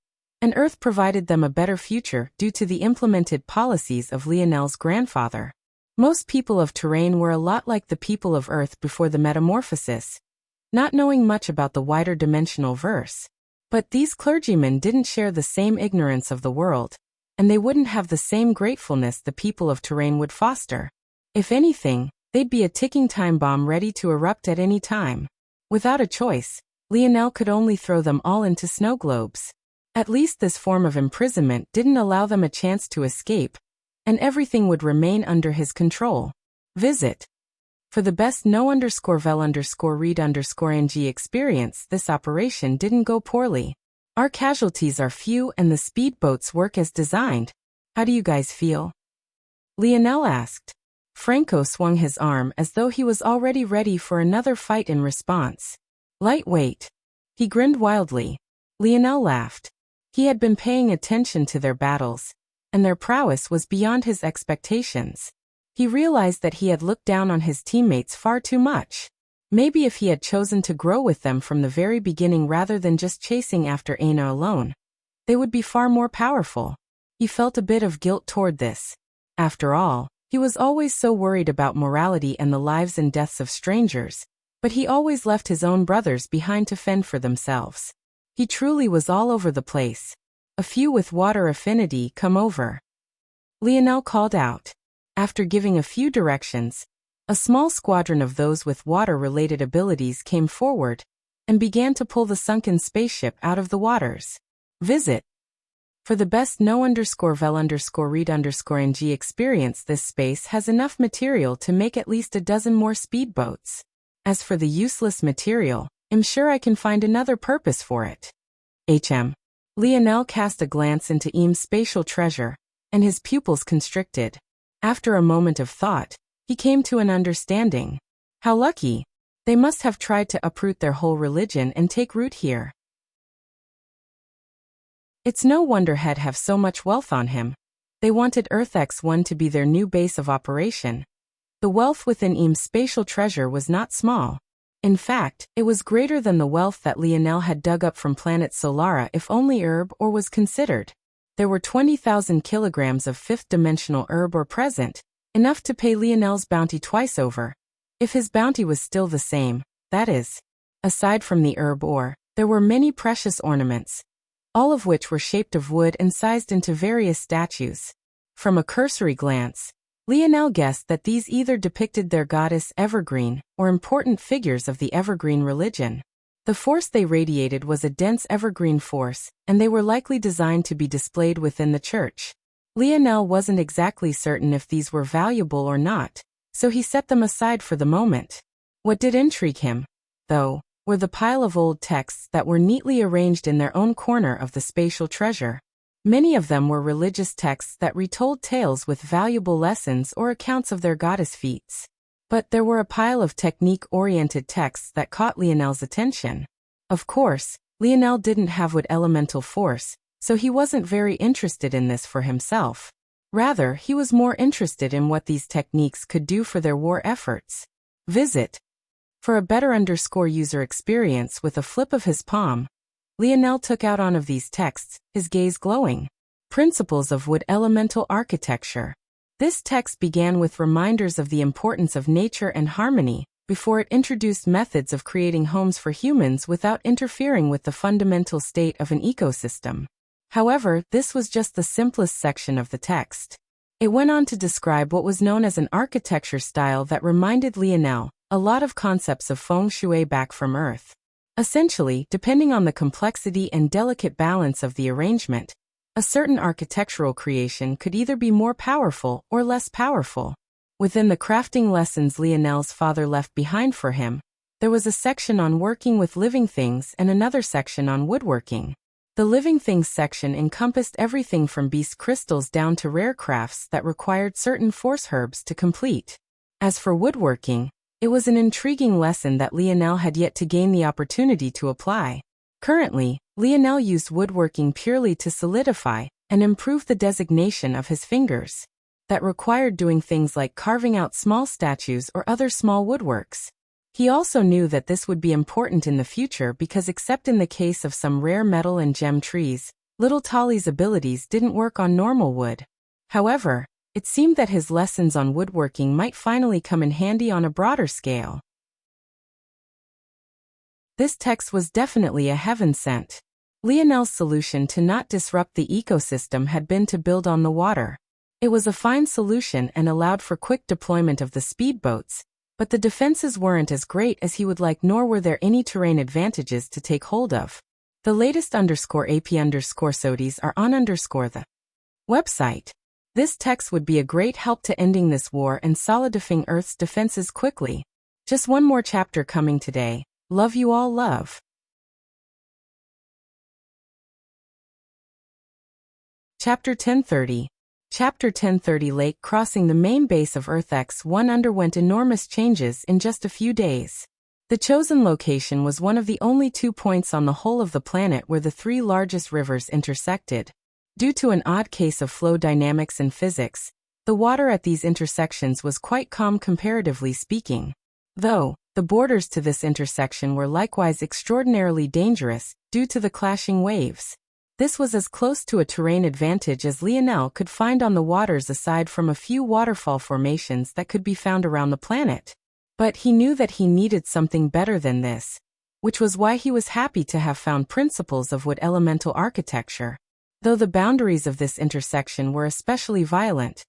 and Earth provided them a better future due to the implemented policies of Lionel's grandfather. Most people of Terrain were a lot like the people of Earth before the metamorphosis, not knowing much about the wider dimensional verse. But these clergymen didn't share the same ignorance of the world, and they wouldn't have the same gratefulness the people of Terrain would foster. If anything, they'd be a ticking time bomb ready to erupt at any time. Without a choice, Lionel could only throw them all into snow globes. At least this form of imprisonment didn't allow them a chance to escape, and everything would remain under his control. Visit. For the best no_vel_read_ng experience, this operation didn't go poorly. Our casualties are few and the speedboats work as designed. How do you guys feel? Lionel asked. Franco swung his arm as though he was already ready for another fight in response. Lightweight. He grinned wildly. Lionel laughed. He had been paying attention to their battles, and their prowess was beyond his expectations. He realized that he had looked down on his teammates far too much. Maybe if he had chosen to grow with them from the very beginning rather than just chasing after Aina alone, they would be far more powerful. He felt a bit of guilt toward this. After all, he was always so worried about morality and the lives and deaths of strangers, but he always left his own brothers behind to fend for themselves. He truly was all over the place. A few with water affinity come over. Lionel called out. After giving a few directions, a small squadron of those with water-related abilities came forward and began to pull the sunken spaceship out of the waters. Visit. For the best no_vel_read_ng experience, this space has enough material to make at least a dozen more speedboats. As for the useless material, I'm sure I can find another purpose for it. Lionel cast a glance into Eam's spatial treasure, and his pupils constricted. After a moment of thought, he came to an understanding. How lucky! They must have tried to uproot their whole religion and take root here. It's no wonder Head have so much wealth on him. They wanted Earth X1 to be their new base of operation. The wealth within Eam's spatial treasure was not small. In fact, it was greater than the wealth that Lionel had dug up from planet Solara if only herb ore was considered. There were 20,000 kilograms of fifth-dimensional herb ore present, enough to pay Lionel's bounty twice over. If his bounty was still the same, that is. Aside from the herb ore, there were many precious ornaments, all of which were shaped of wood and sized into various statues. From a cursory glance, Lionel guessed that these either depicted their goddess Evergreen or important figures of the Evergreen religion. The force they radiated was a dense evergreen force, and they were likely designed to be displayed within the church. Lionel wasn't exactly certain if these were valuable or not, so he set them aside for the moment. What did intrigue him, though, were the pile of old texts that were neatly arranged in their own corner of the spatial treasure. Many of them were religious texts that retold tales with valuable lessons or accounts of their goddess feats. But there were a pile of technique-oriented texts that caught Lionel's attention. Of course, Lionel didn't have wood elemental force, so he wasn't very interested in this for himself. Rather, he was more interested in what these techniques could do for their war efforts. Visit. For a better user experience with a flip of his palm, Lionel took out one of these texts, his gaze glowing. Principles of Wood Elemental Architecture. This text began with reminders of the importance of nature and harmony, before it introduced methods of creating homes for humans without interfering with the fundamental state of an ecosystem. However, this was just the simplest section of the text. It went on to describe what was known as an architecture style that reminded Lionel a lot of concepts of feng shui back from Earth. Essentially, depending on the complexity and delicate balance of the arrangement, a certain architectural creation could either be more powerful or less powerful. Within the crafting lessons Lionel's father left behind for him, there was a section on working with living things and another section on woodworking. The living things section encompassed everything from beast crystals down to rare crafts that required certain force herbs to complete. As for woodworking, it was an intriguing lesson that Lionel had yet to gain the opportunity to apply. Currently, Lionel used woodworking purely to solidify and improve the designation of his fingers. That required doing things like carving out small statues or other small woodworks. He also knew that this would be important in the future because except in the case of some rare metal and gem trees, little Tolly's abilities didn't work on normal wood. However, it seemed that his lessons on woodworking might finally come in handy on a broader scale. This text was definitely a heaven sent. Lionel's solution to not disrupt the ecosystem had been to build on the water. It was a fine solution and allowed for quick deployment of the speedboats, but the defenses weren't as great as he would like, nor were there any terrain advantages to take hold of. The latest _AP_SODIs are on the website. This text would be a great help to ending this war and solidifying Earth's defenses quickly. Just one more chapter coming today. Love you all, love. Chapter 1030. Chapter 1030. Lake crossing. The main base of Earth X1 underwent enormous changes in just a few days. The chosen location was one of the only 2 points on the whole of the planet where the 3 largest rivers intersected. Due to an odd case of flow dynamics and physics, the water at these intersections was quite calm comparatively speaking. Though, the borders to this intersection were likewise extraordinarily dangerous, due to the clashing waves. This was as close to a terrain advantage as Lionel could find on the waters aside from a few waterfall formations that could be found around the planet. But he knew that he needed something better than this, which was why he was happy to have found principles of wood elemental architecture. Though the boundaries of this intersection were especially violent,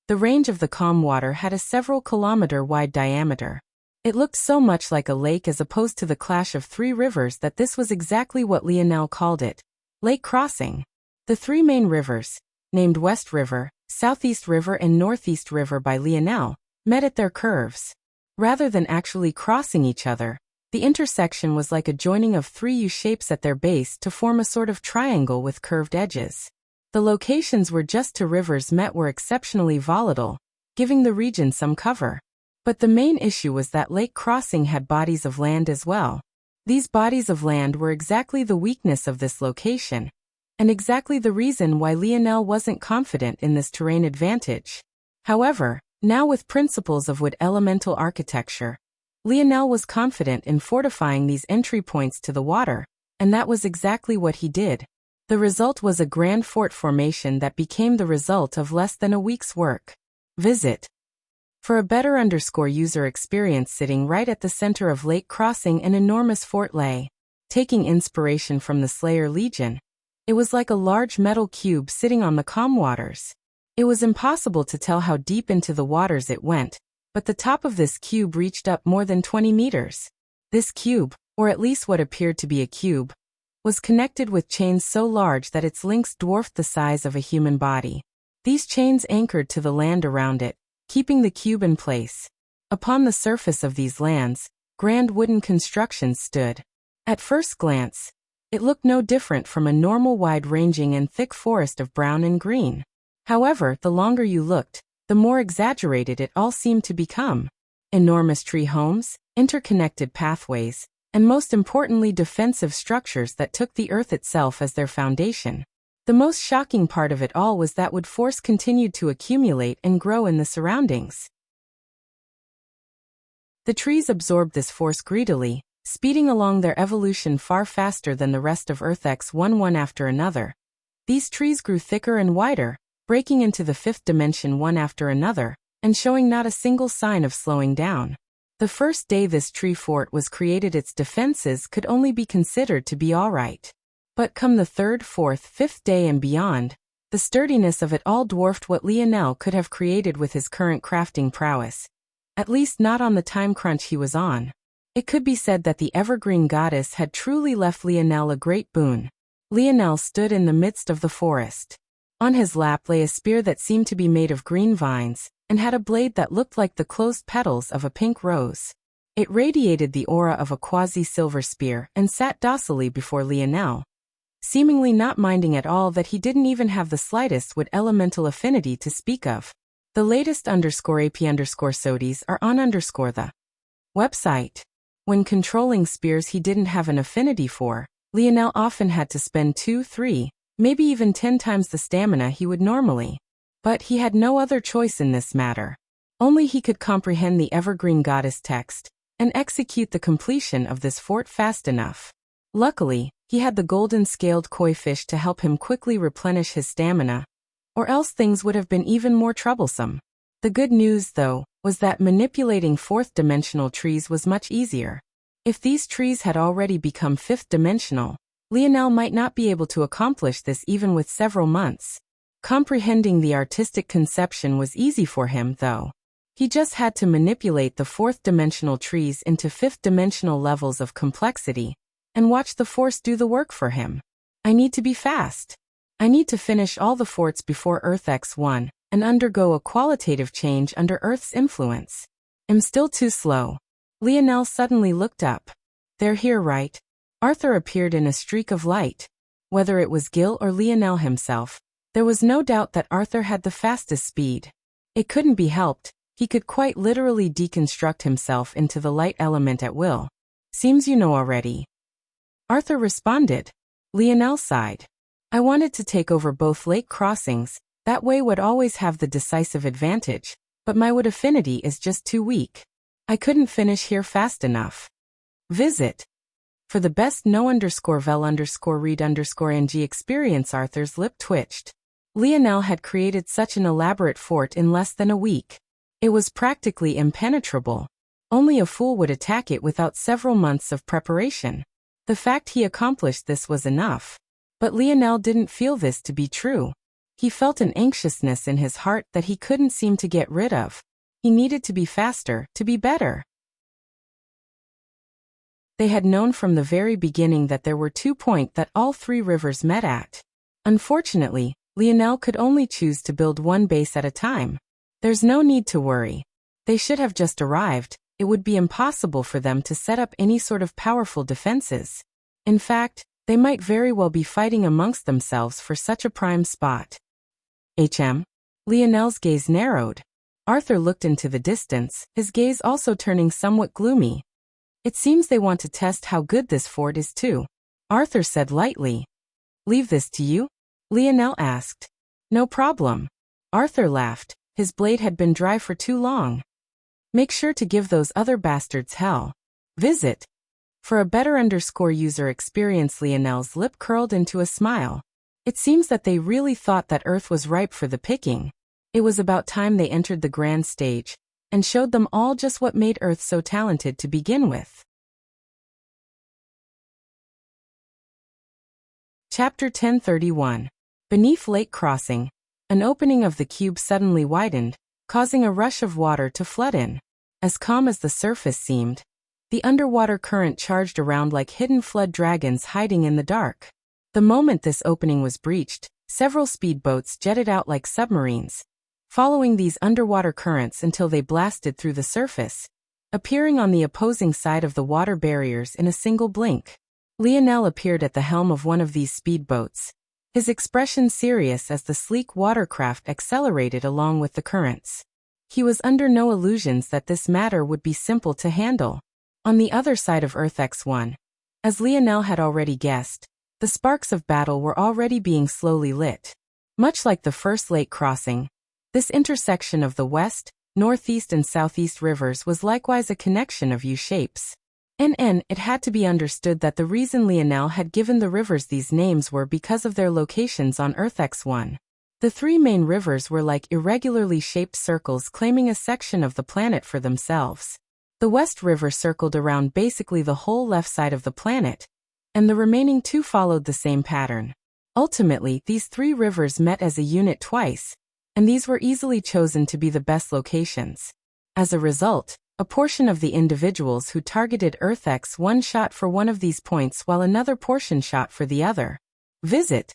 the range of the calm water had a several kilometer-wide diameter. It looked so much like a lake as opposed to the clash of 3 rivers that this was exactly what Lionel called it. Lake crossing. The 3 main rivers, named West River, Southeast River and Northeast River by Lionel, met at their curves. Rather than actually crossing each other, the intersection was like a joining of 3 U-shapes at their base to form a sort of triangle with curved edges. The locations where just 2 rivers met were exceptionally volatile, giving the region some cover. But the main issue was that lake crossing had bodies of land as well. These bodies of land were exactly the weakness of this location, and exactly the reason why Lionel wasn't confident in this terrain advantage. However, now with principles of wood elemental architecture, Lionel was confident in fortifying these entry points to the water, and that was exactly what he did. The result was a grand fort formation that became the result of less than a week's work. Visit. For a better user experience. Sitting right at the center of Lake Crossing, an enormous fort lay. Taking inspiration from the Slayer Legion, it was like a large metal cube sitting on the calm waters. It was impossible to tell how deep into the waters it went, but the top of this cube reached up more than 20 meters. This cube, or at least what appeared to be a cube, was connected with chains so large that its links dwarfed the size of a human body. These chains anchored to the land around it, keeping the cube in place. Upon the surface of these lands, grand wooden constructions stood. At first glance, it looked no different from a normal wide-ranging and thick forest of brown and green. However, the longer you looked, the more exaggerated it all seemed to become. Enormous tree homes, interconnected pathways, and most importantly defensive structures that took the earth itself as their foundation. The most shocking part of it all was that wood force continued to accumulate and grow in the surroundings. The trees absorbed this force greedily, speeding along their evolution far faster than the rest of Earth's one after another. These trees grew thicker and wider, breaking into the fifth dimension one after another, and showing not a single sign of slowing down. The first day this tree fort was created, its defenses could only be considered to be all right. But come the third, fourth, fifth day and beyond, the sturdiness of it all dwarfed what Lionel could have created with his current crafting prowess. At least not on the time crunch he was on. It could be said that the evergreen goddess had truly left Lionel a great boon. Lionel stood in the midst of the forest. On his lap lay a spear that seemed to be made of green vines, and had a blade that looked like the closed petals of a pink rose. It radiated the aura of a quasi-silver spear and sat docilely before Lionel, seemingly not minding at all that he didn't even have the slightest wood elemental affinity to speak of. The latest _AP_SODIes are on the website. When controlling spears he didn't have an affinity for, Lionel often had to spend 2, 3, maybe even 10 times the stamina he would normally. But he had no other choice in this matter. Only he could comprehend the evergreen goddess text, and execute the completion of this fort fast enough. Luckily, he had the golden scaled koi fish to help him quickly replenish his stamina, or else things would have been even more troublesome. The good news, though, was that manipulating fourth-dimensional trees was much easier. If these trees had already become fifth-dimensional, Lionel might not be able to accomplish this even with several months. Comprehending the artistic conception was easy for him, though. He just had to manipulate the fourth-dimensional trees into fifth-dimensional levels of complexity, and watch the force do the work for him. I need to be fast. I need to finish all the forts before Earth X1, and undergo a qualitative change under Earth's influence. I'm still too slow. Lionel suddenly looked up. They're here, right? Arthur appeared in a streak of light. Whether it was Gil or Lionel himself, there was no doubt that Arthur had the fastest speed. It couldn't be helped, he could quite literally deconstruct himself into the light element at will. Seems you know already. Arthur responded. Lionel sighed. I wanted to take over both lake crossings, that way would always have the decisive advantage, but my wood affinity is just too weak. I couldn't finish here fast enough. Visit. For the best no_vel_read_ng experience. Arthur's lip twitched. Lionel had created such an elaborate fort in less than a week. It was practically impenetrable. Only a fool would attack it without several months of preparation. The fact he accomplished this was enough. But Lionel didn't feel this to be true. He felt an anxiousness in his heart that he couldn't seem to get rid of. He needed to be faster, to be better. They had known from the very beginning that there were 2 points that all 3 rivers met at. Unfortunately, Lionel could only choose to build one base at a time. There's no need to worry. They should have just arrived. It would be impossible for them to set up any sort of powerful defenses. In fact, they might very well be fighting amongst themselves for such a prime spot. Lionel's gaze narrowed. Arthur looked into the distance, his gaze also turning somewhat gloomy. It seems they want to test how good this fort is too. Arthur said lightly. Leave this to you? Lionel asked. No problem. Arthur laughed. His blade had been dry for too long. Make sure to give those other bastards hell. Visit. For a better user experience. Lionel's lip curled into a smile. It seems that they really thought that Earth was ripe for the picking. It was about time they entered the grand stage, and showed them all just what made Earth so talented to begin with. Chapter 1031. Beneath Lake Crossing. An opening of the cube suddenly widened, causing a rush of water to flood in. As calm as the surface seemed, the underwater current charged around like hidden flood dragons hiding in the dark. The moment this opening was breached, several speedboats jetted out like submarines, following these underwater currents until they blasted through the surface, appearing on the opposing side of the water barriers in a single blink. Lionel appeared at the helm of one of these speedboats, his expression serious as the sleek watercraft accelerated along with the currents. He was under no illusions that this matter would be simple to handle. On the other side of Earth X1, as Lionel had already guessed, the sparks of battle were already being slowly lit. Much like the first lake crossing, this intersection of the west, northeast and southeast rivers was likewise a connection of U-shapes. It had to be understood that the reason Lionel had given the rivers these names were because of their locations on Earth X1. The three main rivers were like irregularly shaped circles claiming a section of the planet for themselves. The West River circled around basically the whole left side of the planet, and the remaining two followed the same pattern. Ultimately, these three rivers met as a unit twice, and these were easily chosen to be the best locations. As a result, a portion of the individuals who targeted Earth X1 shot for one of these points while another portion shot for the other. Visit.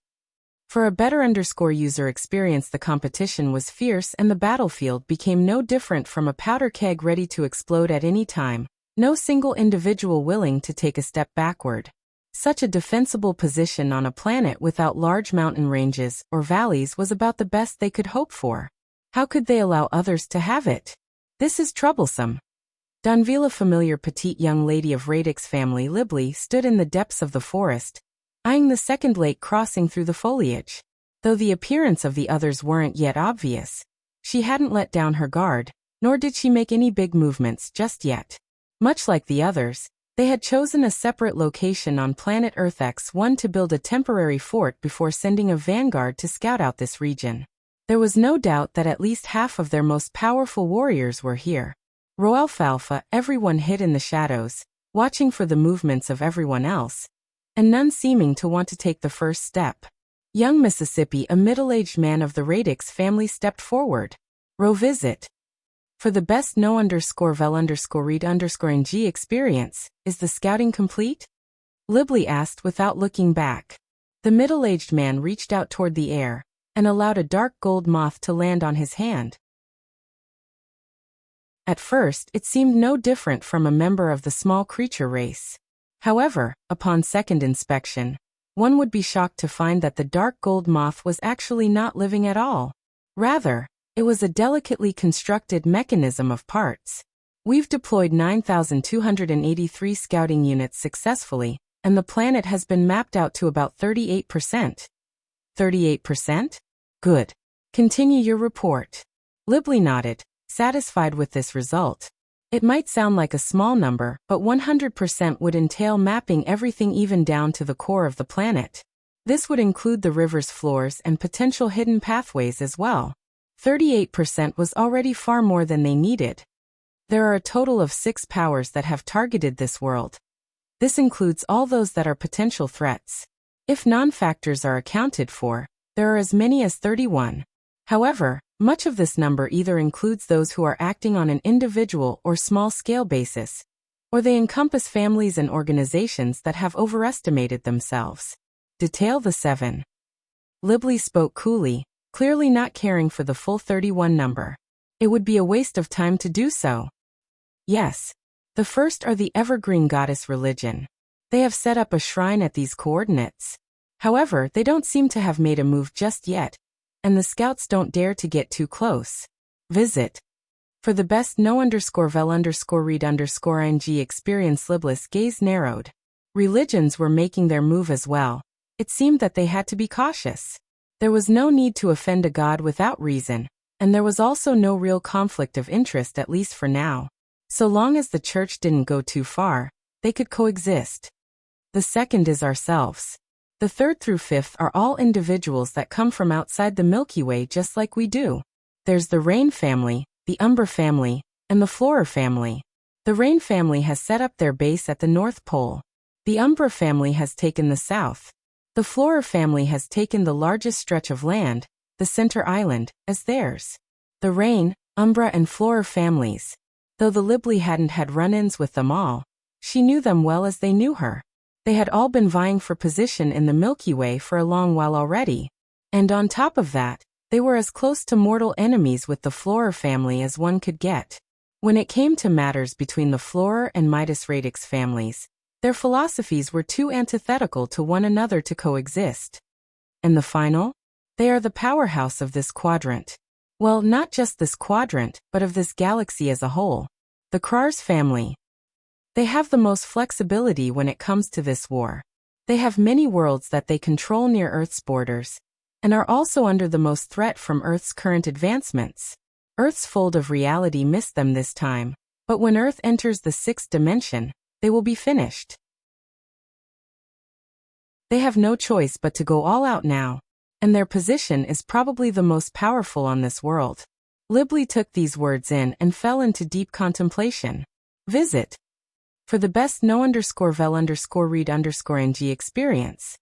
For a better user experience, the competition was fierce and the battlefield became no different from a powder keg ready to explode at any time, no single individual willing to take a step backward. Such a defensible position on a planet without large mountain ranges or valleys was about the best they could hope for. How could they allow others to have it? This is troublesome. Donville, a familiar petite young lady of Radix family Libly, stood in the depths of the forest, eyeing the second lake crossing through the foliage. Though the appearance of the others weren't yet obvious, she hadn't let down her guard, nor did she make any big movements just yet. Much like the others, they had chosen a separate location on planet Earth X1 to build a temporary fort before sending a vanguard to scout out this region. There was no doubt that at least half of their most powerful warriors were here. Alfalfa, everyone hid in the shadows, watching for the movements of everyone else, and none seeming to want to take the first step. Young Mississippi, a middle-aged man of the Radix family, stepped forward. Visit. For the best no_vel_read_ng experience, is the scouting complete? Libly asked without looking back. The middle-aged man reached out toward the air and allowed a dark gold moth to land on his hand. At first, it seemed no different from a member of the small creature race. However, upon second inspection, one would be shocked to find that the dark gold moth was actually not living at all. Rather, it was a delicately constructed mechanism of parts. We've deployed 9,283 scouting units successfully, and the planet has been mapped out to about 38%. 38%? Good. Continue your report. Libly nodded, satisfied with this result. It might sound like a small number, but 100% would entail mapping everything even down to the core of the planet. This would include the river's floors and potential hidden pathways as well. 38% was already far more than they needed. There are a total of 6 powers that have targeted this world. This includes all those that are potential threats. If non-factors are accounted for, there are as many as 31. However, much of this number either includes those who are acting on an individual or small-scale basis, or they encompass families and organizations that have overestimated themselves. Detail the 7. Libly spoke coolly, clearly not caring for the full 31 number. It would be a waste of time to do so. Yes. The first are the Evergreen Goddess religion. They have set up a shrine at these coordinates. However, they don't seem to have made a move just yet, and the scouts don't dare to get too close. Visit. For the best no_vel_read_ing experience, Libly's gaze narrowed. Religions were making their move as well. It seemed that they had to be cautious. There was no need to offend a god without reason, and there was also no real conflict of interest, at least for now. So long as the church didn't go too far, they could coexist. The second is ourselves. The third through fifth are all individuals that come from outside the Milky Way just like we do. There's the Rain family, the Umber family, and the Flora family. The Rain family has set up their base at the North Pole. The Umber family has taken the south. The Flora family has taken the largest stretch of land, the center island, as theirs. The Rain, Umbra and Flora families. Though the Libli hadn't had run-ins with them all, she knew them well as they knew her. They had all been vying for position in the Milky Way for a long while already. And on top of that, they were as close to mortal enemies with the Flora family as one could get. When it came to matters between the Flora and Midas Radix families, their philosophies were too antithetical to one another to coexist. And the final? They are the powerhouse of this quadrant. Well, not just this quadrant, but of this galaxy as a whole. The Krars family. They have the most flexibility when it comes to this war. They have many worlds that they control near Earth's borders, and are also under the most threat from Earth's current advancements. Earth's fold of reality missed them this time, but when Earth enters the sixth dimension, they will be finished. They have no choice but to go all out now, and their position is probably the most powerful on this world. Libli took these words in and fell into deep contemplation. Visit. For the best no_vel_read_ng experience.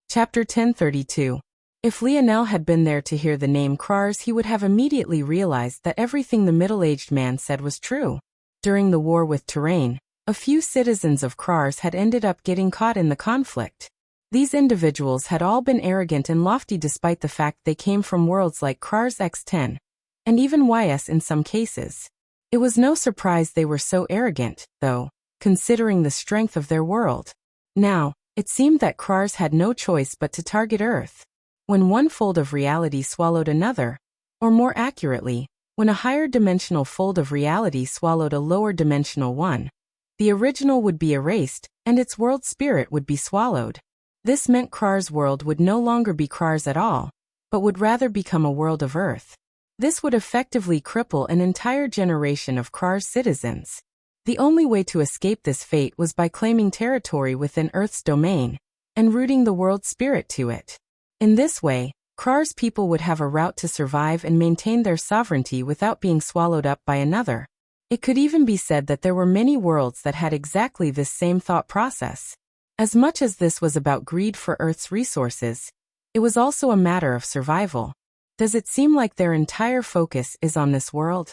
Chapter 1032. If Lionel had been there to hear the name Krars, he would have immediately realized that everything the middle-aged man said was true. During the war with Terrain, a few citizens of Krars had ended up getting caught in the conflict. These individuals had all been arrogant and lofty despite the fact they came from worlds like Krars X10, and even YS in some cases. It was no surprise they were so arrogant, though, considering the strength of their world. Now, it seemed that Krars had no choice but to target Earth. When one fold of reality swallowed another, or more accurately, when a higher dimensional fold of reality swallowed a lower dimensional one, the original would be erased, and its world spirit would be swallowed. This meant Krars' world would no longer be Krars at all, but would rather become a world of Earth. This would effectively cripple an entire generation of Krars citizens. The only way to escape this fate was by claiming territory within Earth's domain, and rooting the world spirit to it. In this way, Krars people would have a route to survive and maintain their sovereignty without being swallowed up by another. It could even be said that there were many worlds that had exactly this same thought process. As much as this was about greed for Earth's resources, it was also a matter of survival. Does it seem like their entire focus is on this world?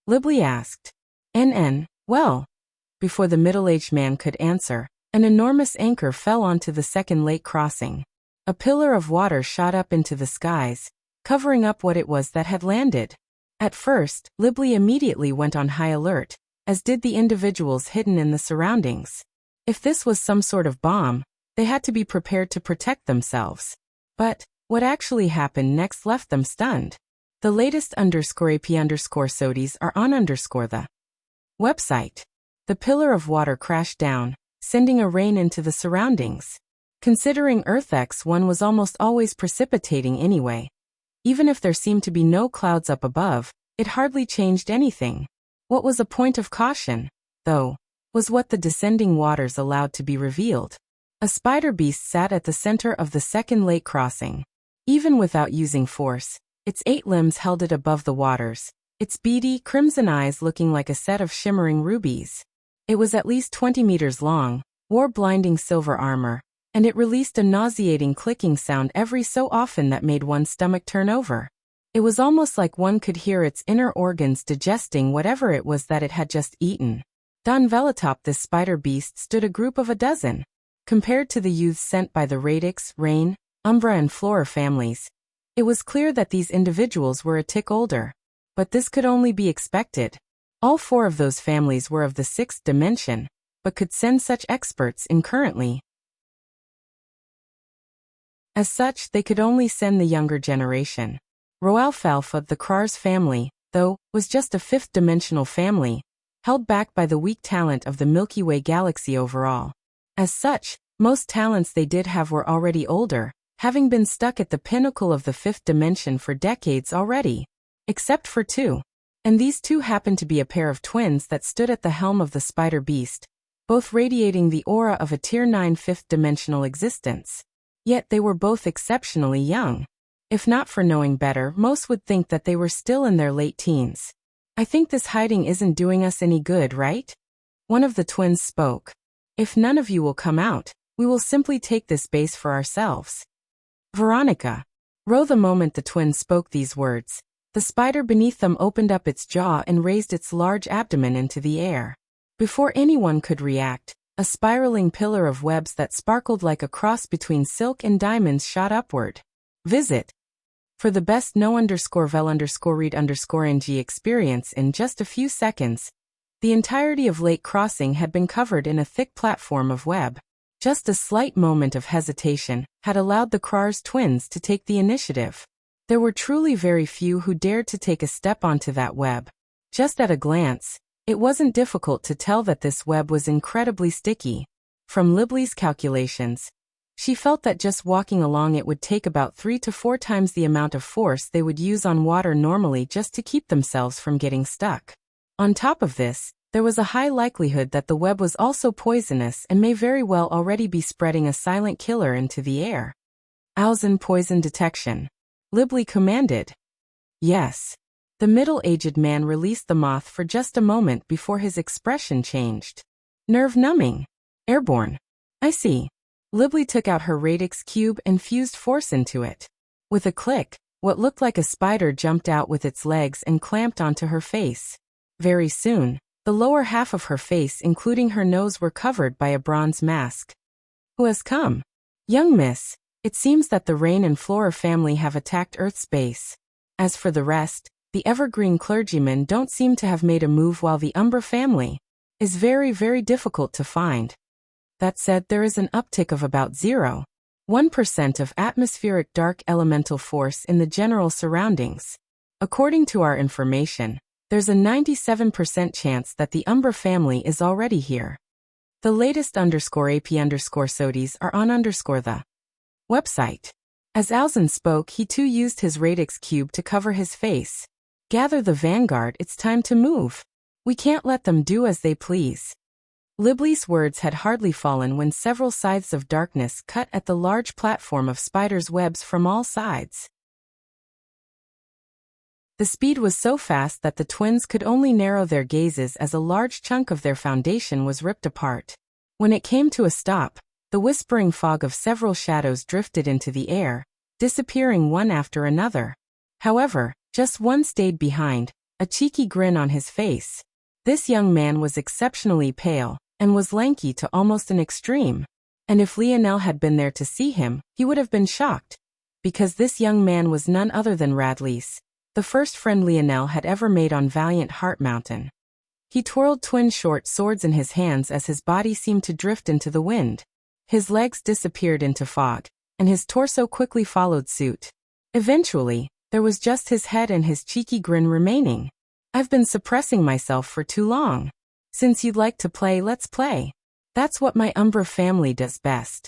Libli asked. Well. Before the middle-aged man could answer, an enormous anchor fell onto the second lake crossing. A pillar of water shot up into the skies, covering up what it was that had landed. At first, Libli immediately went on high alert, as did the individuals hidden in the surroundings. If this was some sort of bomb, they had to be prepared to protect themselves. But what actually happened next left them stunned. The latest _AP_SODIs are on the website. The pillar of water crashed down, sending a rain into the surroundings. Considering Earth X1 was almost always precipitating anyway. Even if there seemed to be no clouds up above, it hardly changed anything. What was a point of caution, though, was what the descending waters allowed to be revealed. A spider beast sat at the center of the second lake crossing. Even without using force, its 8 limbs held it above the waters, its beady, crimson eyes looking like a set of shimmering rubies. It was at least 20 meters long, wore blinding silver armor, and it released a nauseating clicking sound every so often that made one's stomach turn over. It was almost like one could hear its inner organs digesting whatever it was that it had just eaten. Don Velotop, this spider beast, stood a group of a dozen. Compared to the youths sent by the Radix, Rain, Umbra and Flora families, it was clear that these individuals were a tick older. But this could only be expected. All 4 of those families were of the 6th dimension, but could send such experts in currently. As such, they could only send the younger generation. Roalfalfa, the Krars family, though, was just a 5th-dimensional family, held back by the weak talent of the Milky Way galaxy overall. As such, most talents they did have were already older, having been stuck at the pinnacle of the 5th dimension for decades already. Except for 2. And these 2 happened to be a pair of twins that stood at the helm of the spider beast, both radiating the aura of a Tier 9 5th-dimensional existence. Yet they were both exceptionally young. If not for knowing better, most would think that they were still in their late teens. I think this hiding isn't doing us any good, right? One of the twins spoke. If none of you will come out, We will simply take this base for ourselves. Veronica. Row. The moment the twins spoke these words, the spider beneath them opened up its jaw and raised its large abdomen into the air. Before anyone could react, a spiraling pillar of webs that sparkled like a cross between silk and diamonds shot upward. Visit. For the best no_vel_read_ng experience in just a few seconds, the entirety of Lake Crossing had been covered in a thick platform of web. Just a slight moment of hesitation had allowed the Krars twins to take the initiative. There were truly very few who dared to take a step onto that web. Just at a glance, it wasn't difficult to tell that this web was incredibly sticky. From Libley's calculations, she felt that just walking along it would take about 3 to 4 times the amount of force they would use on water normally just to keep themselves from getting stuck. On top of this, there was a high likelihood that the web was also poisonous and may very well already be spreading a silent killer into the air. Ausen poison detection. Libley commanded. Yes. The middle-aged man released the moth for just a moment before his expression changed. Nerve-numbing. Airborne. I see. Libley took out her radix cube and fused force into it. With a click, what looked like a spider jumped out with its legs and clamped onto her face. Very soon, the lower half of her face including her nose were covered by a bronze mask. Who has come? Young miss, it seems that the Rain and Flora family have attacked Earth's base. As for the rest, the evergreen clergymen don't seem to have made a move while the Umbra family is very, very difficult to find. That said, there is an uptick of about 0.1% of atmospheric dark elemental force in the general surroundings. According to our information, there's a 97% chance that the Umbra family is already here. The latest _AP_SODIES are on the website. As Ausen spoke, he too used his radix cube to cover his face. Gather the vanguard, it's time to move. We can't let them do as they please. Libley's words had hardly fallen when several scythes of darkness cut at the large platform of spiders' webs from all sides. The speed was so fast that the twins could only narrow their gazes as a large chunk of their foundation was ripped apart. When it came to a stop, the whispering fog of several shadows drifted into the air, disappearing one after another. However, just one stayed behind, a cheeky grin on his face. This young man was exceptionally pale, and was lanky to almost an extreme. And if Lionel had been there to see him, he would have been shocked. Because this young man was none other than Radlys, the first friend Lionel had ever made on Valiant Heart Mountain. He twirled twin short swords in his hands as his body seemed to drift into the wind. His legs disappeared into fog, and his torso quickly followed suit. Eventually, there was just his head and his cheeky grin remaining. I've been suppressing myself for too long. Since you'd like to play, let's play. That's what my Umbra family does best.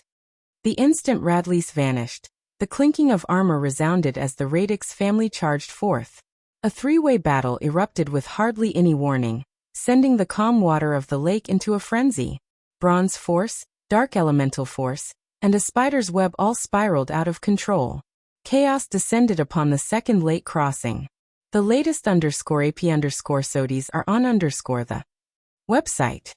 The instant Radlys vanished, the clinking of armor resounded as the Radix family charged forth. A three-way battle erupted with hardly any warning, sending the calm water of the lake into a frenzy. Bronze force, dark elemental force, and a spider's web all spiraled out of control. Chaos descended upon the second lake crossing. The latest _AP_SODIES are on the website.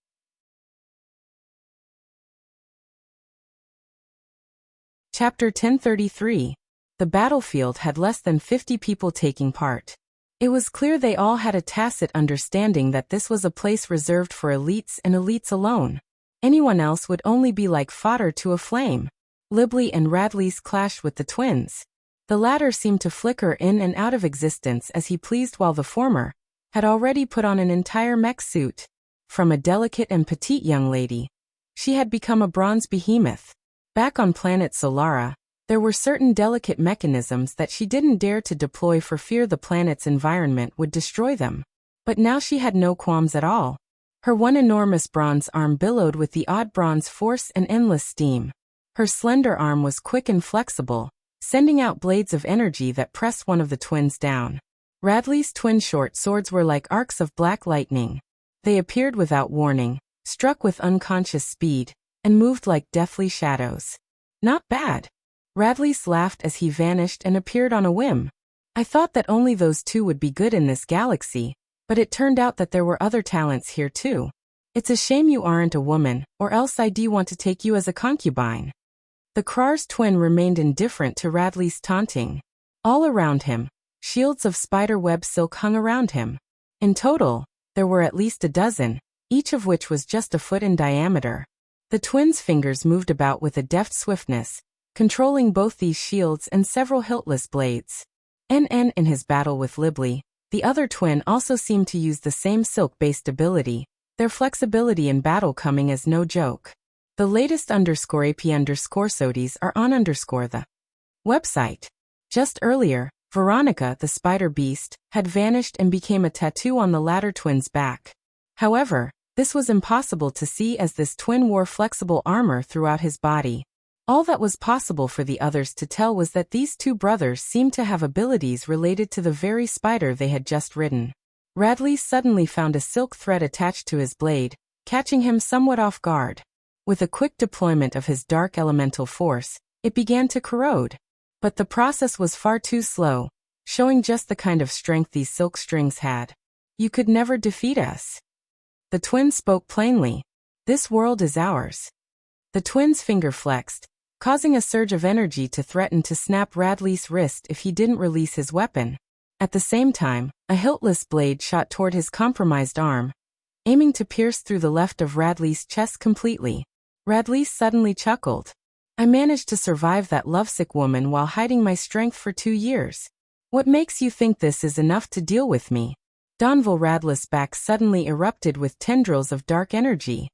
Chapter 1033. The battlefield had less than 50 people taking part. It was clear they all had a tacit understanding that this was a place reserved for elites and elites alone. Anyone else would only be like fodder to a flame. Libley and Radlys clashed with the twins. The latter seemed to flicker in and out of existence as he pleased while the former had already put on an entire mech suit. From a delicate and petite young lady, she had become a bronze behemoth. Back on planet Solara, there were certain delicate mechanisms that she didn't dare to deploy for fear the planet's environment would destroy them. But now she had no qualms at all. Her one enormous bronze arm billowed with the odd bronze force and endless steam. Her slender arm was quick and flexible, sending out blades of energy that pressed one of the twins down. Radley's twin short swords were like arcs of black lightning. They appeared without warning, struck with unconscious speed, and moved like deathly shadows. Not bad. Radlys laughed as he vanished and appeared on a whim. I thought that only those two would be good in this galaxy, but it turned out that there were other talents here too. It's a shame you aren't a woman, or else I'd want to take you as a concubine. The Krar's twin remained indifferent to Radley's taunting. All around him, shields of spider-web silk hung around him. In total, there were at least a dozen, each of which was just a foot in diameter. The twins' fingers moved about with a deft swiftness, controlling both these shields and several hiltless blades. In his battle with Libly, the other twin also seemed to use the same silk-based ability, their flexibility in battle coming as no joke. The latest _AP_SOTIES are on the website. Just earlier, Veronica, the spider beast, had vanished and became a tattoo on the latter twin's back. However, this was impossible to see as this twin wore flexible armor throughout his body. All that was possible for the others to tell was that these two brothers seemed to have abilities related to the very spider they had just ridden. Radley suddenly found a silk thread attached to his blade, catching him somewhat off guard. With a quick deployment of his dark elemental force, it began to corrode. But the process was far too slow, showing just the kind of strength these silk strings had. You could never defeat us. The twin spoke plainly. This world is ours. The twin's finger flexed, causing a surge of energy to threaten to snap Radley's wrist if he didn't release his weapon. At the same time, a hiltless blade shot toward his compromised arm, aiming to pierce through the left of Radley's chest completely. Radley suddenly chuckled. I managed to survive that lovesick woman while hiding my strength for 2 years. What makes you think this is enough to deal with me? Donval Radley's back suddenly erupted with tendrils of dark energy.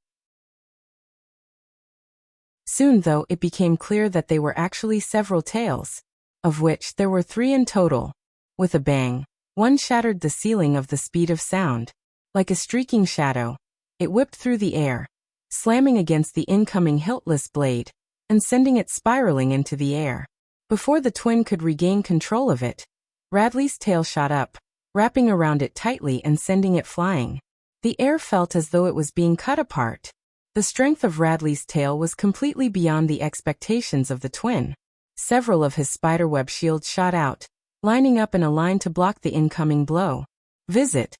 Soon though it became clear that they were actually several tails, of which there were 3 in total. With a bang, one shattered the ceiling of the speed of sound. Like a streaking shadow, it whipped through the air, slamming against the incoming hiltless blade, and sending it spiraling into the air. Before the twin could regain control of it, Radley's tail shot up, wrapping around it tightly and sending it flying. The air felt as though it was being cut apart. The strength of Radley's tail was completely beyond the expectations of the twin. Several of his spiderweb shields shot out, lining up in a line to block the incoming blow. Visit.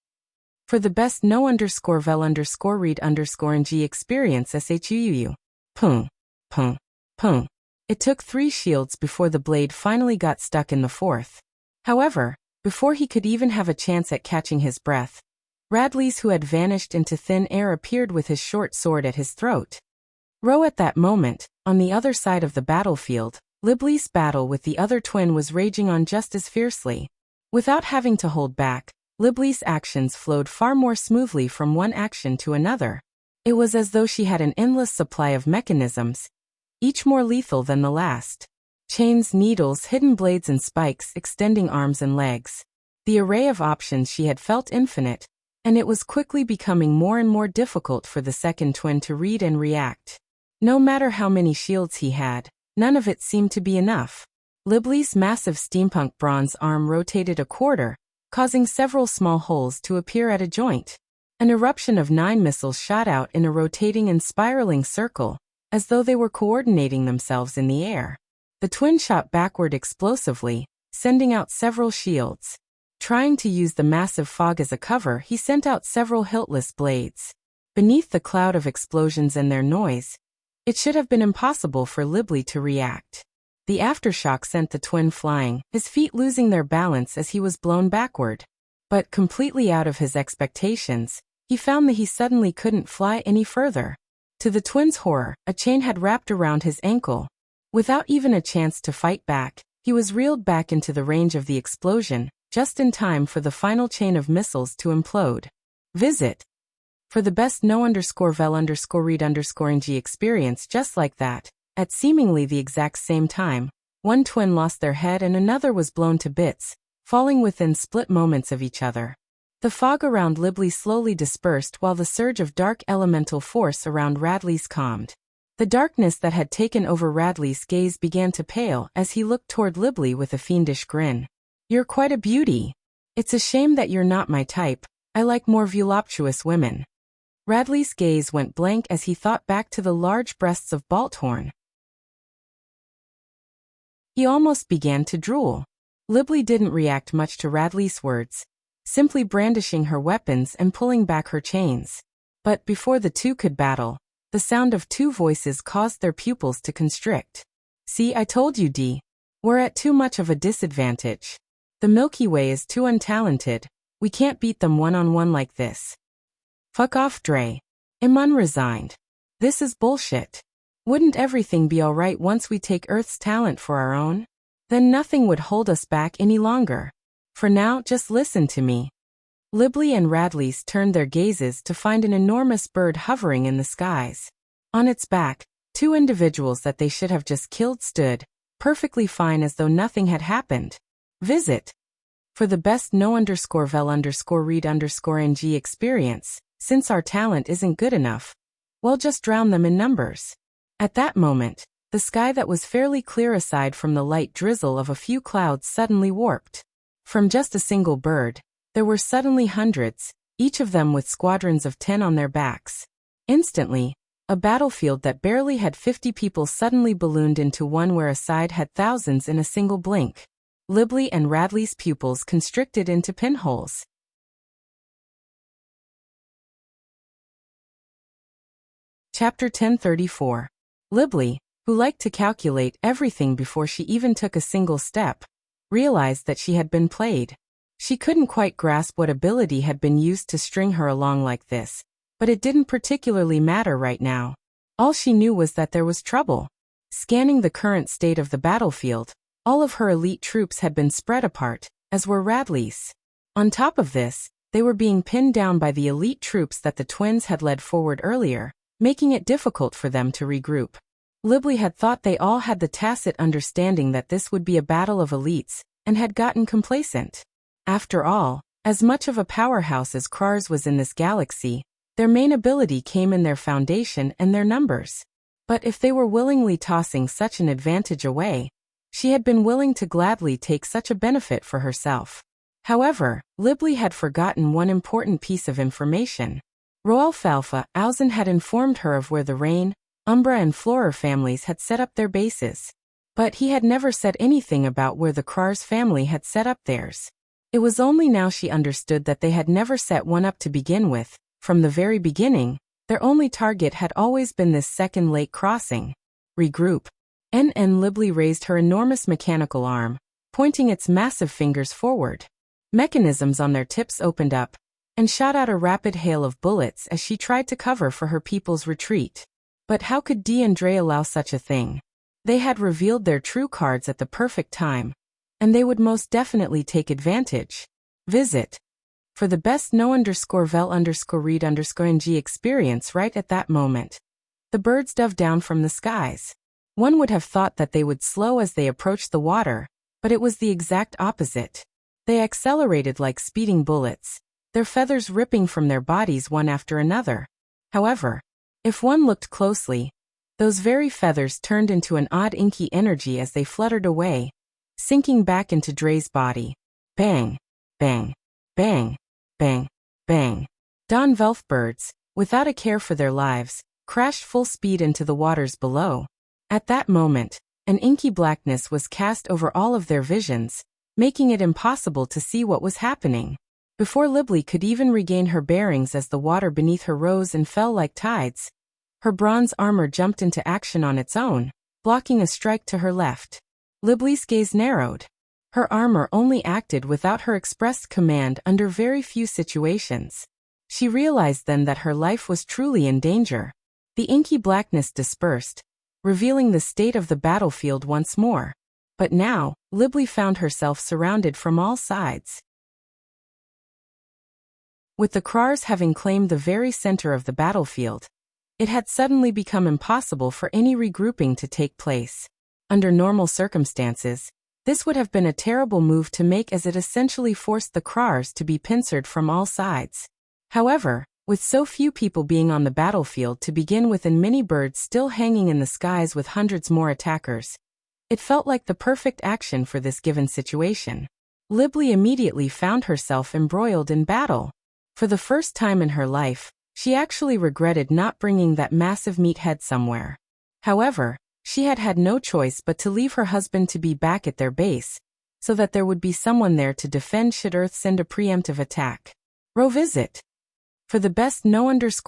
For the best no_vel_read_ng experience SHUUU. Pung. Pung. Pung. It took 3 shields before the blade finally got stuck in the 4th. However, before he could even have a chance at catching his breath, Radley's, who had vanished into thin air, appeared with his short sword at his throat. At that moment, on the other side of the battlefield, Libly's battle with the other twin was raging on just as fiercely. Without having to hold back, Libly's actions flowed far more smoothly from one action to another. It was as though she had an endless supply of mechanisms, each more lethal than the last. Chains, needles, hidden blades and spikes, extending arms and legs. The array of options she had felt infinite, and it was quickly becoming more and more difficult for the second twin to read and react. No matter how many shields he had, none of it seemed to be enough. Libly's massive steampunk bronze arm rotated a quarter, causing several small holes to appear at a joint. An eruption of 9 missiles shot out in a rotating and spiraling circle, as though they were coordinating themselves in the air. The twin shot backward explosively, sending out several shields. Trying to use the massive fog as a cover, he sent out several hiltless blades. Beneath the cloud of explosions and their noise, it should have been impossible for Libly to react. The aftershock sent the twin flying, his feet losing their balance as he was blown backward. But completely out of his expectations, he found that he suddenly couldn't fly any further. To the twin's horror, a chain had wrapped around his ankle. Without even a chance to fight back, he was reeled back into the range of the explosion, just in time for the final chain of missiles to implode. Visit. For the best no_vel_read_ng experience just like that, at seemingly the exact same time, one twin lost their head and another was blown to bits, falling within split moments of each other. The fog around Libly slowly dispersed while the surge of dark elemental force around Radley's calmed. The darkness that had taken over Radley's gaze began to pale as he looked toward Libly with a fiendish grin. You're quite a beauty. It's a shame that you're not my type. I like more voluptuous women. Radley's gaze went blank as he thought back to the large breasts of Balthorn. He almost began to drool. Libly didn't react much to Radley's words, simply brandishing her weapons and pulling back her chains. But before the two could battle, the sound of two voices caused their pupils to constrict. "See, I told you, D. We're at too much of a disadvantage. The Milky Way is too untalented. We can't beat them one-on-one like this." "Fuck off, Dre. I'm unresigned. This is bullshit. Wouldn't everything be alright once we take Earth's talent for our own? Then nothing would hold us back any longer. For now, just listen to me." Libley and Radley's turned their gazes to find an enormous bird hovering in the skies. On its back, two individuals that they should have just killed stood, perfectly fine as though nothing had happened. Visit. For the best no_vel_read_ng experience, since our talent isn't good enough, well, just drown them in numbers. At that moment, the sky that was fairly clear aside from the light drizzle of a few clouds suddenly warped. From just a single bird, there were suddenly hundreds, each of them with squadrons of 10 on their backs. Instantly, a battlefield that barely had 50 people suddenly ballooned into one where a side had thousands in a single blink. Libley and Radley's pupils constricted into pinholes. Chapter 1034. Libley, who liked to calculate everything before she even took a single step, realized that she had been played. She couldn't quite grasp what ability had been used to string her along like this, but it didn't particularly matter right now. All she knew was that there was trouble. Scanning the current state of the battlefield, all of her elite troops had been spread apart, as were Radley's. On top of this, they were being pinned down by the elite troops that the twins had led forward earlier, making it difficult for them to regroup. Libley had thought they all had the tacit understanding that this would be a battle of elites, and had gotten complacent. After all, as much of a powerhouse as Krars was in this galaxy, their main ability came in their foundation and their numbers. But if they were willingly tossing such an advantage away, she had been willing to gladly take such a benefit for herself. However, Libley had forgotten one important piece of information. Roalfalfa Ausen had informed her of where the Rain, Umbra and Flora families had set up their bases. But he had never said anything about where the Krars family had set up theirs. It was only now she understood that they had never set one up to begin with. From the very beginning, their only target had always been this second lake crossing. Regroup. Libley raised her enormous mechanical arm, pointing its massive fingers forward. Mechanisms on their tips opened up, and shot out a rapid hail of bullets as she tried to cover for her people's retreat. But how could Dee and Dre allow such a thing? They had revealed their true cards at the perfect time, and they would most definitely take advantage. Visit. For the best no_vel_read_ng experience right at that moment. The birds dove down from the skies. One would have thought that they would slow as they approached the water, but it was the exact opposite. They accelerated like speeding bullets, their feathers ripping from their bodies one after another. However, if one looked closely, those very feathers turned into an odd inky energy as they fluttered away, sinking back into Dre's body. Bang, bang, bang, bang, bang. Don Velf birds, without a care for their lives, crashed full speed into the waters below. At that moment, an inky blackness was cast over all of their visions, making it impossible to see what was happening. Before Libley could even regain her bearings as the water beneath her rose and fell like tides, her bronze armor jumped into action on its own, blocking a strike to her left. Libley's gaze narrowed. Her armor only acted without her expressed command under very few situations. She realized then that her life was truly in danger. The inky blackness dispersed, revealing the state of the battlefield once more. But now, Libley found herself surrounded from all sides. With the Krars having claimed the very center of the battlefield, it had suddenly become impossible for any regrouping to take place. Under normal circumstances, this would have been a terrible move to make as it essentially forced the Krars to be pincered from all sides. However, with so few people being on the battlefield to begin with and many birds still hanging in the skies with hundreds more attackers, it felt like the perfect action for this given situation. Libley immediately found herself embroiled in battle. For the first time in her life, she actually regretted not bringing that massive meathead somewhere. However, she had had no choice but to leave her husband to be back at their base, so that there would be someone there to defend should Earth send a preemptive attack. Rovisit. For the best no_vel_read_ng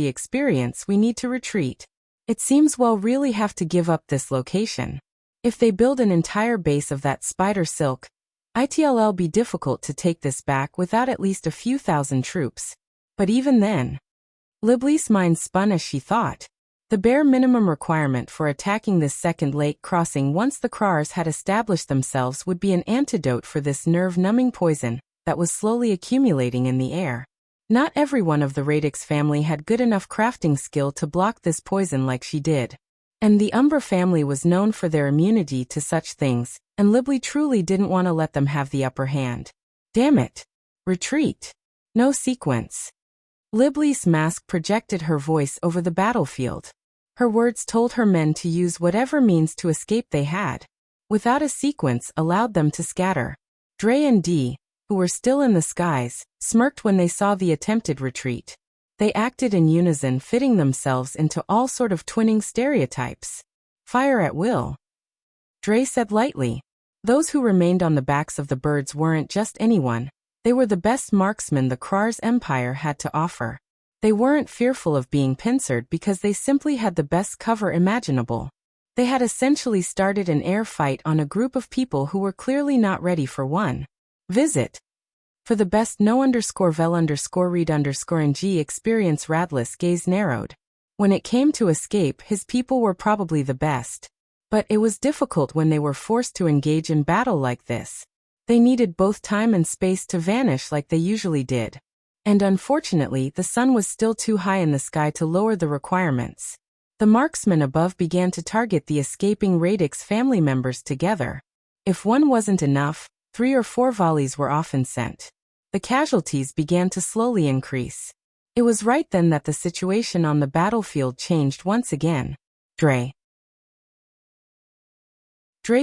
experience, we need to retreat. It seems we'll really have to give up this location. If they build an entire base of that spider silk, it'll be difficult to take this back without at least a few thousand troops. But even then, Libley's mind spun as she thought. The bare minimum requirement for attacking this second lake crossing once the Krars had established themselves would be an antidote for this nerve-numbing poison that was slowly accumulating in the air. Not everyone of the Radix family had good enough crafting skill to block this poison like she did. And the Umbra family was known for their immunity to such things, and Libley truly didn't want to let them have the upper hand. Damn it! Retreat! No sequence. Libley's mask projected her voice over the battlefield. Her words told her men to use whatever means to escape they had. Without a sequence allowed them to scatter. Dre and Dee, who were still in the skies, smirked when they saw the attempted retreat. They acted in unison, fitting themselves into all sort of twinning stereotypes. Fire at will. Dre said lightly. Those who remained on the backs of the birds weren't just anyone. They were the best marksmen the Krars Empire had to offer. They weren't fearful of being pincered because they simply had the best cover imaginable. They had essentially started an air fight on a group of people who were clearly not ready for one. Visit. For the best no_vel_read_ng experience, Radlis' gaze narrowed. When it came to escape, his people were probably the best. But it was difficult when they were forced to engage in battle like this. They needed both time and space to vanish like they usually did. And unfortunately, the sun was still too high in the sky to lower the requirements. The marksmen above began to target the escaping Radix family members together. If one wasn't enough, 3 or 4 volleys were often sent. The casualties began to slowly increase. It was right then that the situation on the battlefield changed once again. Dre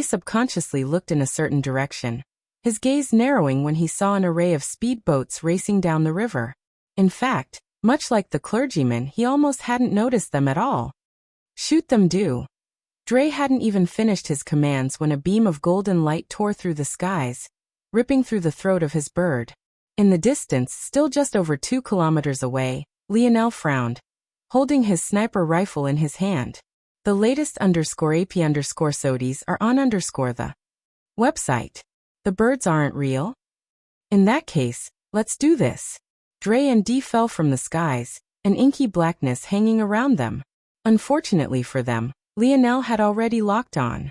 subconsciously looked in a certain direction, his gaze narrowing when he saw an array of speedboats racing down the river. In fact, much like the clergyman, he almost hadn't noticed them at all. Shoot them, do. Dre hadn't even finished his commands when a beam of golden light tore through the skies, ripping through the throat of his bird. In the distance, still just over 2 kilometers away, Lionel frowned, holding his sniper rifle in his hand. The latest _AP_SODIs are on the website. The birds aren't real? In that case, let's do this. Dre and Dee fell from the skies, an inky blackness hanging around them. Unfortunately for them, Lionel had already locked on.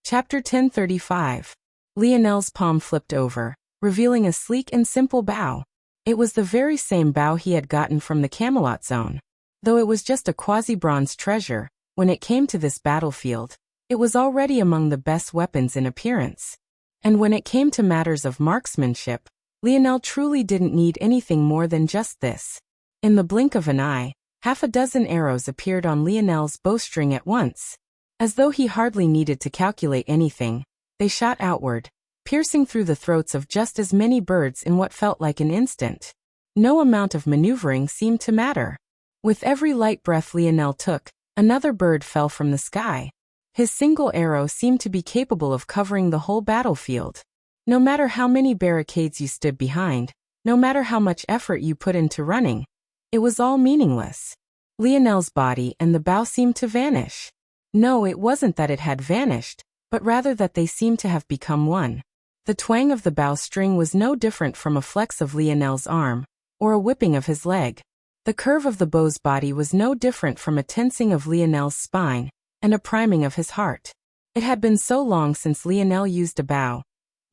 Chapter 1035. Lionel's palm flipped over, revealing a sleek and simple bow. It was the very same bow he had gotten from the Camelot Zone. Though it was just a quasi-bronze treasure, when it came to this battlefield, it was already among the best weapons in appearance. And when it came to matters of marksmanship, Lionel truly didn't need anything more than just this. In the blink of an eye, 6 arrows appeared on Lionel's bowstring at once. As though he hardly needed to calculate anything, they shot outward, piercing through the throats of just as many birds in what felt like an instant. No amount of maneuvering seemed to matter. With every light breath Lionel took, another bird fell from the sky. His single arrow seemed to be capable of covering the whole battlefield. No matter how many barricades you stood behind, no matter how much effort you put into running, it was all meaningless. Lionel's body and the bow seemed to vanish. No, it wasn't that it had vanished, but rather that they seemed to have become one. The twang of the bowstring was no different from a flex of Lionel's arm, or a whipping of his leg. The curve of the bow's body was no different from a tensing of Lionel's spine, and a priming of his heart. It had been so long since Lionel used a bow,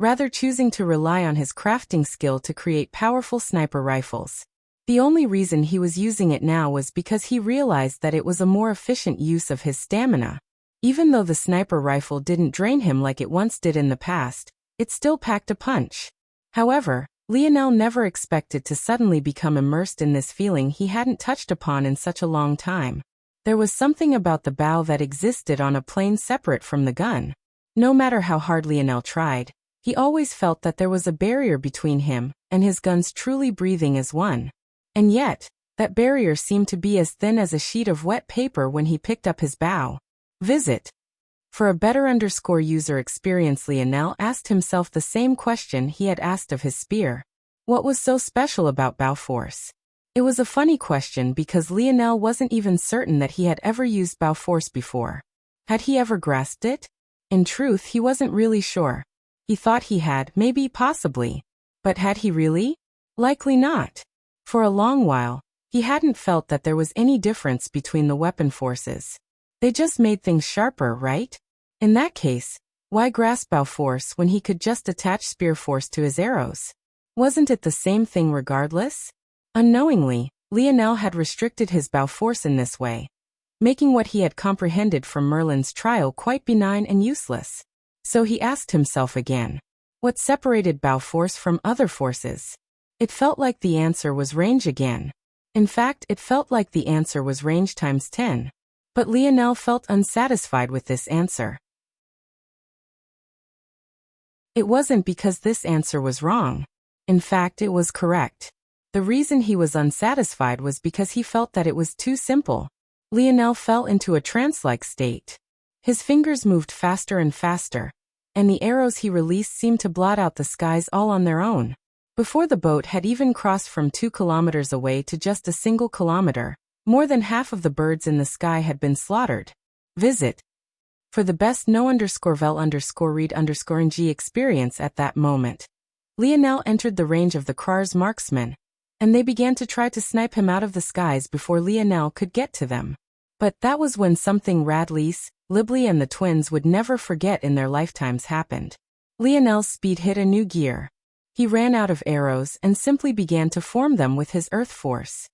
rather choosing to rely on his crafting skill to create powerful sniper rifles. The only reason he was using it now was because he realized that it was a more efficient use of his stamina. Even though the sniper rifle didn't drain him like it once did in the past, it still packed a punch. However, Lionel never expected to suddenly become immersed in this feeling he hadn't touched upon in such a long time. There was something about the bow that existed on a plane separate from the gun. No matter how hard Lionel tried, he always felt that there was a barrier between him and his guns truly breathing as one. And yet, that barrier seemed to be as thin as a sheet of wet paper when he picked up his bow. Visit. For a better user experience, Lionel asked himself the same question he had asked of his spear. What was so special about bow force? It was a funny question because Lionel wasn't even certain that he had ever used bow force before. Had he ever grasped it? In truth, he wasn't really sure. He thought he had, maybe, possibly. But had he really? Likely not. For a long while, he hadn't felt that there was any difference between the weapon forces. They just made things sharper, right? In that case, why grasp bow force when he could just attach spear force to his arrows? Wasn't it the same thing regardless? Unknowingly, Lionel had restricted his bow force in this way, making what he had comprehended from Merlin's trial quite benign and useless. So he asked himself again, what separated bow force from other forces? It felt like the answer was range again. In fact, it felt like the answer was range times 10. But Lionel felt unsatisfied with this answer. It wasn't because this answer was wrong. In fact, it was correct. The reason he was unsatisfied was because he felt that it was too simple. Lionel fell into a trance-like state. His fingers moved faster and faster, and the arrows he released seemed to blot out the skies all on their own. Before the boat had even crossed from 2 kilometers away to just a single kilometer, more than half of the birds in the sky had been slaughtered. Visit. For the best no_vel_read_ng experience at that moment, Lionel entered the range of the Krar's marksmen, and they began to try to snipe him out of the skies before Lionel could get to them. But that was when something Radleys, Libly and the twins would never forget in their lifetimes happened. Lionel's speed hit a new gear. He ran out of arrows and simply began to form them with his earth force.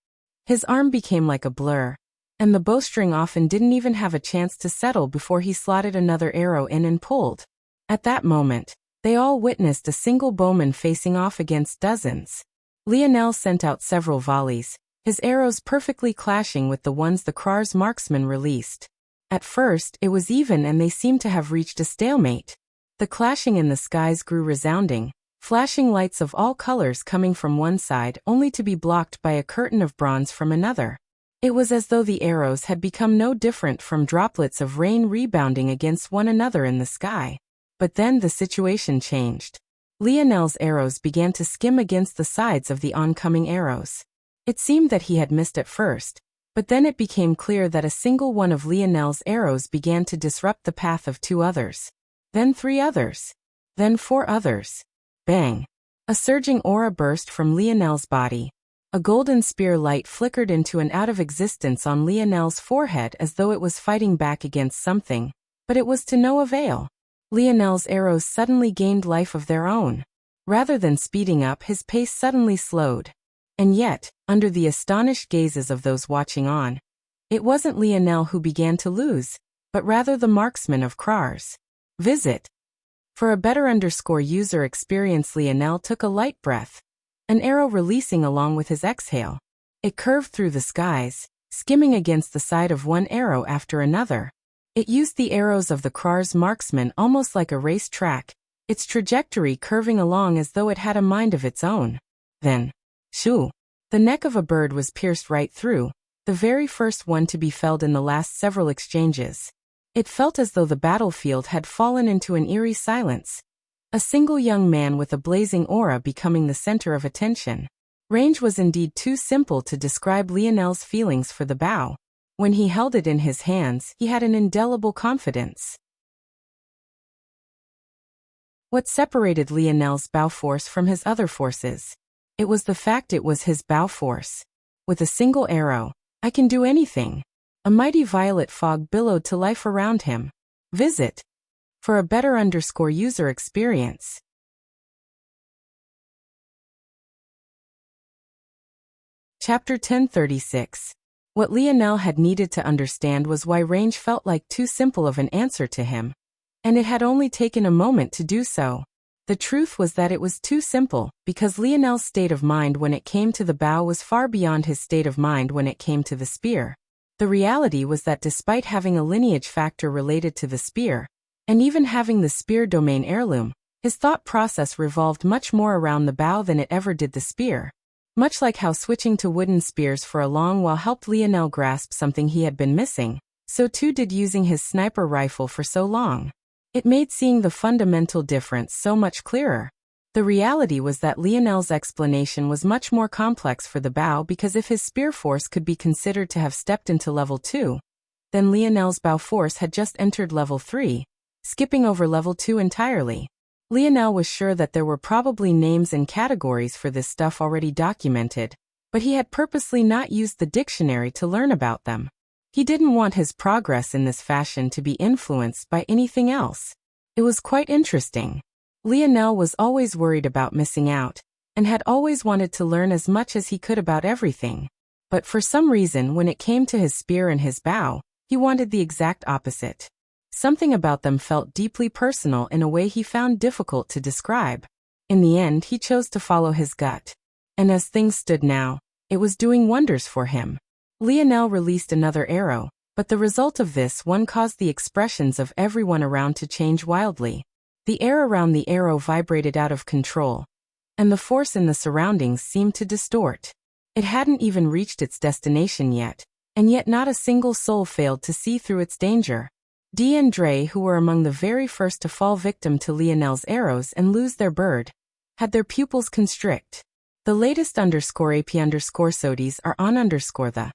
His arm became like a blur, and the bowstring often didn't even have a chance to settle before he slotted another arrow in and pulled. At that moment, they all witnessed a single bowman facing off against dozens. Lionel sent out several volleys, his arrows perfectly clashing with the ones the Krar's marksmen released. At first, it was even and they seemed to have reached a stalemate. The clashing in the skies grew resounding, flashing lights of all colors coming from one side only to be blocked by a curtain of bronze from another. It was as though the arrows had become no different from droplets of rain rebounding against one another in the sky. But then the situation changed. Lionel's arrows began to skim against the sides of the oncoming arrows. It seemed that he had missed at first, but then it became clear that a single one of Lionel's arrows began to disrupt the path of 2 others. Then 3 others. Then 4 others. Bang! A surging aura burst from Lionel's body. A golden spear light flickered into and out of existence on Lionel's forehead as though it was fighting back against something, but it was to no avail. Lionel's arrows suddenly gained life of their own. Rather than speeding up, his pace suddenly slowed. And yet, under the astonished gazes of those watching on, it wasn't Lionel who began to lose, but rather the marksman of Krar's. Visit. For a better user experience, Lionel took a light breath, an arrow releasing along with his exhale. It curved through the skies, skimming against the side of one arrow after another. It used the arrows of the Krar's marksmen almost like a race track, its trajectory curving along as though it had a mind of its own. Then, shoo! The neck of a bird was pierced right through, the very first one to be felled in the last several exchanges. It felt as though the battlefield had fallen into an eerie silence. A single young man with a blazing aura becoming the center of attention. Range was indeed too simple to describe Lionel's feelings for the bow. When he held it in his hands, he had an indelible confidence. What separated Lionel's bow force from his other forces? It was the fact it was his bow force. With a single arrow, I can do anything. A mighty violet fog billowed to life around him. Visit. For a better user experience. Chapter 1036. What Lionel had needed to understand was why range felt like too simple of an answer to him. And it had only taken a moment to do so. The truth was that it was too simple, because Lionel's state of mind when it came to the bow was far beyond his state of mind when it came to the spear. The reality was that despite having a lineage factor related to the spear, and even having the spear domain heirloom, his thought process revolved much more around the bow than it ever did the spear. Much like how switching to wooden spears for a long while helped Lionel grasp something he had been missing, So too did using his sniper rifle for so long. It made seeing the fundamental difference so much clearer. The reality was that Lionel's explanation was much more complex for the bow, because if his spear force could be considered to have stepped into level 2, then Lionel's bow force had just entered level 3, skipping over level 2 entirely. Lionel was sure that there were probably names and categories for this stuff already documented, but he had purposely not used the dictionary to learn about them. He didn't want his progress in this fashion to be influenced by anything else. It was quite interesting. Lionel was always worried about missing out, and had always wanted to learn as much as he could about everything. But for some reason, when it came to his spear and his bow, he wanted the exact opposite. Something about them felt deeply personal in a way he found difficult to describe. In the end, he chose to follow his gut. And as things stood now, it was doing wonders for him. Lionel released another arrow, but the result of this one caused the expressions of everyone around to change wildly. The air around the arrow vibrated out of control, and the force in the surroundings seemed to distort. It hadn't even reached its destination yet, and yet not a single soul failed to see through its danger. Dee and Dre, who were among the very first to fall victim to Lionel's arrows and lose their bird, had their pupils constrict. The latest _AP_SODIES are on the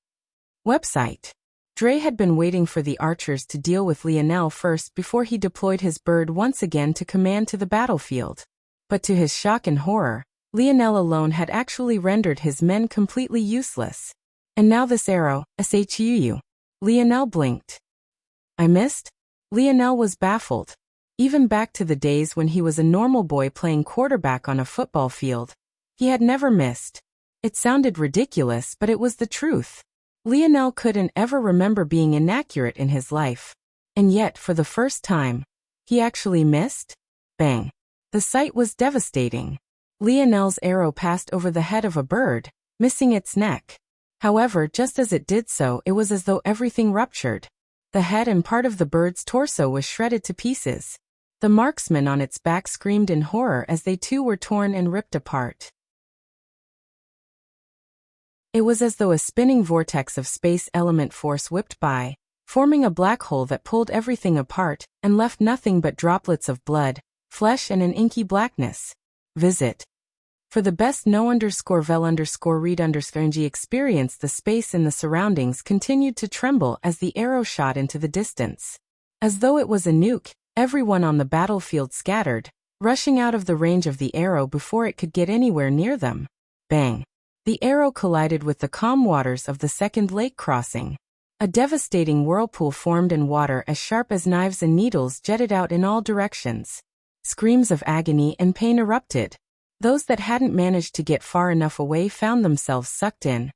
website. Dre had been waiting for the archers to deal with Lionel first before he deployed his bird once again to command to the battlefield. But to his shock and horror, Lionel alone had actually rendered his men completely useless. And now this arrow, SHUU. Lionel blinked. I missed? Lionel was baffled. Even back to the days when he was a normal boy playing quarterback on a football field, he had never missed. It sounded ridiculous, but it was the truth. Lionel couldn't ever remember being inaccurate in his life. And yet, for the first time, he actually missed? Bang. The sight was devastating. Lionel's arrow passed over the head of a bird, missing its neck. However, just as it did so, it was as though everything ruptured. The head and part of the bird's torso was shredded to pieces. The marksman on its back screamed in horror as they too were torn and ripped apart. It was as though a spinning vortex of space element force whipped by, forming a black hole that pulled everything apart and left nothing but droplets of blood, flesh and an inky blackness. Visit. For the best know_vel_read_ng experience, the space in the surroundings continued to tremble as the arrow shot into the distance. As though it was a nuke, everyone on the battlefield scattered, rushing out of the range of the arrow before it could get anywhere near them. Bang. The arrow collided with the calm waters of the second lake crossing. A devastating whirlpool formed in water as sharp as knives and needles jetted out in all directions. Screams of agony and pain erupted. Those that hadn't managed to get far enough away found themselves sucked in,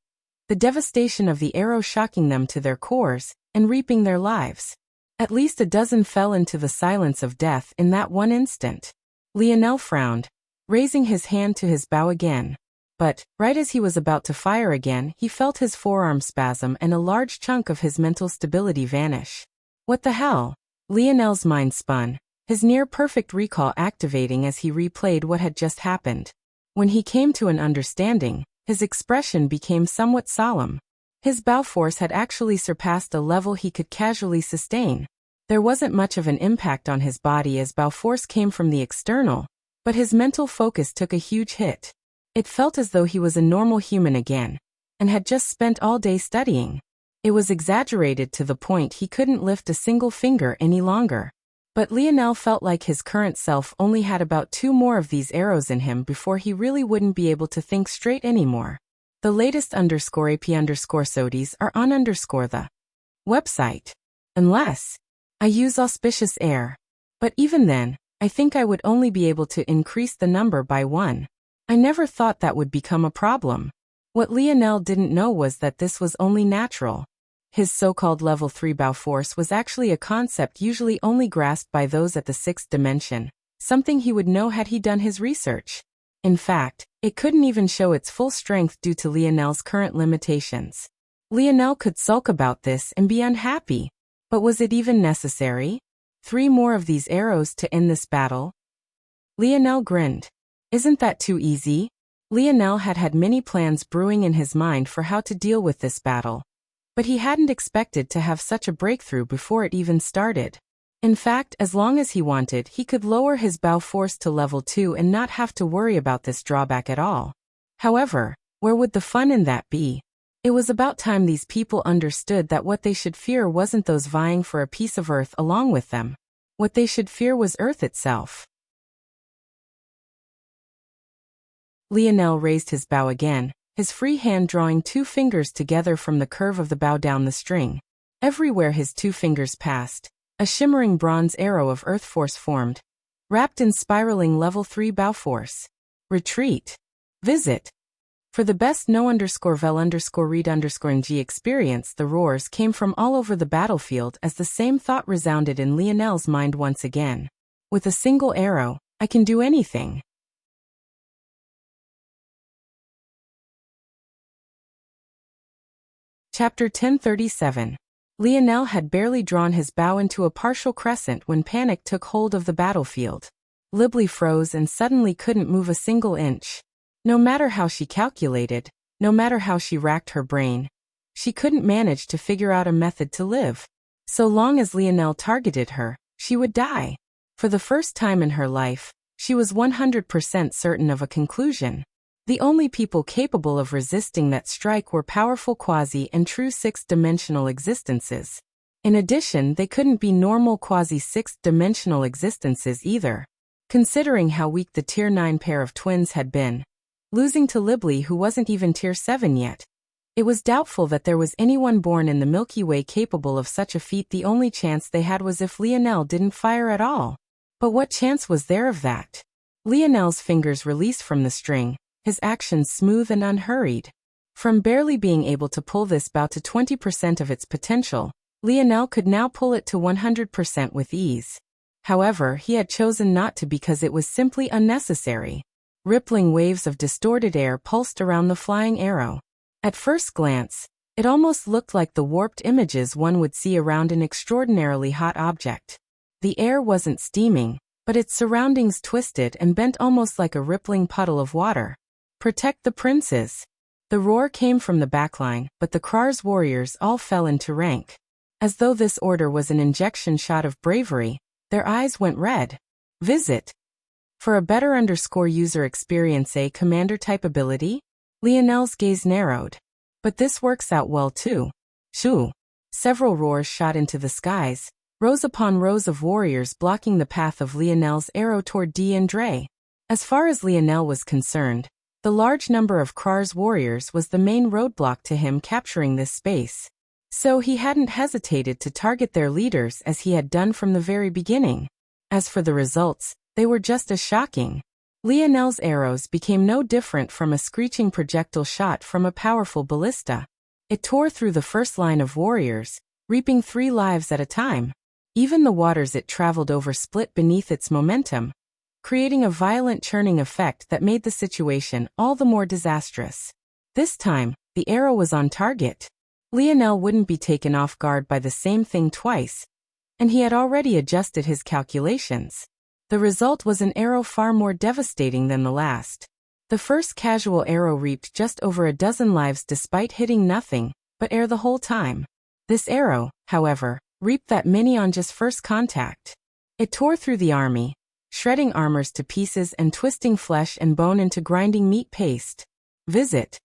the devastation of the arrow shocking them to their cores and reaping their lives. At least a dozen fell into the silence of death in that one instant. Lionel frowned, raising his hand to his bow again. But, right as he was about to fire again, he felt his forearm spasm and a large chunk of his mental stability vanish. What the hell? Lionel's mind spun, his near-perfect recall activating as he replayed what had just happened. When he came to an understanding, his expression became somewhat solemn. His bow force had actually surpassed a level he could casually sustain. There wasn't much of an impact on his body as bow force came from the external, but his mental focus took a huge hit. It felt as though he was a normal human again, and had just spent all day studying. It was exaggerated to the point he couldn't lift a single finger any longer. But Lionel felt like his current self only had about 2 more of these arrows in him before he really wouldn't be able to think straight anymore. The latest _AP_SODIES are on the website. Unless I use auspicious air. But even then, I think I would only be able to increase the number by 1. I never thought that would become a problem. What Lionel didn't know was that this was only natural. His so-called level 3 bow force was actually a concept usually only grasped by those at the 6th dimension, something he would know had he done his research. In fact, it couldn't even show its full strength due to Lionel's current limitations. Lionel could sulk about this and be unhappy. But was it even necessary? 3 more of these arrows to end this battle? Lionel grinned. Isn't that too easy? Lionel had had many plans brewing in his mind for how to deal with this battle. But he hadn't expected to have such a breakthrough before it even started. In fact, as long as he wanted, he could lower his bow force to level 2 and not have to worry about this drawback at all. However, where would the fun in that be? It was about time these people understood that what they should fear wasn't those vying for a piece of Earth along with them. What they should fear was Earth itself. Lionel raised his bow again, his free hand drawing 2 fingers together from the curve of the bow down the string. Everywhere his 2 fingers passed, a shimmering bronze arrow of Earth force formed, wrapped in spiraling level 3 bow force. Retreat. Visit. For the best no_vel_read_ng experience, the roars came from all over the battlefield as the same thought resounded in Lionel's mind once again. With a single arrow, I can do anything. Chapter 1037. Lionel had barely drawn his bow into a partial crescent when panic took hold of the battlefield. Libli froze and suddenly couldn't move a single inch. No matter how she calculated, no matter how she racked her brain, she couldn't manage to figure out a method to live. So long as Lionel targeted her, she would die. For the first time in her life, she was 100% certain of a conclusion. The only people capable of resisting that strike were powerful quasi and true 6th-dimensional existences. In addition, they couldn't be normal quasi 6th-dimensional existences either. Considering how weak the Tier 9 pair of twins had been, losing to Libli who wasn't even Tier 7 yet, it was doubtful that there was anyone born in the Milky Way capable of such a feat. The only chance they had was if Lionel didn't fire at all. But what chance was there of that? Lionel's fingers released from the string, his actions smooth and unhurried. From barely being able to pull this bow to 20% of its potential, Lionel could now pull it to 100% with ease. However, he had chosen not to because it was simply unnecessary. Rippling waves of distorted air pulsed around the flying arrow. At first glance, it almost looked like the warped images one would see around an extraordinarily hot object. The air wasn't steaming, but its surroundings twisted and bent almost like a rippling puddle of water. Protect the princes. The roar came from the backline, but the Krar's warriors all fell into rank. As though this order was an injection shot of bravery, their eyes went red. Visit. For a better user experience, a commander type ability? Lionel's gaze narrowed. But this works out well too. Shoo. Several roars shot into the skies, rows upon rows of warriors blocking the path of Lionel's arrow toward Dre. As far as Lionel was concerned, the large number of Krar's warriors was the main roadblock to him capturing this space. So he hadn't hesitated to target their leaders as he had done from the very beginning. As for the results, they were just as shocking. Lionel's arrows became no different from a screeching projectile shot from a powerful ballista. It tore through the first line of warriors, reaping 3 lives at a time. Even the waters it traveled over split beneath its momentum, creating a violent churning effect that made the situation all the more disastrous. This time, the arrow was on target. Lionel wouldn't be taken off guard by the same thing twice, and he had already adjusted his calculations. The result was an arrow far more devastating than the last. The first casual arrow reaped just over a dozen lives despite hitting nothing but air the whole time. This arrow, however, reaped that many on just first contact. It tore through the army, shredding armors to pieces and twisting flesh and bone into grinding meat paste. Visit.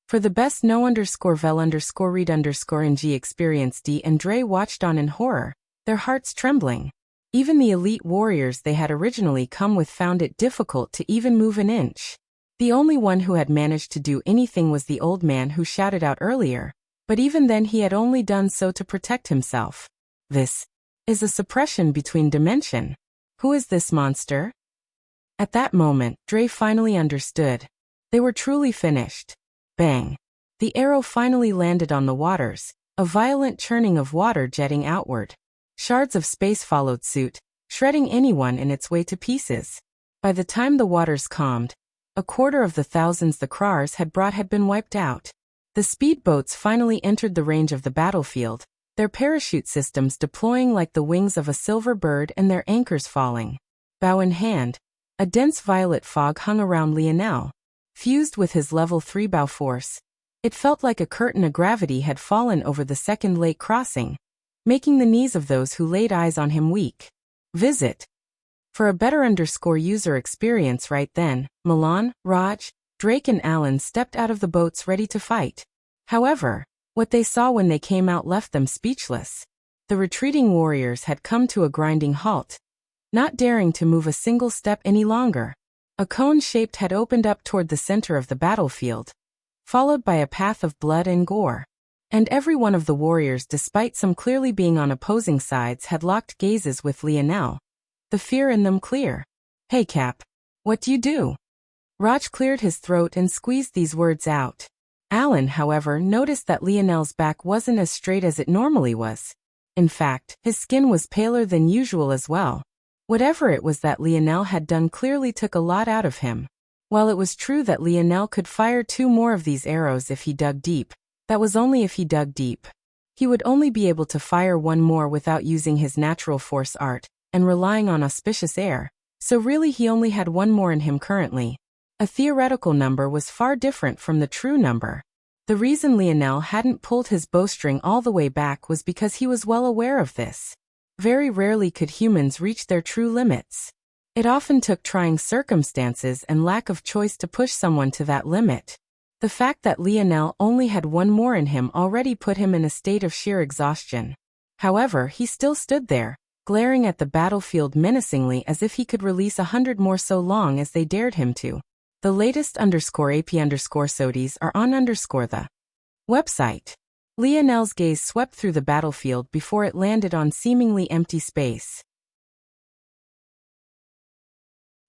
For the best no_vel_read_ng experience, Dre watched on in horror, their hearts trembling. Even the elite warriors they had originally come with found it difficult to even move an inch. The only one who had managed to do anything was the old man who shouted out earlier, but even then he had only done so to protect himself. This is a suppression between dimension. Who is this monster? At that moment, Dre finally understood. They were truly finished. Bang. The arrow finally landed on the waters, a violent churning of water jetting outward. Shards of space followed suit, shredding anyone in its way to pieces. By the time the waters calmed, a quarter of the thousands the Krars had brought had been wiped out. The speedboats finally entered the range of the battlefield, their parachute systems deploying like the wings of a silver bird and their anchors falling. Bow in hand, a dense violet fog hung around Lionel. Fused with his level 3 bow force, It felt like a curtain of gravity had fallen over the second lake crossing, making the knees of those who laid eyes on him weak. Visit. For a better user experience right then, Milan, Raj, Drake and Alan stepped out of the boats ready to fight. However, what they saw when they came out left them speechless. The retreating warriors had come to a grinding halt, not daring to move a single step any longer. A cone-shaped had opened up toward the center of the battlefield, followed by a path of blood and gore. And every one of the warriors, despite some clearly being on opposing sides, had locked gazes with Lionel, the fear in them clear. "Hey Cap, what do you do?" Raj cleared his throat and squeezed these words out. Alan, however, noticed that Lionel's back wasn't as straight as it normally was. In fact, his skin was paler than usual as well. Whatever it was that Lionel had done clearly took a lot out of him. While it was true that Lionel could fire 2 more of these arrows if he dug deep, that was only if he dug deep. He would only be able to fire 1 more without using his natural force art, and relying on auspicious air, so really he only had 1 more in him currently. A theoretical number was far different from the true number. The reason Lionel hadn't pulled his bowstring all the way back was because he was well aware of this. Very rarely could humans reach their true limits. It often took trying circumstances and lack of choice to push someone to that limit. The fact that Lionel only had 1 more in him already put him in a state of sheer exhaustion. However, he still stood there, glaring at the battlefield menacingly as if he could release 100 more so long as they dared him to. The latest _AP_SODIES are on _the website. Lionel's gaze swept through the battlefield before it landed on seemingly empty space.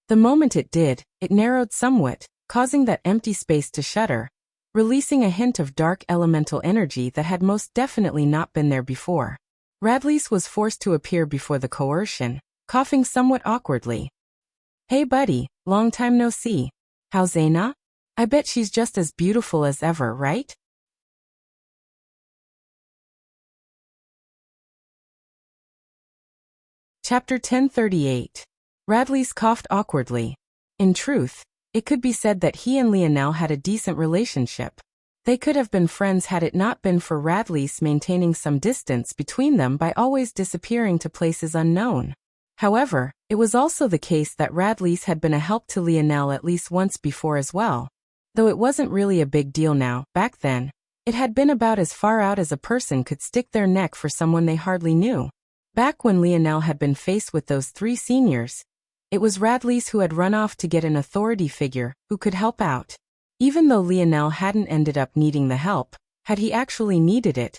The moment it did, it narrowed somewhat, causing that empty space to shudder, releasing a hint of dark elemental energy that had most definitely not been there before. Radlys was forced to appear before the coercion, coughing somewhat awkwardly. "Hey buddy, long time no see. How's Aina? I bet she's just as beautiful as ever, right?" Chapter 1038. Radlys coughed awkwardly. In truth, it could be said that he and Lionel had a decent relationship. They could have been friends had it not been for Radlys maintaining some distance between them by always disappearing to places unknown. However, it was also the case that Radlys had been a help to Lionel at least once before as well. Though it wasn't really a big deal now, back then, it had been about as far out as a person could stick their neck for someone they hardly knew. Back when Lionel had been faced with those 3 seniors, it was Radlys who had run off to get an authority figure who could help out. Even though Lionel hadn't ended up needing the help, had he actually needed it,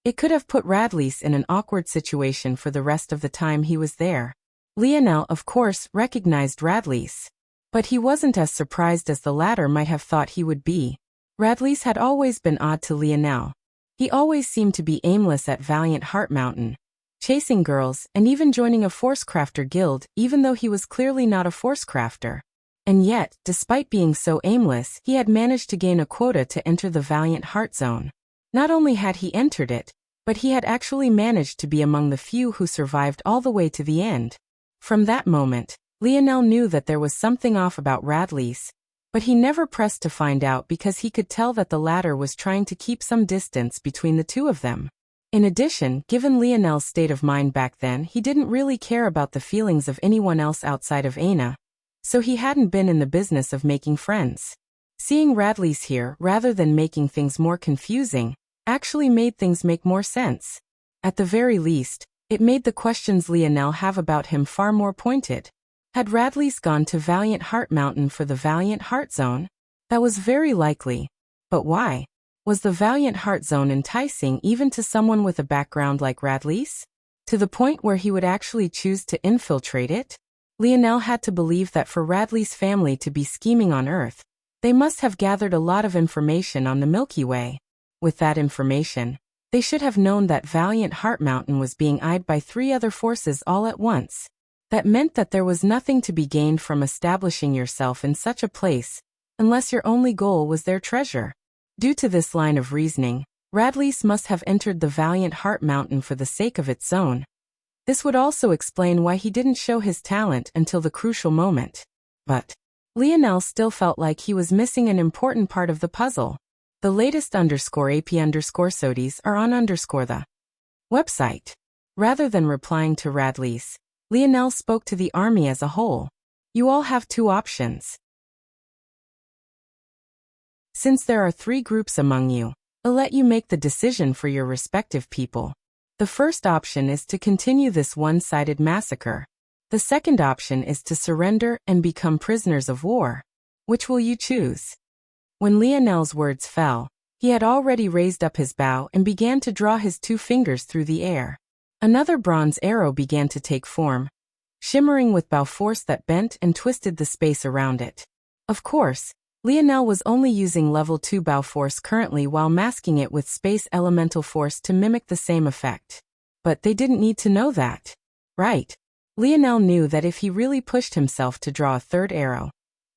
it could have put Radlys in an awkward situation for the rest of the time he was there. Lionel, of course, recognized Radlys, but he wasn't as surprised as the latter might have thought he would be. Radlys had always been odd to Lionel. He always seemed to be aimless at Valiant Heart Mountain, chasing girls and even joining a Forcecrafter guild even though he was clearly not a Forcecrafter. And yet, despite being so aimless, he had managed to gain a quota to enter the Valiant Heart Zone. Not only had he entered it, but he had actually managed to be among the few who survived all the way to the end. From that moment, Lionel knew that there was something off about Radlys, but he never pressed to find out because he could tell that the latter was trying to keep some distance between the two of them. In addition, given Lionel's state of mind back then, he didn't really care about the feelings of anyone else outside of Aina, so he hadn't been in the business of making friends. Seeing Radlys here, rather than making things more confusing, actually made things make more sense. At the very least, it made the questions Lionel have about him far more pointed. Had Radlys gone to Valiant Heart Mountain for the Valiant Heart Zone? That was very likely. But why? Was the Valiant Heart Zone enticing even to someone with a background like Radlys? To the point where he would actually choose to infiltrate it? Lionel had to believe that for Radlys' family to be scheming on Earth, they must have gathered a lot of information on the Milky Way. With that information, they should have known that Valiant Heart Mountain was being eyed by 3 other forces all at once. That meant that there was nothing to be gained from establishing yourself in such a place, unless your only goal was their treasure. Due to this line of reasoning, Radlys must have entered the Valiant Heart Mountain for the sake of its zone. This would also explain why he didn't show his talent until the crucial moment. But Lionel still felt like he was missing an important part of the puzzle. The latest _AP_SODIES are on the website. Rather than replying to Radley's, Lionel spoke to the army as a whole. You all have two options. Since there are 3 groups among you, I'll let you make the decision for your respective people. The first option is to continue this one-sided massacre. The second option is to surrender and become prisoners of war. Which will you choose? When Lionel's words fell, he had already raised up his bow and began to draw his 2 fingers through the air. Another bronze arrow began to take form, shimmering with bow force that bent and twisted the space around it. Of course, Lionel was only using level 2 bow force currently while masking it with space elemental force to mimic the same effect. But they didn't need to know that. Right? Lionel knew that if he really pushed himself to draw a 3rd arrow,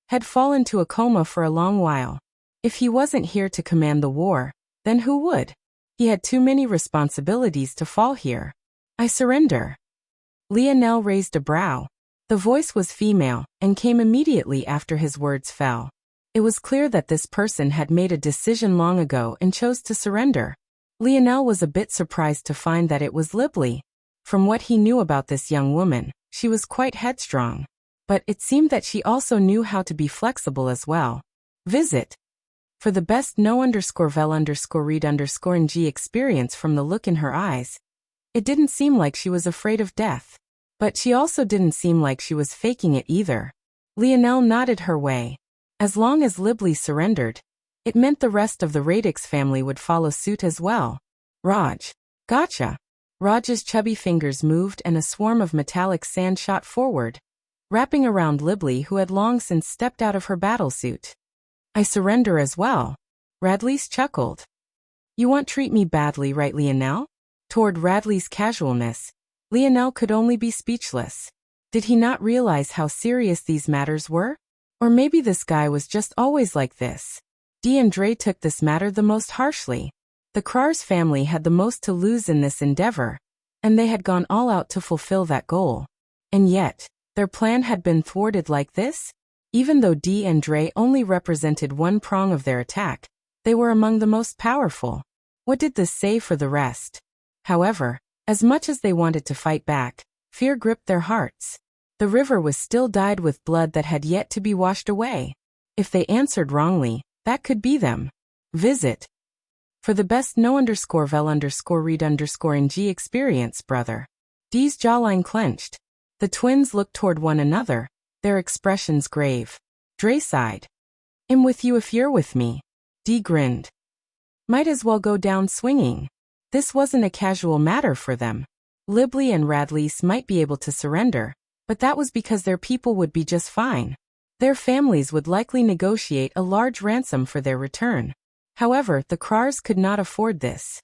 he'd fall into a coma for a long while. If he wasn't here to command the war, then who would? He had too many responsibilities to fall here. I surrender. Lionel raised a brow. The voice was female and came immediately after his words fell. It was clear that this person had made a decision long ago and chose to surrender. Lionel was a bit surprised to find that it was Libly. From what he knew about this young woman, she was quite headstrong. But it seemed that she also knew how to be flexible as well. Visit. For the best no_vel_read_ng experience from the look in her eyes. It didn't seem like she was afraid of death. But she also didn't seem like she was faking it either. Lionel nodded her way. As long as Libly surrendered, it meant the rest of the Radix family would follow suit as well. Raj. Gotcha. Raj's chubby fingers moved and a swarm of metallic sand shot forward, wrapping around Libly, who had long since stepped out of her battlesuit. I surrender as well. Radley's chuckled. You won't treat me badly, right, Lionel? Toward Radley's casualness, Lionel could only be speechless. Did he not realize how serious these matters were? Or maybe this guy was just always like this. Dee and Dre took this matter the most harshly. The Krars family had the most to lose in this endeavor, and they had gone all out to fulfill that goal. And yet, their plan had been thwarted like this? Even though Dee and Dre only represented one prong of their attack, they were among the most powerful. What did this say for the rest? However, as much as they wanted to fight back, fear gripped their hearts. The river was still dyed with blood that had yet to be washed away. If they answered wrongly, that could be them. Visit. For the best no_vel_read_ng experience, brother. Dee's jawline clenched. The twins looked toward one another, their expressions grave. Dre sighed. I'm with you if you're with me. Dee grinned. Might as well go down swinging. This wasn't a casual matter for them. Libly and Radley's might be able to surrender, but that was because their people would be just fine. Their families would likely negotiate a large ransom for their return. However, the Krars could not afford this.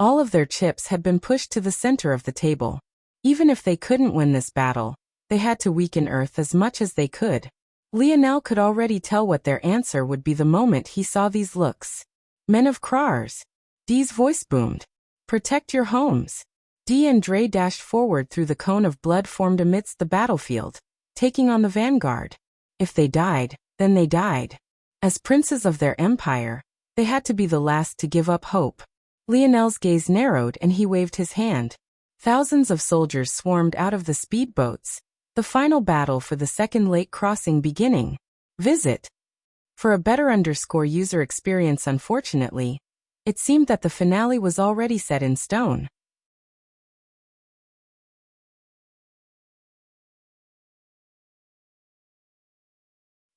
All of their chips had been pushed to the center of the table. Even if they couldn't win this battle, they had to weaken Earth as much as they could. Lionel could already tell what their answer would be the moment he saw these looks. Men of Krars. Dee's voice boomed. Protect your homes. Dee and Dre dashed forward through the cone of blood formed amidst the battlefield, taking on the vanguard. If they died, then they died. As princes of their empire, they had to be the last to give up hope. Lionel's gaze narrowed and he waved his hand. Thousands of soldiers swarmed out of the speedboats. The final battle for the second lake crossing beginning. Visit. For a better user experience, unfortunately, it seemed that the finale was already set in stone.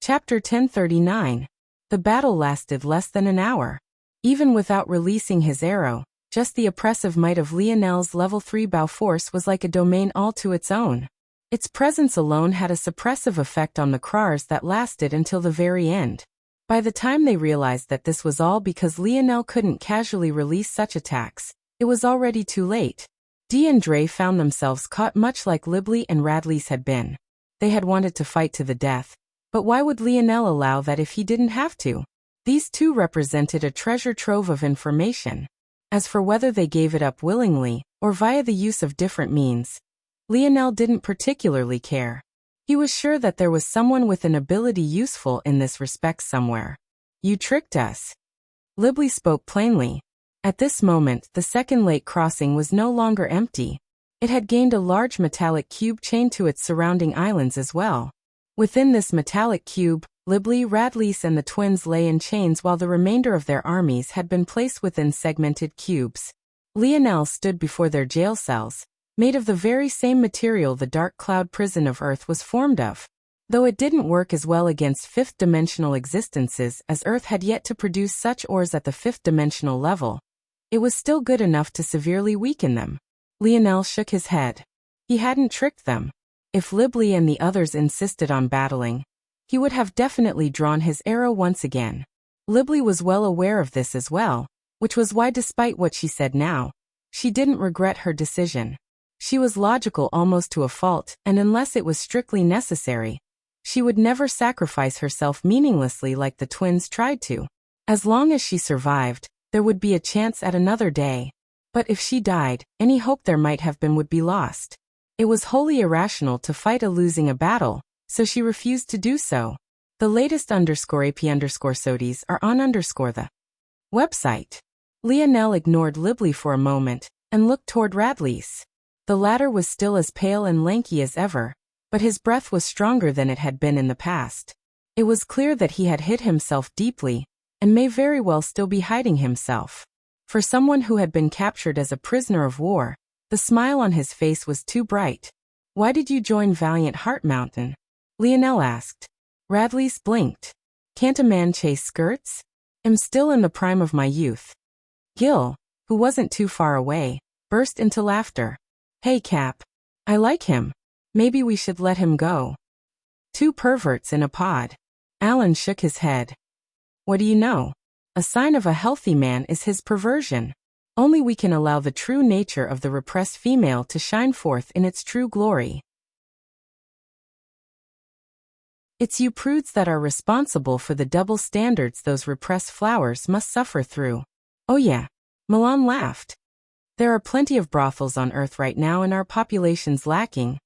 Chapter 1039. The battle lasted less than an hour. Even without releasing his arrow, just the oppressive might of Lionel's level 3 bow force was like a domain all to its own. Its presence alone had a suppressive effect on the Krars that lasted until the very end. By the time they realized that this was all because Lionel couldn't casually release such attacks, it was already too late. Dee and Dre found themselves caught much like Libly and Radley's had been. They had wanted to fight to the death, but why would Lionel allow that if he didn't have to? These two represented a treasure trove of information. As for whether they gave it up willingly, or via the use of different means, Lionel didn't particularly care. He was sure that there was someone with an ability useful in this respect somewhere. You tricked us. Libly spoke plainly. At this moment, the second lake crossing was no longer empty. It had gained a large metallic cube chained to its surrounding islands as well. Within this metallic cube, Libly, Radlease and the twins lay in chains while the remainder of their armies had been placed within segmented cubes. Lionel stood before their jail cells, made of the very same material the dark cloud prison of Earth was formed of. Though it didn't work as well against fifth-dimensional existences as Earth had yet to produce such ores at the fifth-dimensional level, it was still good enough to severely weaken them. Lionel shook his head. He hadn't tricked them. If Libly and the others insisted on battling, he would have definitely drawn his arrow once again. Libly was well aware of this as well, which was why despite what she said now, she didn't regret her decision. She was logical almost to a fault, and unless it was strictly necessary, she would never sacrifice herself meaninglessly like the twins tried to. As long as she survived, there would be a chance at another day. But if she died, any hope there might have been would be lost. It was wholly irrational to fight losing a battle, so she refused to do so. The latest _AP_SOTIs are on the website. Lionel ignored Libly for a moment and looked toward Radlease. The latter was still as pale and lanky as ever, but his breath was stronger than it had been in the past. It was clear that he had hid himself deeply, and may very well still be hiding himself. For someone who had been captured as a prisoner of war, the smile on his face was too bright. "Why did you join Valiant Heart Mountain?" Lionel asked. Radlease blinked. "Can't a man chase skirts? I'm still in the prime of my youth." Gil, who wasn't too far away, burst into laughter. "Hey Cap. I like him. Maybe we should let him go." Two perverts in a pod. Alan shook his head. "What do you know? A sign of a healthy man is his perversion. Only we can allow the true nature of the repressed female to shine forth in its true glory. It's you prudes that are responsible for the double standards those repressed flowers must suffer through." "Oh yeah." Milan laughed. "There are plenty of brothels on Earth right now and our population's lacking.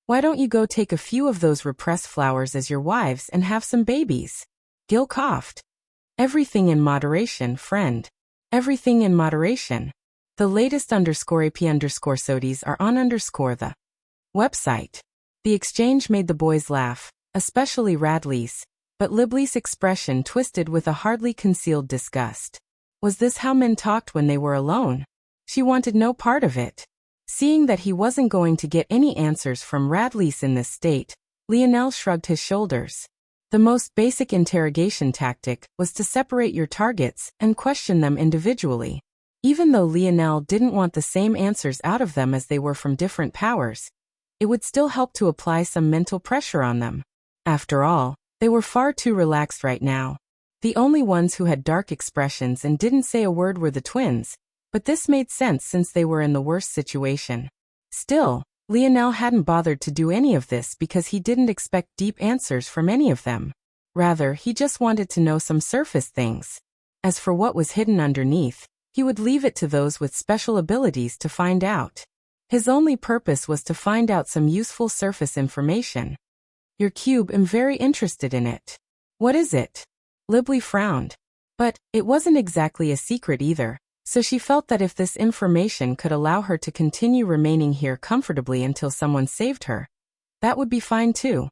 Why don't you go take a few of those repressed flowers as your wives and have some babies?" Gil coughed. "Everything in moderation, friend. Everything in moderation. The latest _AP_SOTIs are on the website." The exchange made the boys laugh, especially Radlease, but Libly's expression twisted with a hardly concealed disgust. Was this how men talked when they were alone? She wanted no part of it. Seeing that he wasn't going to get any answers from Radlease in this state, Lionel shrugged his shoulders. The most basic interrogation tactic was to separate your targets and question them individually. Even though Lionel didn't want the same answers out of them as they were from different powers, it would still help to apply some mental pressure on them. After all, they were far too relaxed right now. The only ones who had dark expressions and didn't say a word were the twins, but this made sense since they were in the worst situation. Still, Lionel hadn't bothered to do any of this because he didn't expect deep answers from any of them. Rather, he just wanted to know some surface things. As for what was hidden underneath, he would leave it to those with special abilities to find out. His only purpose was to find out some useful surface information. "Your cube, I'm very interested in it." "What is it?" Libly frowned. But it wasn't exactly a secret either, so she felt that if this information could allow her to continue remaining here comfortably until someone saved her, that would be fine too.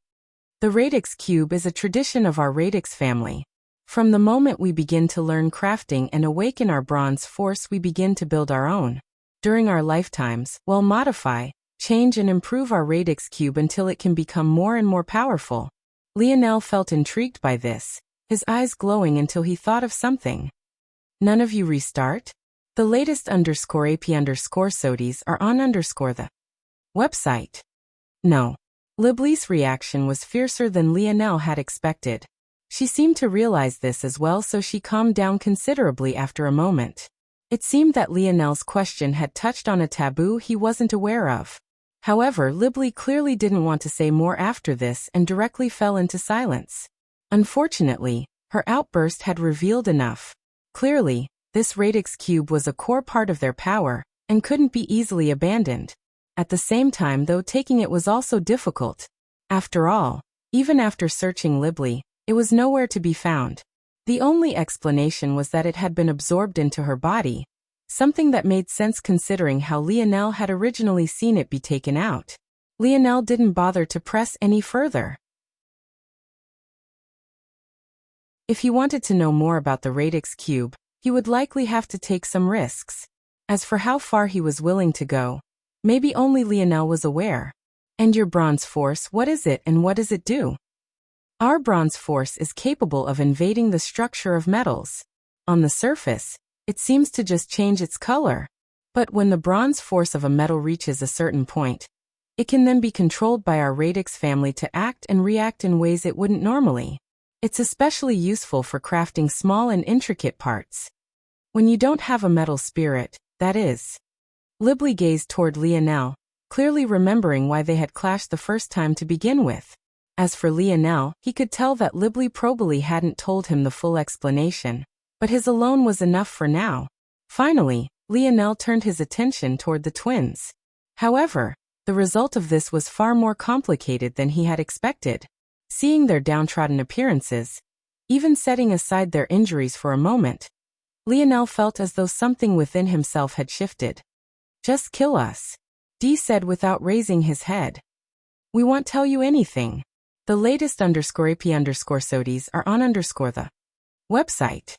The Radix Cube is a tradition of our Radix family. From the moment we begin to learn crafting and awaken our bronze force, we begin to build our own. During our lifetimes, we'll modify, change and improve our Radix Cube until it can become more and more powerful. Lionel felt intrigued by this, his eyes glowing until he thought of something. "None of you restart?" The latest _AP_SOTIs are on the website. "No." Libly's reaction was fiercer than Lionel had expected. She seemed to realize this as well, so she calmed down considerably after a moment. It seemed that Lionel's question had touched on a taboo he wasn't aware of. However, Libly clearly didn't want to say more after this and directly fell into silence. Unfortunately, her outburst had revealed enough. Clearly, this Radix Cube was a core part of their power, and couldn't be easily abandoned. At the same time though, taking it was also difficult. After all, even after searching libly, it was nowhere to be found. The only explanation was that it had been absorbed into her body, something that made sense considering how Lionel had originally seen it be taken out. Lionel didn't bother to press any further. If he wanted to know more about the radix cube, he would likely have to take some risks. As for how far he was willing to go, maybe only Lionel was aware. And your bronze force, what is it and what does it do? Our bronze force is capable of invading the structure of metals. On the surface, it seems to just change its color. But when the bronze force of a metal reaches a certain point, it can then be controlled by our radix family to act and react in ways it wouldn't normally. It's especially useful for crafting small and intricate parts. When you don't have a metal spirit, that is. Libly gazed toward Lionel, clearly remembering why they had clashed the first time to begin with. As for Lionel, he could tell that Libly probably hadn't told him the full explanation, but his alone was enough for now. Finally, Lionel turned his attention toward the twins. However, the result of this was far more complicated than he had expected. Seeing their downtrodden appearances, even setting aside their injuries for a moment, Lionel felt as though something within himself had shifted. Just kill us, Dee said without raising his head. We won't tell you anything. The latest _AP_SODIES are on the website.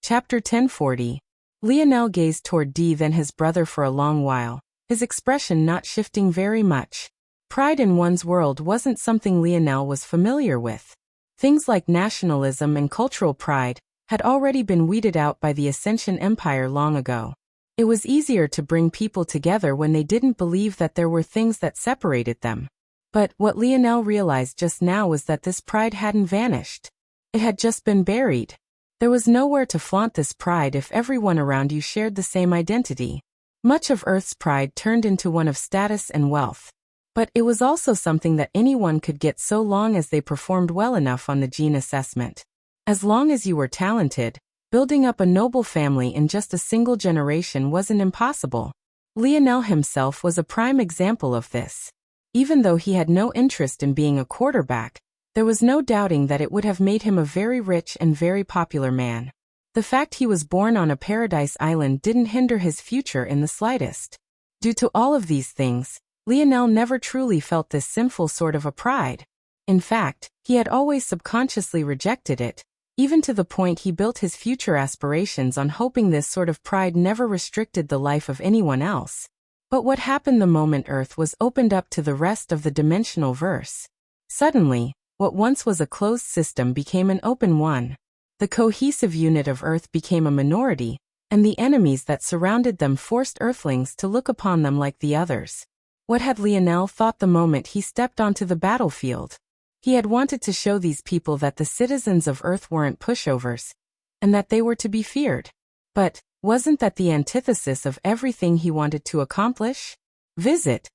Chapter 1040. Lionel gazed toward Dee then his brother for a long while, his expression not shifting very much. Pride in one's world wasn't something Lionel was familiar with. Things like nationalism and cultural pride had already been weeded out by the Ascension Empire long ago. It was easier to bring people together when they didn't believe that there were things that separated them. But what Lionel realized just now was that this pride hadn't vanished. It had just been buried. There was nowhere to flaunt this pride if everyone around you shared the same identity. Much of Earth's pride turned into one of status and wealth. But it was also something that anyone could get so long as they performed well enough on the gene assessment. As long as you were talented, building up a noble family in just a single generation wasn't impossible. Lionel himself was a prime example of this. Even though he had no interest in being a quarterback, there was no doubting that it would have made him a very rich and very popular man. The fact he was born on a paradise island didn't hinder his future in the slightest. Due to all of these things, Lionel never truly felt this sinful sort of a pride. In fact, he had always subconsciously rejected it, even to the point he built his future aspirations on hoping this sort of pride never restricted the life of anyone else. But what happened the moment Earth was opened up to the rest of the dimensional verse? Suddenly, what once was a closed system became an open one. The cohesive unit of Earth became a minority, and the enemies that surrounded them forced Earthlings to look upon them like the others. What had Lionel thought the moment he stepped onto the battlefield? He had wanted to show these people that the citizens of Earth weren't pushovers, and that they were to be feared. But, wasn't that the antithesis of everything he wanted to accomplish? Visit.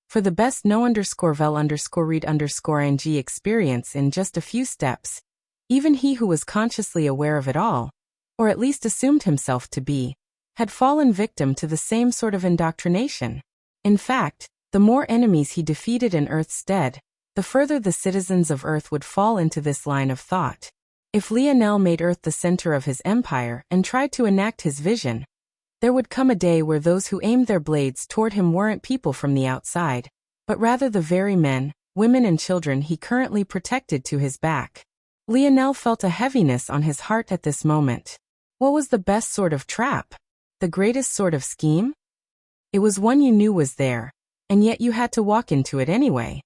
For the best know_vel_read_ing experience in just a few steps, even he who was consciously aware of it all, or at least assumed himself to be, had fallen victim to the same sort of indoctrination. In fact, the more enemies he defeated in Earth's stead, the further the citizens of Earth would fall into this line of thought. If Lionel made Earth the center of his empire and tried to enact his vision, there would come a day where those who aimed their blades toward him weren't people from the outside, but rather the very men, women and children he currently protected to his back. Lionel felt a heaviness on his heart at this moment. What was the best sort of trap? The greatest sort of scheme? It was one you knew was there, and yet you had to walk into it anyway.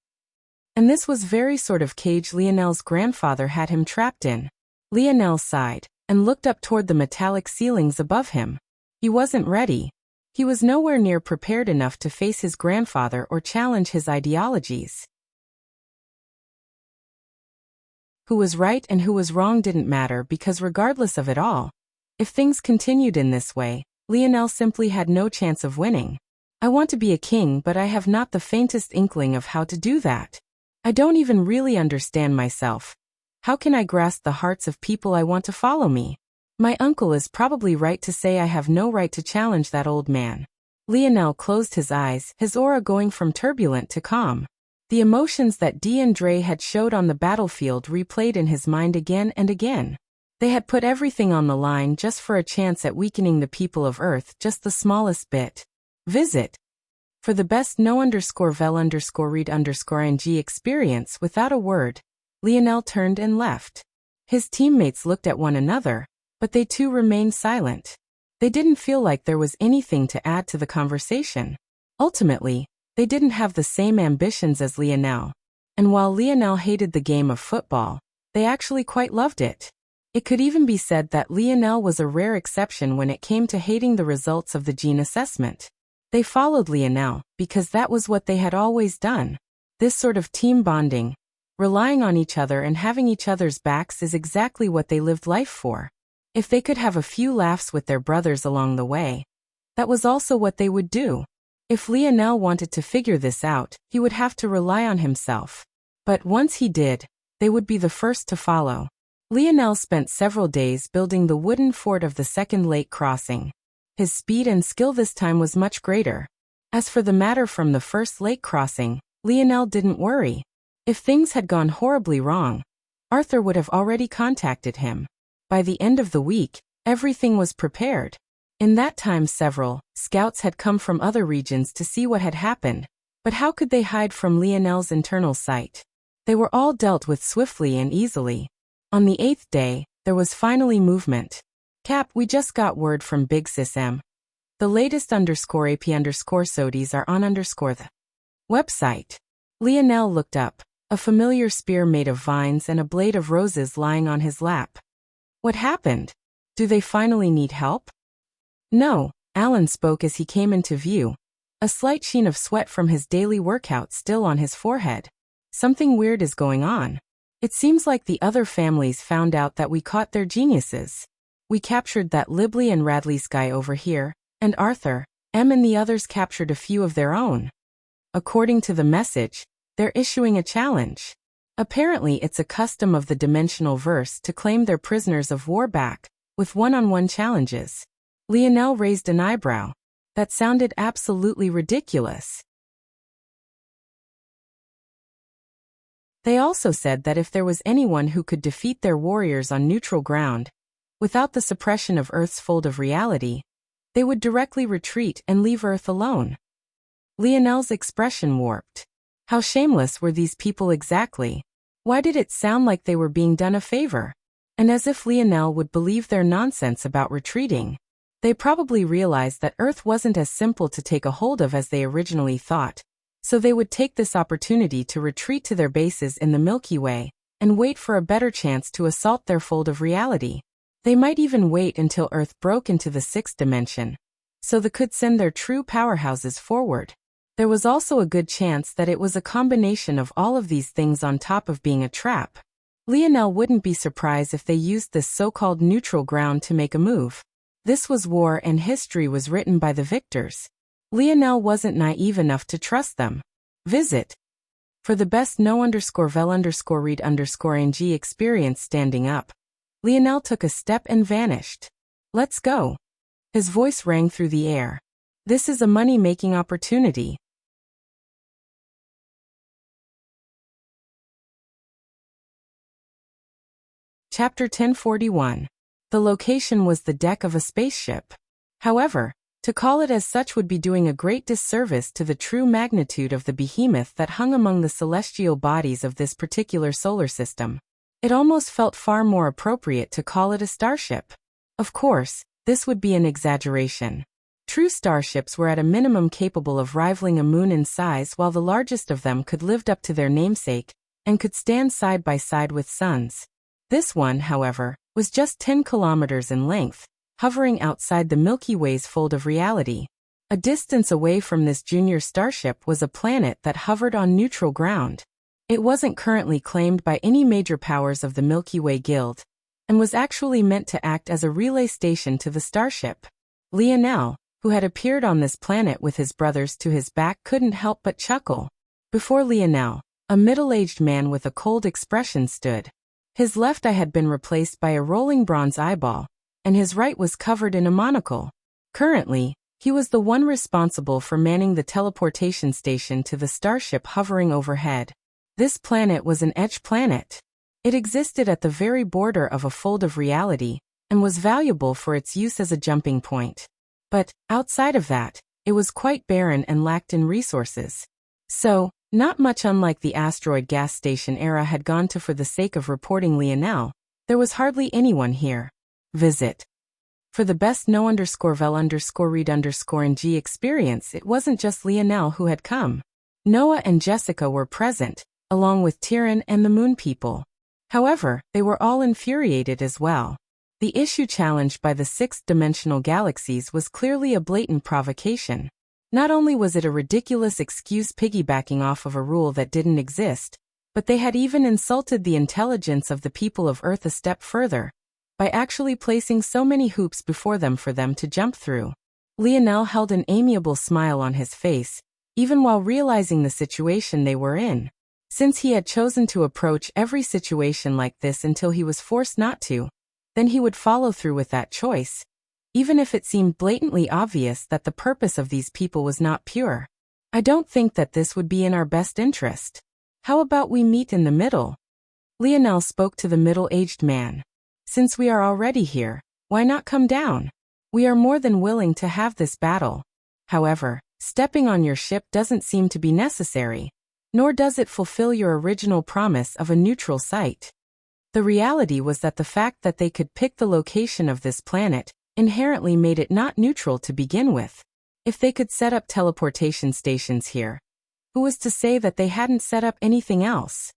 And this was very sort of cage Lionel's grandfather had him trapped in. Lionel sighed, and looked up toward the metallic ceilings above him. He wasn't ready. He was nowhere near prepared enough to face his grandfather or challenge his ideologies. Who was right and who was wrong didn't matter because regardless of it all, if things continued in this way, Lionel simply had no chance of winning. I want to be a king, but I have not the faintest inkling of how to do that. I don't even really understand myself. How can I grasp the hearts of people I want to follow me? My uncle is probably right to say I have no right to challenge that old man. Lionel closed his eyes, his aura going from turbulent to calm. The emotions that Dre had showed on the battlefield replayed in his mind again and again. They had put everything on the line just for a chance at weakening the people of Earth just the smallest bit. Visit. For the best no_vel_read_ing experience without a word, Lionel turned and left. His teammates looked at one another, but they too remained silent. They didn't feel like there was anything to add to the conversation. Ultimately, they didn't have the same ambitions as Lionel. And while Lionel hated the game of football, they actually quite loved it. It could even be said that Lionel was a rare exception when it came to hating the results of the gene assessment. They followed Lionel because that was what they had always done. This sort of team bonding, relying on each other and having each other's backs is exactly what they lived life for. If they could have a few laughs with their brothers along the way, that was also what they would do. If Lionel wanted to figure this out, he would have to rely on himself. But once he did, they would be the first to follow. Lionel spent several days building the wooden fort of the second lake crossing. His speed and skill this time was much greater. As for the matter from the first lake crossing, Lionel didn't worry. If things had gone horribly wrong, Arthur would have already contacted him. By the end of the week, everything was prepared. In that time several scouts had come from other regions to see what had happened, but how could they hide from Lionel's internal sight? They were all dealt with swiftly and easily. On the 8th day, there was finally movement. Cap, we just got word from Big Sis M. The latest _AP_SODIs are on the website. Lionel looked up, a familiar spear made of vines and a blade of roses lying on his lap. What happened? Do they finally need help? No, Alan spoke as he came into view, a slight sheen of sweat from his daily workout still on his forehead. Something weird is going on. It seems like the other families found out that we caught their geniuses. We captured that Libley and Radley's guy over here, and Arthur, M and the others captured a few of their own. According to the message, they're issuing a challenge. Apparently it's a custom of the dimensional verse to claim their prisoners of war back, with one-on-one challenges. Lionel raised an eyebrow. That sounded absolutely ridiculous. They also said that if there was anyone who could defeat their warriors on neutral ground, without the suppression of Earth's fold of reality, they would directly retreat and leave Earth alone. Lionel's expression warped. How shameless were these people exactly? Why did it sound like they were being done a favor? And as if Lionel would believe their nonsense about retreating. They probably realized that Earth wasn't as simple to take a hold of as they originally thought. So they would take this opportunity to retreat to their bases in the Milky Way, and wait for a better chance to assault their fold of reality. They might even wait until Earth broke into the 6th dimension, so they could send their true powerhouses forward. There was also a good chance that it was a combination of all of these things on top of being a trap. Lionel wouldn't be surprised if they used this so-called neutral ground to make a move. This was war and history was written by the victors. Lionel wasn't naive enough to trust them. Visit. For the best no_vel_read_ing experience standing up, Lionel took a step and vanished. Let's go. His voice rang through the air. This is a money-making opportunity. Chapter 1041. The location was the deck of a spaceship. However, to call it as such would be doing a great disservice to the true magnitude of the behemoth that hung among the celestial bodies of this particular solar system. It almost felt far more appropriate to call it a starship. Of course, this would be an exaggeration. True starships were at a minimum capable of rivaling a moon in size, while the largest of them could live up to their namesake, and could stand side by side with suns. This one, however, was just 10 kilometers in length, hovering outside the Milky Way's fold of reality. A distance away from this junior starship was a planet that hovered on neutral ground. It wasn't currently claimed by any major powers of the Milky Way Guild, and was actually meant to act as a relay station to the starship. Lionel, who had appeared on this planet with his brothers to his back, couldn't help but chuckle. Before Lionel, a middle-aged man with a cold expression stood. His left eye had been replaced by a rolling bronze eyeball, and his right was covered in a monocle. Currently, He was the one responsible for manning the teleportation station to the starship hovering overhead. This planet was an edge planet. It existed at the very border of a fold of reality, and was valuable for its use as a jumping point. But, outside of that, it was quite barren and lacked in resources. So, not much unlike the asteroid gas station era had gone to for the sake of reporting Lionel, there was hardly anyone here. Visit. For the best no_vel_read_ng experience, it wasn't just Lionel who had come. Noah and Jessica were present, along with Tyrion and the Moon People. However, they were all infuriated as well. The issue challenged by the sixth-dimensional galaxies was clearly a blatant provocation. Not only was it a ridiculous excuse piggybacking off of a rule that didn't exist, but they had even insulted the intelligence of the people of Earth a step further, by actually placing so many hoops before them for them to jump through. Lionel held an amiable smile on his face, even while realizing the situation they were in. Since he had chosen to approach every situation like this until he was forced not to, then he would follow through with that choice, even if it seemed blatantly obvious that the purpose of these people was not pure. I don't think that this would be in our best interest. How about we meet in the middle? Lionel spoke to the middle-aged man. Since we are already here, why not come down? We are more than willing to have this battle. However, stepping on your ship doesn't seem to be necessary, nor does it fulfill your original promise of a neutral site. The reality was that the fact that they could pick the location of this planet inherently made it not neutral to begin with. If they could set up teleportation stations here, who was to say that they hadn't set up anything else?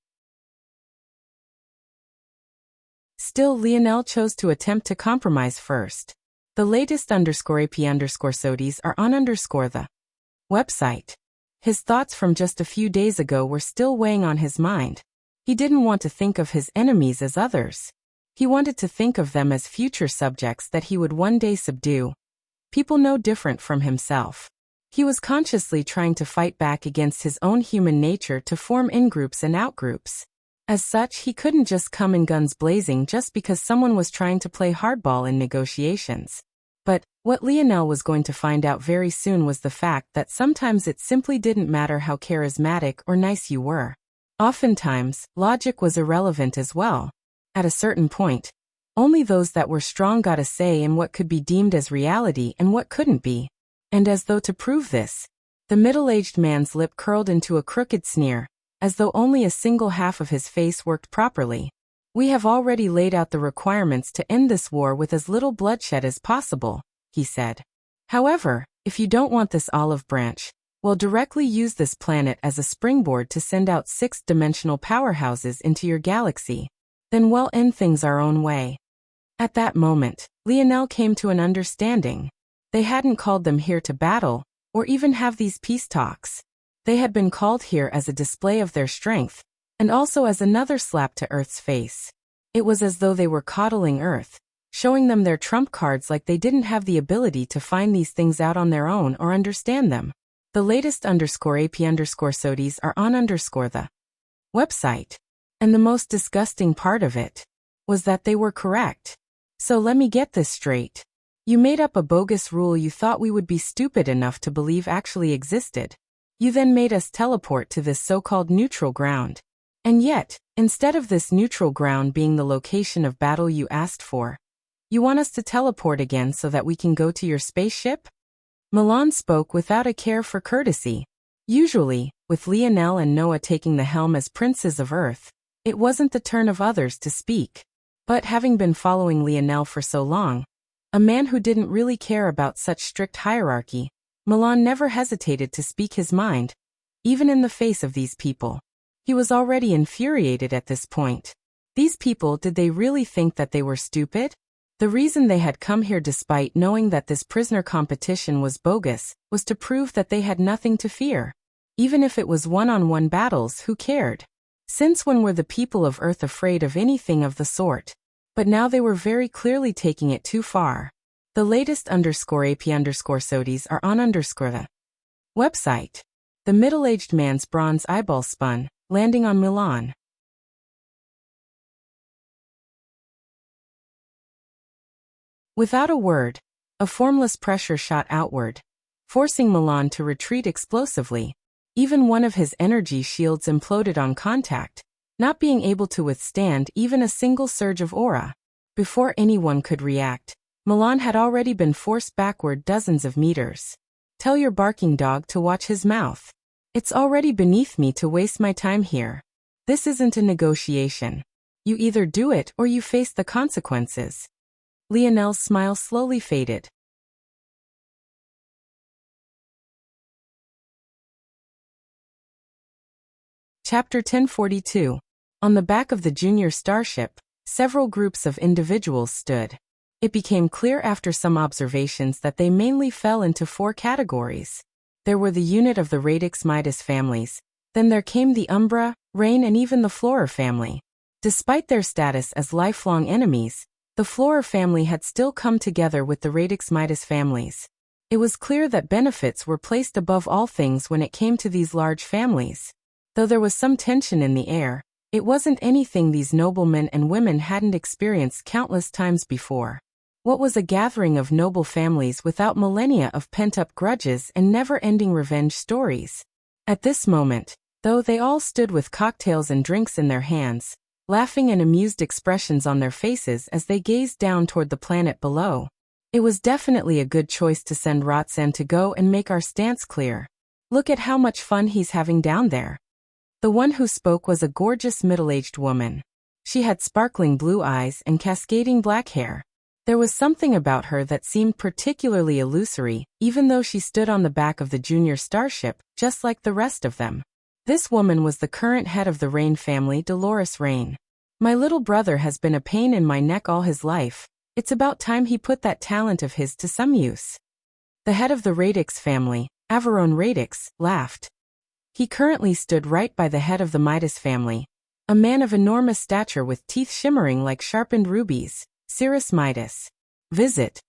Still, Lionel chose to attempt to compromise first. The latest _AP_SODIES are on the website. His thoughts from just a few days ago were still weighing on his mind. He didn't want to think of his enemies as others. He wanted to think of them as future subjects that he would one day subdue. People no different from himself. He was consciously trying to fight back against his own human nature to form in-groups and out-groups. As such, he couldn't just come in guns blazing just because someone was trying to play hardball in negotiations. But what Lionel was going to find out very soon was the fact that sometimes it simply didn't matter how charismatic or nice you were. Oftentimes, logic was irrelevant as well. At a certain point, only those that were strong got a say in what could be deemed as reality and what couldn't be. And as though to prove this, the middle-aged man's lip curled into a crooked sneer, as though only a single half of his face worked properly. We have already laid out the requirements to end this war with as little bloodshed as possible, he said. However, if you don't want this olive branch, we'll directly use this planet as a springboard to send out sixth-dimensional powerhouses into your galaxy. Then we'll end things our own way. At that moment, Lionel came to an understanding. They hadn't called them here to battle, or even have these peace talks. They had been called here as a display of their strength, and also as another slap to Earth's face. It was as though they were coddling Earth, showing them their trump cards like they didn't have the ability to find these things out on their own or understand them. The latest _AP_SODIES are on the website. And the most disgusting part of it was that they were correct. So let me get this straight. You made up a bogus rule you thought we would be stupid enough to believe actually existed. You then made us teleport to this so-called neutral ground. And yet, instead of this neutral ground being the location of battle you asked for, you want us to teleport again so that we can go to your spaceship? Milan spoke without a care for courtesy. Usually, with Lionel and Noah taking the helm as princes of Earth, it wasn't the turn of others to speak. But having been following Lionel for so long, a man who didn't really care about such strict hierarchy, Milan never hesitated to speak his mind, even in the face of these people. He was already infuriated at this point. These people, did they really think that they were stupid? The reason they had come here despite knowing that this prisoner competition was bogus, was to prove that they had nothing to fear. Even if it was one-on-one battles, who cared? Since when were the people of Earth afraid of anything of the sort? But now they were very clearly taking it too far. The latest _AP_SODIES are on the website. The middle-aged man's bronze eyeball spun, landing on Milan. Without a word, a formless pressure shot outward, forcing Milan to retreat explosively. Even one of his energy shields imploded on contact, not being able to withstand even a single surge of aura. Before anyone could react, Milan had already been forced backward dozens of meters. Tell your barking dog to watch his mouth. It's already beneath me to waste my time here. This isn't a negotiation. You either do it or you face the consequences. Lionel's smile slowly faded. Chapter 1042. On the back of the junior starship, several groups of individuals stood. It became clear after some observations that they mainly fell into 4 categories. There were the unit of the Radix Midas families, then there came the Umbra, Rain and even the Flora family. Despite their status as lifelong enemies, the Flora family had still come together with the Radix Midas families. It was clear that benefits were placed above all things when it came to these large families. Though there was some tension in the air, it wasn't anything these noblemen and women hadn't experienced countless times before. What was a gathering of noble families without millennia of pent-up grudges and never-ending revenge stories? At this moment, though, they all stood with cocktails and drinks in their hands, laughing and amused expressions on their faces as they gazed down toward the planet below. It was definitely a good choice to send Rotzen to go and make our stance clear. Look at how much fun he's having down there. The one who spoke was a gorgeous middle-aged woman. She had sparkling blue eyes and cascading black hair. There was something about her that seemed particularly illusory, even though she stood on the back of the junior starship, just like the rest of them. This woman was the current head of the Rain family, Dolores Rain. My little brother has been a pain in my neck all his life. It's about time he put that talent of his to some use. The head of the Radix family, Averone Radix, laughed. He currently stood right by the head of the Midas family, a man of enormous stature with teeth shimmering like sharpened rubies, Cirrus Midas. Visit.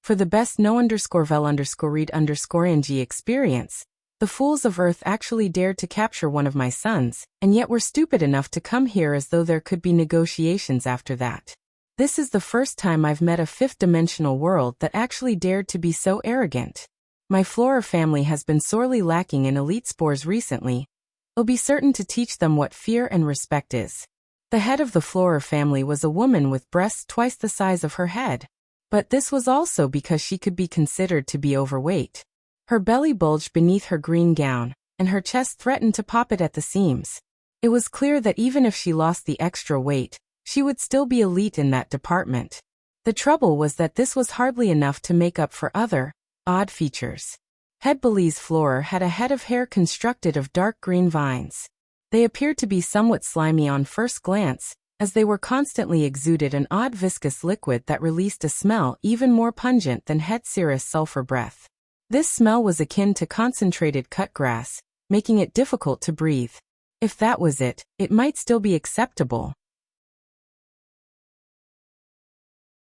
For the best no_vel_read_ng experience, the fools of Earth actually dared to capture one of my sons, and yet were stupid enough to come here as though there could be negotiations after that. This is the first time I've met a fifth-dimensional world that actually dared to be so arrogant. My Flora family has been sorely lacking in elite spores recently. I'll be certain to teach them what fear and respect is. The head of the Flora family was a woman with breasts twice the size of her head. But this was also because she could be considered to be overweight. Her belly bulged beneath her green gown, and her chest threatened to pop it at the seams. It was clear that even if she lost the extra weight, she would still be elite in that department. The trouble was that this was hardly enough to make up for other, odd features. Head Belize Floor had a head of hair constructed of dark green vines. They appeared to be somewhat slimy on first glance, as they were constantly exuded an odd viscous liquid that released a smell even more pungent than Head Cirrus sulfur breath. This smell was akin to concentrated cut grass, making it difficult to breathe. If that was it, it might still be acceptable.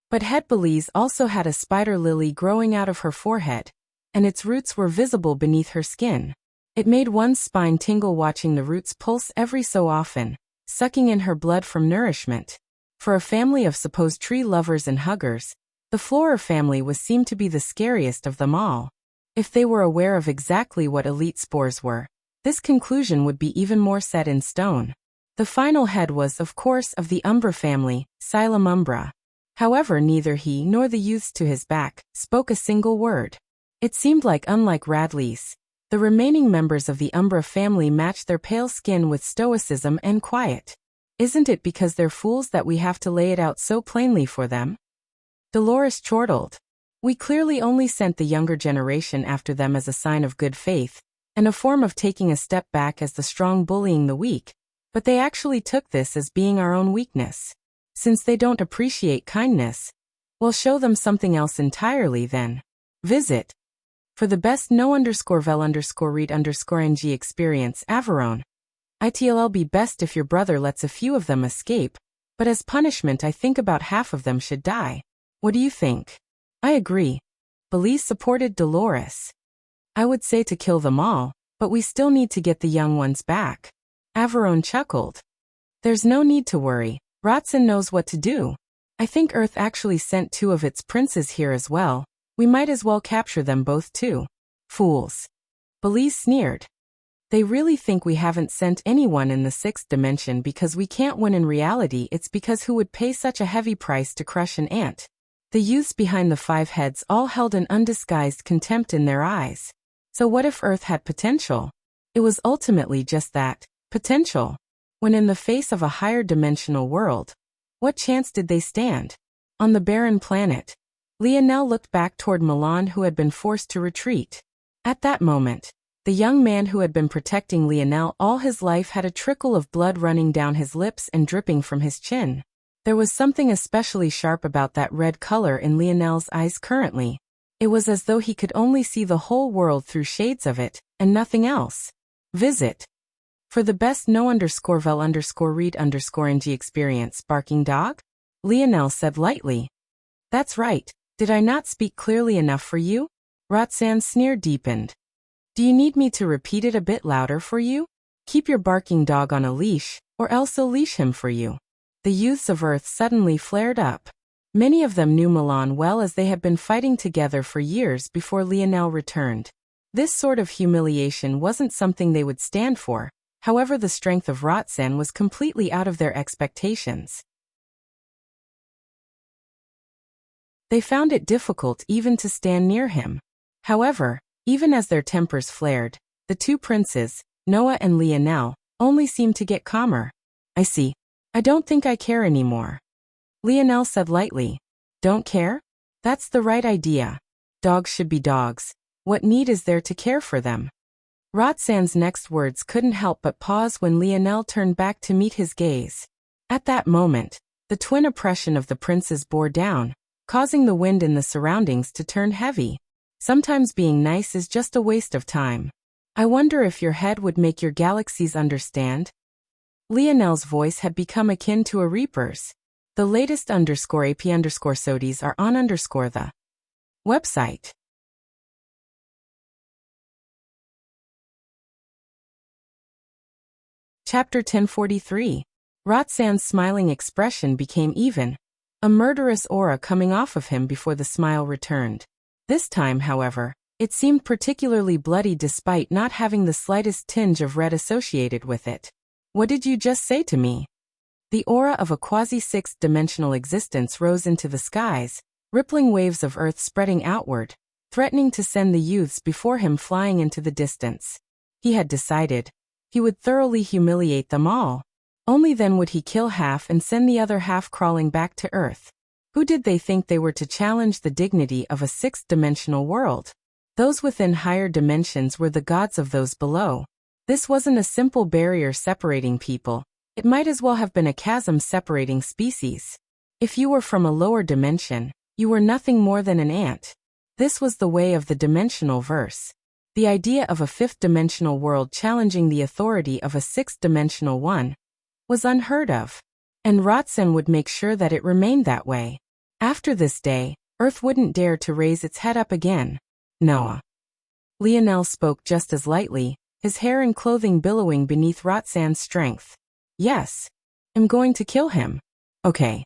But Head Belize also had a spider lily growing out of her forehead, and its roots were visible beneath her skin. It made one's spine tingle watching the roots pulse every so often, sucking in her blood from nourishment. For a family of supposed tree lovers and huggers, the Flora family was seemed to be the scariest of them all. If they were aware of exactly what elite spores were, this conclusion would be even more set in stone. The final head was, of course, of the Umbra family, Xylem Umbra. However, neither he nor the youths to his back spoke a single word. It seemed like, unlike Radley's, the remaining members of the Umbra family matched their pale skin with stoicism and quiet. Isn't it because they're fools that we have to lay it out so plainly for them? Dolores chortled. We clearly only sent the younger generation after them as a sign of good faith, and a form of taking a step back as the strong bullying the weak, but they actually took this as being our own weakness. Since they don't appreciate kindness, we'll show them something else entirely then. Visit. For the best no_vel_read_ng experience, Averone. It'll be best if your brother lets a few of them escape, but as punishment I think about half of them should die. What do you think? I agree. Belize supported Dolores. I would say to kill them all, but we still need to get the young ones back. Averone chuckled. There's no need to worry. Rotzen knows what to do. I think Earth actually sent 2 of its princes here as well. We might as well capture them both too. Fools. Belize sneered. They really think we haven't sent anyone in the sixth dimension because we can't win. In reality, it's because who would pay such a heavy price to crush an ant? The youths behind the five heads all held an undisguised contempt in their eyes. So what if Earth had potential? It was ultimately just that, potential. When in the face of a higher dimensional world, what chance did they stand? On the barren planet, Lionel looked back toward Milan, who had been forced to retreat. At that moment, the young man who had been protecting Lionel all his life had a trickle of blood running down his lips and dripping from his chin. There was something especially sharp about that red color in Lionel's eyes currently. It was as though he could only see the whole world through shades of it, and nothing else. Visit. For the best no_vel_read_ng experience, barking dog? Lionel said lightly. That's right. Did I not speak clearly enough for you? Roxanne's sneer deepened. Do you need me to repeat it a bit louder for you? Keep your barking dog on a leash, or else I'll leash him for you. The youths of Earth suddenly flared up. Many of them knew Milan well, as they had been fighting together for years before Lionel returned. This sort of humiliation wasn't something they would stand for. However, the strength of Roxanne was completely out of their expectations. They found it difficult even to stand near him. However, even as their tempers flared, the two princes, Noah and Lionel, only seemed to get calmer. I see. I don't think I care anymore. Lionel said lightly. Don't care? That's the right idea. Dogs should be dogs. What need is there to care for them? Roxanne's next words couldn't help but pause when Lionel turned back to meet his gaze. At that moment, the twin oppression of the princes bore down, causing the wind in the surroundings to turn heavy. Sometimes being nice is just a waste of time. I wonder if your head would make your galaxies understand. Lionel's voice had become akin to a reaper's. The latest _AP_SODIES are on the website. Chapter 1043. Roxanne's smiling expression became even, a murderous aura coming off of him before the smile returned. This time, however, it seemed particularly bloody despite not having the slightest tinge of red associated with it. What did you just say to me? The aura of a quasi-sixth-dimensional existence rose into the skies, rippling waves of earth spreading outward, threatening to send the youths before him flying into the distance. He had decided. He would thoroughly humiliate them all. Only then would he kill half and send the other half crawling back to Earth. Who did they think they were to challenge the dignity of a sixth-dimensional world? Those within higher dimensions were the gods of those below. This wasn't a simple barrier separating people. It might as well have been a chasm separating species. If you were from a lower dimension, you were nothing more than an ant. This was the way of the dimensional verse. The idea of a fifth-dimensional world challenging the authority of a sixth-dimensional one was unheard of. And Roxanne would make sure that it remained that way. After this day, Earth wouldn't dare to raise its head up again. Noah. Lionel spoke just as lightly, his hair and clothing billowing beneath Roxanne's strength. Yes. I'm going to kill him. Okay.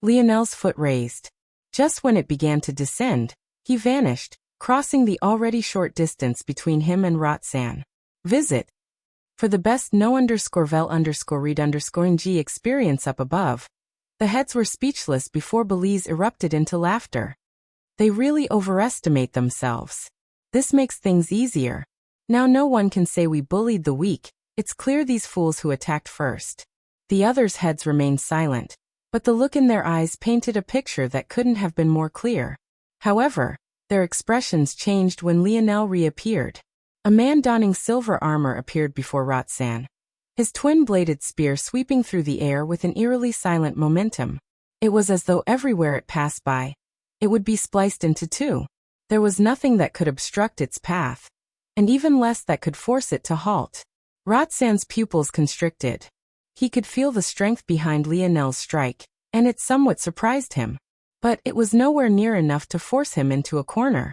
Lionel's foot raised. Just when it began to descend, he vanished, crossing the already short distance between him and Roxanne. Visit. For the best no_vel_read_ng experience up above. The heads were speechless before Belize erupted into laughter. They really overestimate themselves. This makes things easier. Now no one can say we bullied the weak. It's clear these fools who attacked first. The others' heads remained silent, but the look in their eyes painted a picture that couldn't have been more clear. However, their expressions changed when Lionel reappeared. A man donning silver armor appeared before Roxanne, his twin-bladed spear sweeping through the air with an eerily silent momentum. It was as though everywhere it passed by, it would be spliced into two. There was nothing that could obstruct its path, and even less that could force it to halt. Roxanne's pupils constricted. He could feel the strength behind Lionel's strike, and it somewhat surprised him. But it was nowhere near enough to force him into a corner.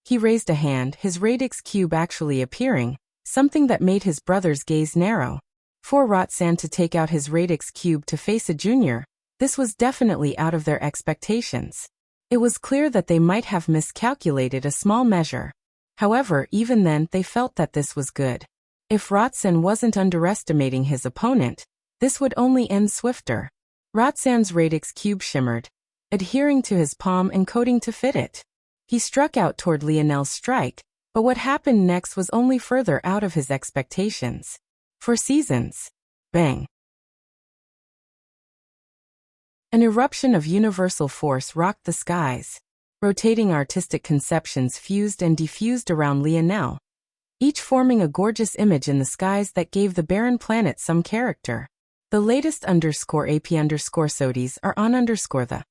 He raised a hand, his radix cube actually appearing, something that made his brother's gaze narrow. For Roxanne to take out his radix cube to face a junior, this was definitely out of their expectations. It was clear that they might have miscalculated a small measure. However, even then, they felt that this was good. If Rotsan wasn't underestimating his opponent, this would only end swifter. Rotsan's radix cube shimmered, adhering to his palm and coating to fit it. He struck out toward Lionel's strike, but what happened next was only further out of his expectations. For seasons. Bang. An eruption of universal force rocked the skies. Rotating artistic conceptions fused and diffused around Lionel, each forming a gorgeous image in the skies that gave the barren planet some character. The latest _AP_SODIs are on the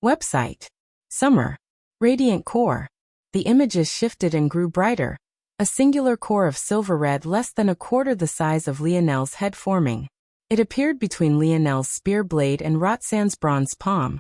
website. Summer. Radiant core. The images shifted and grew brighter, a singular core of silver red less than a quarter the size of Lionel's head forming. It appeared between Lionel's spear blade and Rotsan's bronze palm,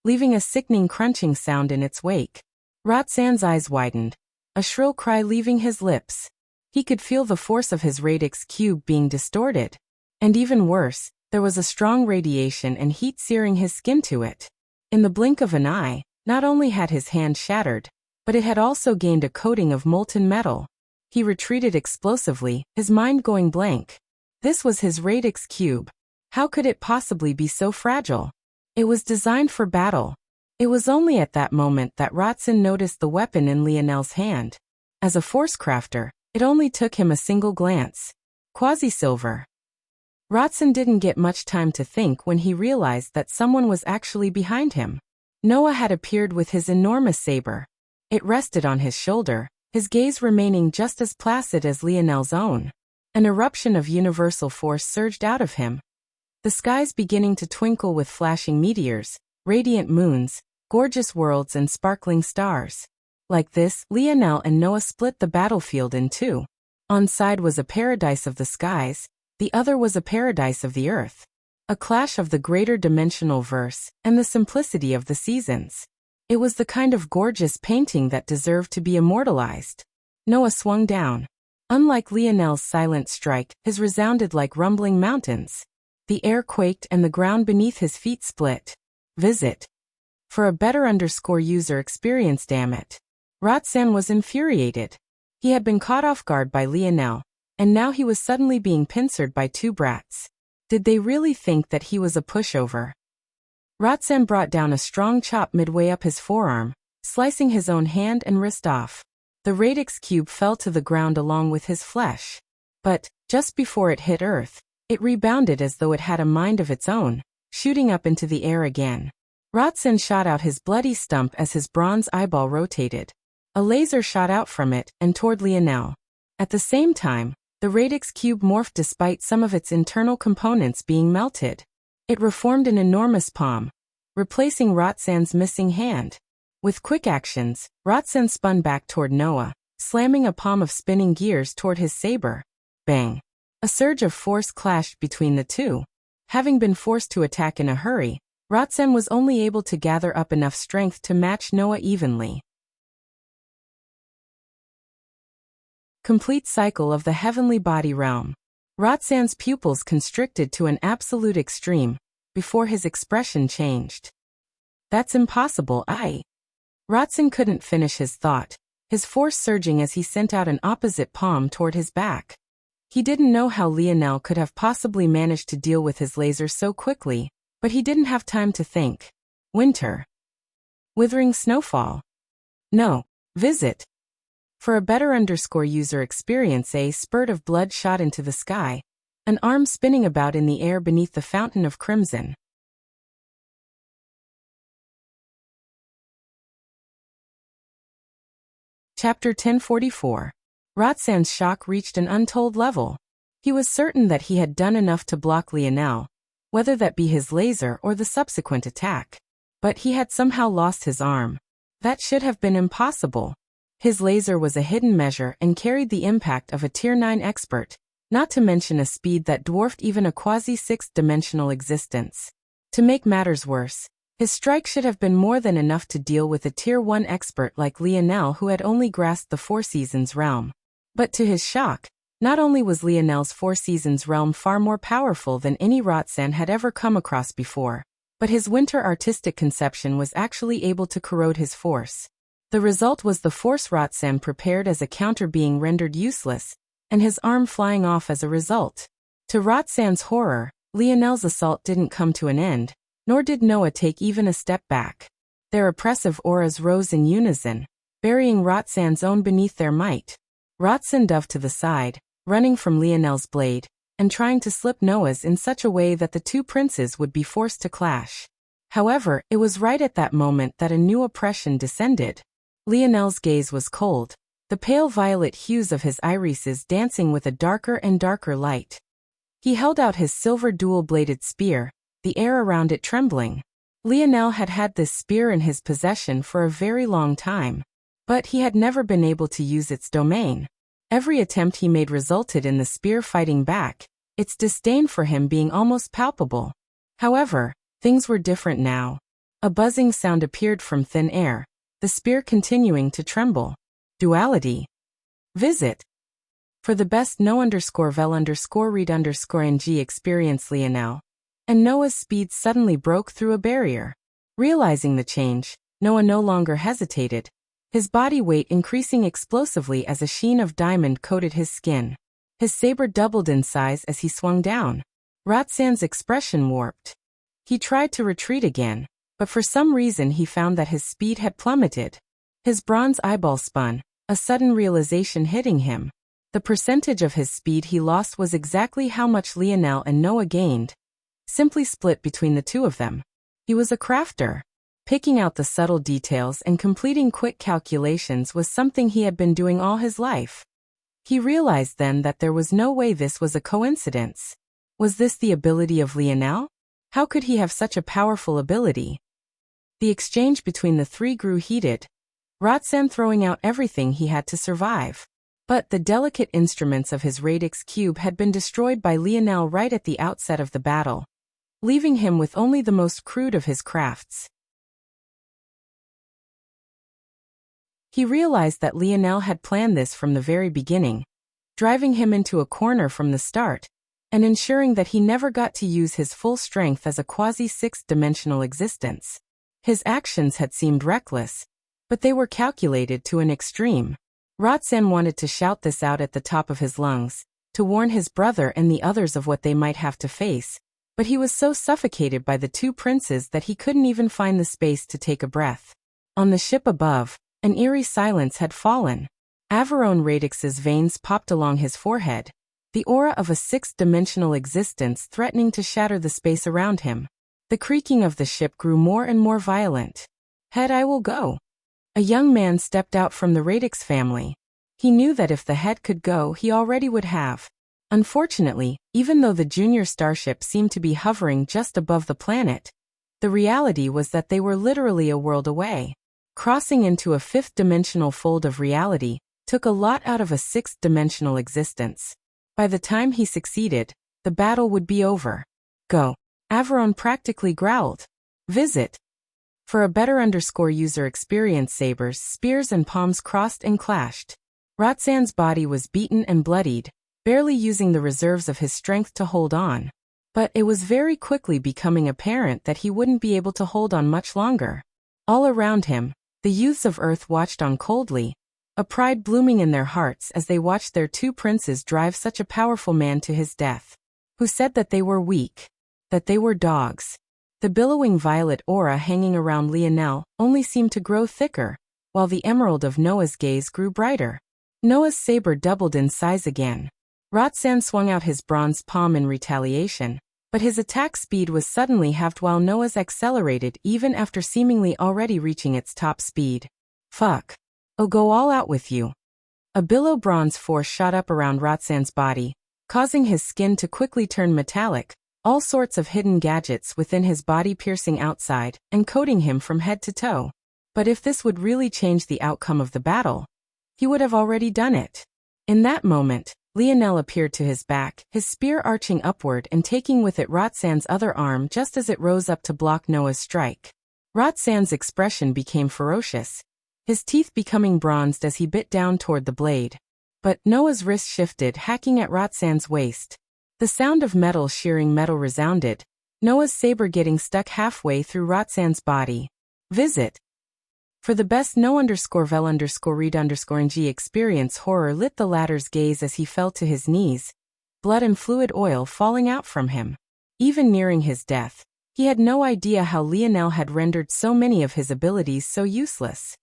leaving a sickening crunching sound in its wake. Rotsan's eyes widened, a shrill cry leaving his lips. He could feel the force of his radix cube being distorted. And even worse, there was a strong radiation and heat searing his skin to it. In the blink of an eye, not only had his hand shattered, but it had also gained a coating of molten metal. He retreated explosively, his mind going blank. This was his radix cube. How could it possibly be so fragile? It was designed for battle. It was only at that moment that Rotsan noticed the weapon in Lionel's hand. As a force crafter, it only took him a single glance. Quasi-silver. Rotsan didn't get much time to think when he realized that someone was actually behind him. Noah had appeared with his enormous saber. It rested on his shoulder, his gaze remaining just as placid as Lionel's own. An eruption of universal force surged out of him. The skies beginning to twinkle with flashing meteors, radiant moons, gorgeous worlds and sparkling stars. Like this, Lionel and Noah split the battlefield in two. On side was a paradise of the skies, the other was a paradise of the earth. A clash of the greater dimensional verse and the simplicity of the seasons. It was the kind of gorgeous painting that deserved to be immortalized. Noah swung down. Unlike Lionel's silent strike, his resounded like rumbling mountains. The air quaked and the ground beneath his feet split. Visit. For a better user experience, damn it. Rotsan was infuriated. He had been caught off guard by Lionel, and now he was suddenly being pincered by two brats. Did they really think that he was a pushover? Rotsan brought down a strong chop midway up his forearm, slicing his own hand and wrist off. The radix cube fell to the ground along with his flesh. But, just before it hit earth, it rebounded as though it had a mind of its own, shooting up into the air again. Rotsan shot out his bloody stump as his bronze eyeball rotated. A laser shot out from it and toward Lionel. At the same time, the radix cube morphed despite some of its internal components being melted. It reformed an enormous palm, replacing Rotsan's missing hand. With quick actions, Rotsan spun back toward Noah, slamming a palm of spinning gears toward his saber. Bang! A surge of force clashed between the two. Having been forced to attack in a hurry, Rotsan was only able to gather up enough strength to match Noah evenly. Complete cycle of the heavenly body realm. Rotsan's pupils constricted to an absolute extreme, before his expression changed. That's impossible, Rotsan couldn't finish his thought, his force surging as he sent out an opposite palm toward his back. He didn't know how Lionel could have possibly managed to deal with his laser so quickly, but he didn't have time to think. Winter. Withering snowfall. No. Visit. For a better user experience, a spurt of blood shot into the sky, an arm spinning about in the air beneath the fountain of crimson. Chapter 1044. Rotsan's shock reached an untold level. He was certain that he had done enough to block Lionel, whether that be his laser or the subsequent attack. But he had somehow lost his arm. That should have been impossible. His laser was a hidden measure and carried the impact of a Tier 9 expert, not to mention a speed that dwarfed even a quasi-sixth-dimensional existence. To make matters worse, his strike should have been more than enough to deal with a Tier 1 expert like Lionel who had only grasped the Four Seasons realm. But to his shock, not only was Lionel's Four Seasons realm far more powerful than any Rotsan had ever come across before, but his winter artistic conception was actually able to corrode his force. The result was the force Rotsan prepared as a counter being rendered useless, and his arm flying off as a result. To Rotsan's horror, Lionel's assault didn't come to an end, nor did Noah take even a step back. Their oppressive auras rose in unison, burying Rotsan's own beneath their might. Rotsan dove to the side, running from Lionel's blade, and trying to slip Noah's in such a way that the two princes would be forced to clash. However, it was right at that moment that a new oppression descended. Lionel's gaze was cold, the pale violet hues of his irises dancing with a darker and darker light. He held out his silver dual-bladed spear, the air around it trembling. Lionel had had this spear in his possession for a very long time, but he had never been able to use its domain. Every attempt he made resulted in the spear fighting back, its disdain for him being almost palpable. However, things were different now. A buzzing sound appeared from thin air, the spear continuing to tremble. Duality. Visit. For the best no_vel_read_ng experience Lionel. And Noah's speed suddenly broke through a barrier. Realizing the change, Noah no longer hesitated, his body weight increasing explosively as a sheen of diamond coated his skin. His saber doubled in size as he swung down. Rotsan's expression warped. He tried to retreat again, but for some reason he found that his speed had plummeted. His bronze eyeball spun, a sudden realization hitting him. The percentage of his speed he lost was exactly how much Lionel and Noah gained. Simply split between the two of them. He was a crafter. Picking out the subtle details and completing quick calculations was something he had been doing all his life. He realized then that there was no way this was a coincidence. Was this the ability of Lionel? How could he have such a powerful ability? The exchange between the three grew heated, Rotsan throwing out everything he had to survive. But the delicate instruments of his radix cube had been destroyed by Lionel right at the outset of the battle, leaving him with only the most crude of his crafts. He realized that Lionel had planned this from the very beginning, driving him into a corner from the start, and ensuring that he never got to use his full strength as a quasi-sixth-dimensional existence. His actions had seemed reckless, but they were calculated to an extreme. Rotsan wanted to shout this out at the top of his lungs, to warn his brother and the others of what they might have to face, but he was so suffocated by the two princes that he couldn't even find the space to take a breath. On the ship above, an eerie silence had fallen. Averone Radix's veins popped along his forehead, the aura of a sixth-dimensional existence threatening to shatter the space around him. The creaking of the ship grew more and more violent. Head, I will go. A young man stepped out from the Radix family. He knew that if the head could go, he already would have. Unfortunately, even though the junior starship seemed to be hovering just above the planet, the reality was that they were literally a world away. Crossing into a fifth-dimensional fold of reality took a lot out of a sixth-dimensional existence. By the time he succeeded, the battle would be over. Go. Averone practically growled. Visit. For a better user experience, sabers, spears and palms crossed and clashed. Rotsan's body was beaten and bloodied, barely using the reserves of his strength to hold on. But it was very quickly becoming apparent that he wouldn't be able to hold on much longer. All around him, the youths of Earth watched on coldly, a pride blooming in their hearts as they watched their two princes drive such a powerful man to his death. Who said that they were weak? That they were dogs? The billowing violet aura hanging around Lionel only seemed to grow thicker, while the emerald of Noah's gaze grew brighter. Noah's saber doubled in size again. Rotsan swung out his bronze palm in retaliation, but his attack speed was suddenly halved while Noah's accelerated even after seemingly already reaching its top speed. Fuck. I'll go all out with you. A billow bronze force shot up around Rotsan's body, causing his skin to quickly turn metallic, all sorts of hidden gadgets within his body piercing outside and coating him from head to toe. But if this would really change the outcome of the battle, he would have already done it. In that moment, Lionel appeared to his back, his spear arching upward and taking with it Rotsan's other arm just as it rose up to block Noah's strike. Rotsan's expression became ferocious, his teeth becoming bronzed as he bit down toward the blade. But Noah's wrist shifted, hacking at Rotsan's waist. The sound of metal shearing metal resounded, Noah's saber getting stuck halfway through Rotsan's body. Visit. For the best no_vel_read_ng experience, horror lit the latter's gaze as he fell to his knees, blood and fluid oil falling out from him. Even nearing his death, he had no idea how Lionel had rendered so many of his abilities so useless.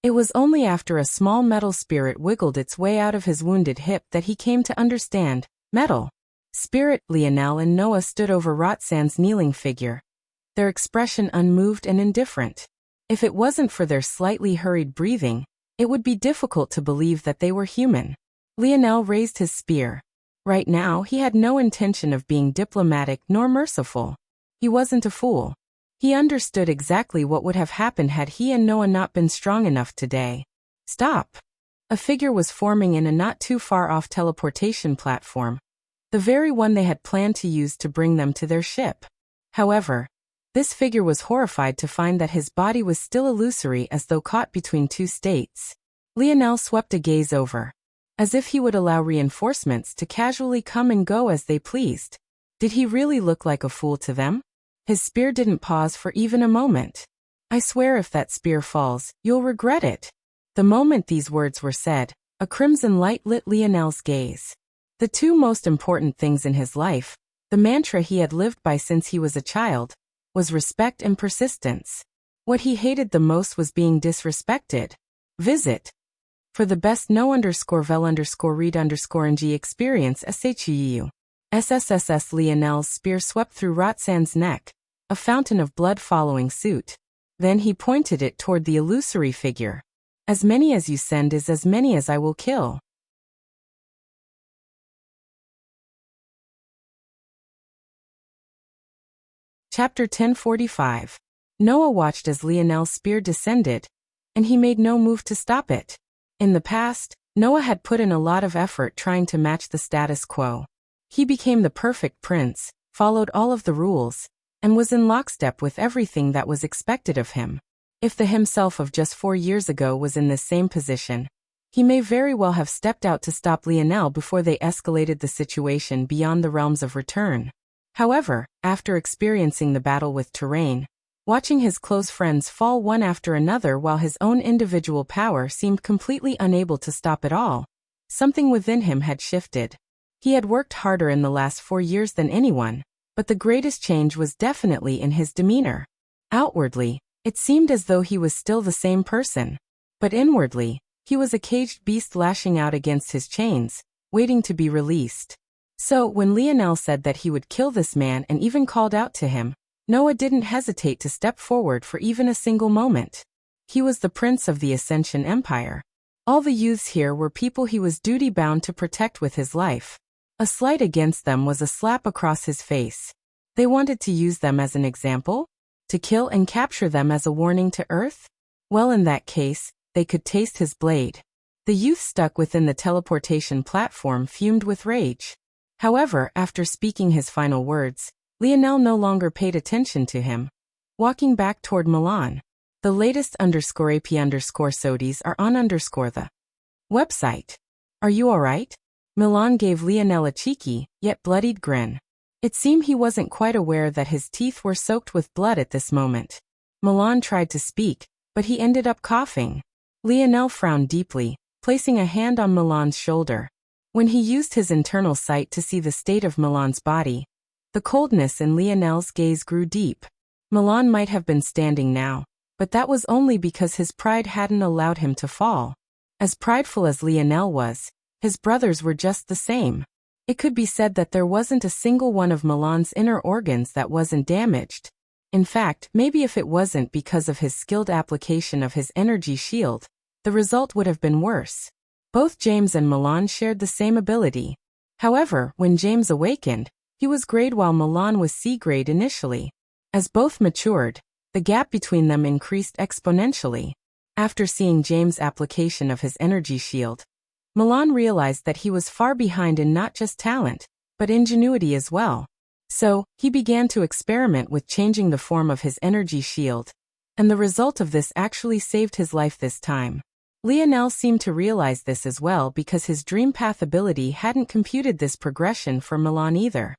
It was only after a small metal spirit wiggled its way out of his wounded hip that he came to understand. Metal spirit. Lionel and Noah stood over Roxanne's kneeling figure, their expression unmoved and indifferent. If it wasn't for their slightly hurried breathing, it would be difficult to believe that they were human. Lionel raised his spear. Right now, he had no intention of being diplomatic nor merciful. He wasn't a fool. He understood exactly what would have happened had he and Noah not been strong enough today. Stop! A figure was forming in a not too far off teleportation platform, the very one they had planned to use to bring them to their ship. However, this figure was horrified to find that his body was still illusory, as though caught between two states. Lionel swept a gaze over, as if he would allow reinforcements to casually come and go as they pleased. Did he really look like a fool to them? His spear didn't pause for even a moment. I swear if that spear falls, you'll regret it. The moment these words were said, a crimson light lit Lionel's gaze. The two most important things in his life, the mantra he had lived by since he was a child, was respect and persistence. What he hated the most was being disrespected. Visit. For the best no_vel_read_ng experience, SHUU. SSSS. Lionel's spear swept through Roxanne's neck, a fountain of blood following suit. Then he pointed it toward the illusory figure. As many as you send is as many as I will kill. Chapter 1045. Noah watched as Lionel's spear descended, and he made no move to stop it. In the past, Noah had put in a lot of effort trying to match the status quo. He became the perfect prince, followed all of the rules, and was in lockstep with everything that was expected of him. If the himself of just 4 years ago was in this same position, he may very well have stepped out to stop Lionel before they escalated the situation beyond the realms of return. However, after experiencing the battle with Terrain, watching his close friends fall one after another while his own individual power seemed completely unable to stop it all, something within him had shifted. He had worked harder in the last 4 years than anyone, but the greatest change was definitely in his demeanor. Outwardly, it seemed as though he was still the same person, but inwardly, he was a caged beast lashing out against his chains, waiting to be released. So, when Lionel said that he would kill this man and even called out to him, Noah didn't hesitate to step forward for even a single moment. He was the prince of the Ascension Empire. All the youths here were people he was duty-bound to protect with his life. A slight against them was a slap across his face. They wanted to use them as an example? To kill and capture them as a warning to Earth? Well, in that case, they could taste his blade. The youth stuck within the teleportation platform fumed with rage. However, after speaking his final words, Lionel no longer paid attention to him. Walking back toward Milan. The latest _AP_SODIs are on the website. Are you alright? Milan gave Lionel a cheeky, yet bloodied grin. It seemed he wasn't quite aware that his teeth were soaked with blood at this moment. Milan tried to speak, but he ended up coughing. Lionel frowned deeply, placing a hand on Milan's shoulder. When he used his internal sight to see the state of Milan's body, the coldness in Lionel's gaze grew deep. Milan might have been standing now, but that was only because his pride hadn't allowed him to fall. As prideful as Lionel was, his brothers were just the same. It could be said that there wasn't a single one of Milan's inner organs that wasn't damaged. In fact, maybe if it wasn't because of his skilled application of his energy shield, the result would have been worse. Both James and Milan shared the same ability. However, when James awakened, he was grade while Milan was C grade initially. As both matured, the gap between them increased exponentially. After seeing James' application of his energy shield, Milan realized that he was far behind in not just talent, but ingenuity as well. So, he began to experiment with changing the form of his energy shield, and the result of this actually saved his life this time. Lionel seemed to realize this as well because his dream path ability hadn't computed this progression for Milan either.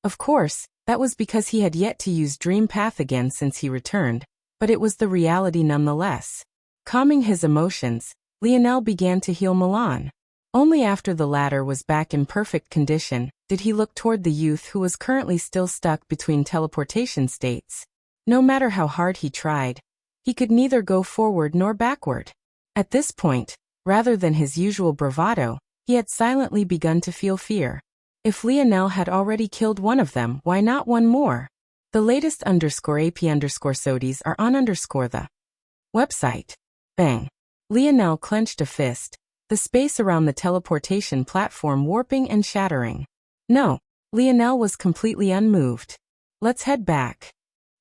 Of course, that was because he had yet to use Dream Path again since he returned, but it was the reality nonetheless. Calming his emotions, Lionel began to heal Milan. Only after the latter was back in perfect condition did he look toward the youth who was currently still stuck between teleportation states. No matter how hard he tried, he could neither go forward nor backward. At this point, rather than his usual bravado, he had silently begun to feel fear. If Lionel had already killed one of them, why not one more? The latest _AP_SODIes are on the website. Bang. Lionel clenched a fist, the space around the teleportation platform warping and shattering. No, Lionel was completely unmoved. Let's head back.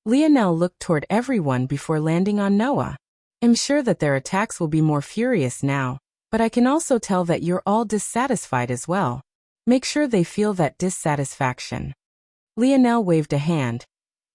Lionel looked toward everyone before landing on Noah. I'm sure that their attacks will be more furious now, but I can also tell that you're all dissatisfied as well. Make sure they feel that dissatisfaction. Lionel waved a hand,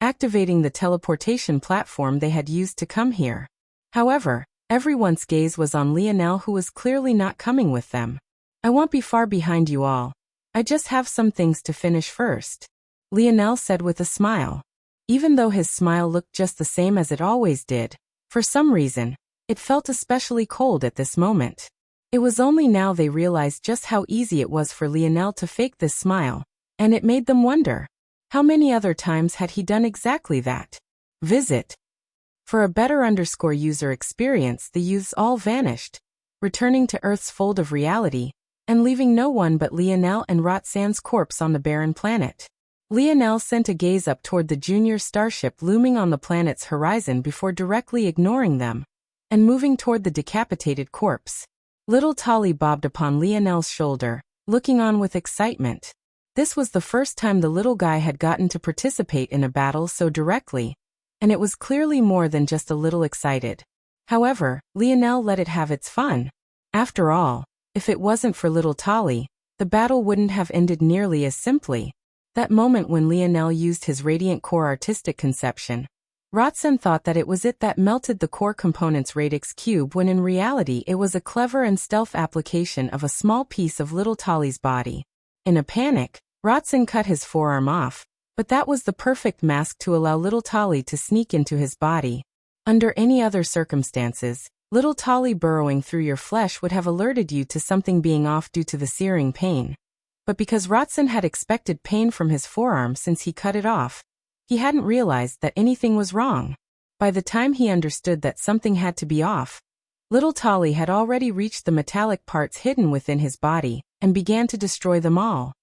activating the teleportation platform they had used to come here. However, everyone's gaze was on Lionel, who was clearly not coming with them. I won't be far behind you all. I just have some things to finish first, Lionel said with a smile. Even though his smile looked just the same as it always did, for some reason, it felt especially cold at this moment. It was only now they realized just how easy it was for Lionel to fake this smile, and it made them wonder, how many other times had he done exactly that? Visit. For a better user experience, the youths all vanished, returning to Earth's fold of reality, and leaving no one but Lionel and Roxanne's corpse on the barren planet. Lionel sent a gaze up toward the junior starship looming on the planet's horizon before directly ignoring them, and moving toward the decapitated corpse. Little Tolly bobbed upon Lionel's shoulder, looking on with excitement. This was the first time the little guy had gotten to participate in a battle so directly, and it was clearly more than just a little excited. However, Lionel let it have its fun. After all, if it wasn't for little Tolly, the battle wouldn't have ended nearly as simply. That moment when Lionel used his Radiant Core artistic conception, Roxanne thought that it was it that melted the core component's radix cube, when in reality it was a clever and stealth application of a small piece of little Tolly's body. In a panic, Roxanne cut his forearm off, but that was the perfect mask to allow little Tolly to sneak into his body. Under any other circumstances, little Tolly burrowing through your flesh would have alerted you to something being off due to the searing pain. But because Roxanne had expected pain from his forearm since he cut it off, he hadn't realized that anything was wrong. By the time he understood that something had to be off, little Tolly had already reached the metallic parts hidden within his body, and began to destroy them all.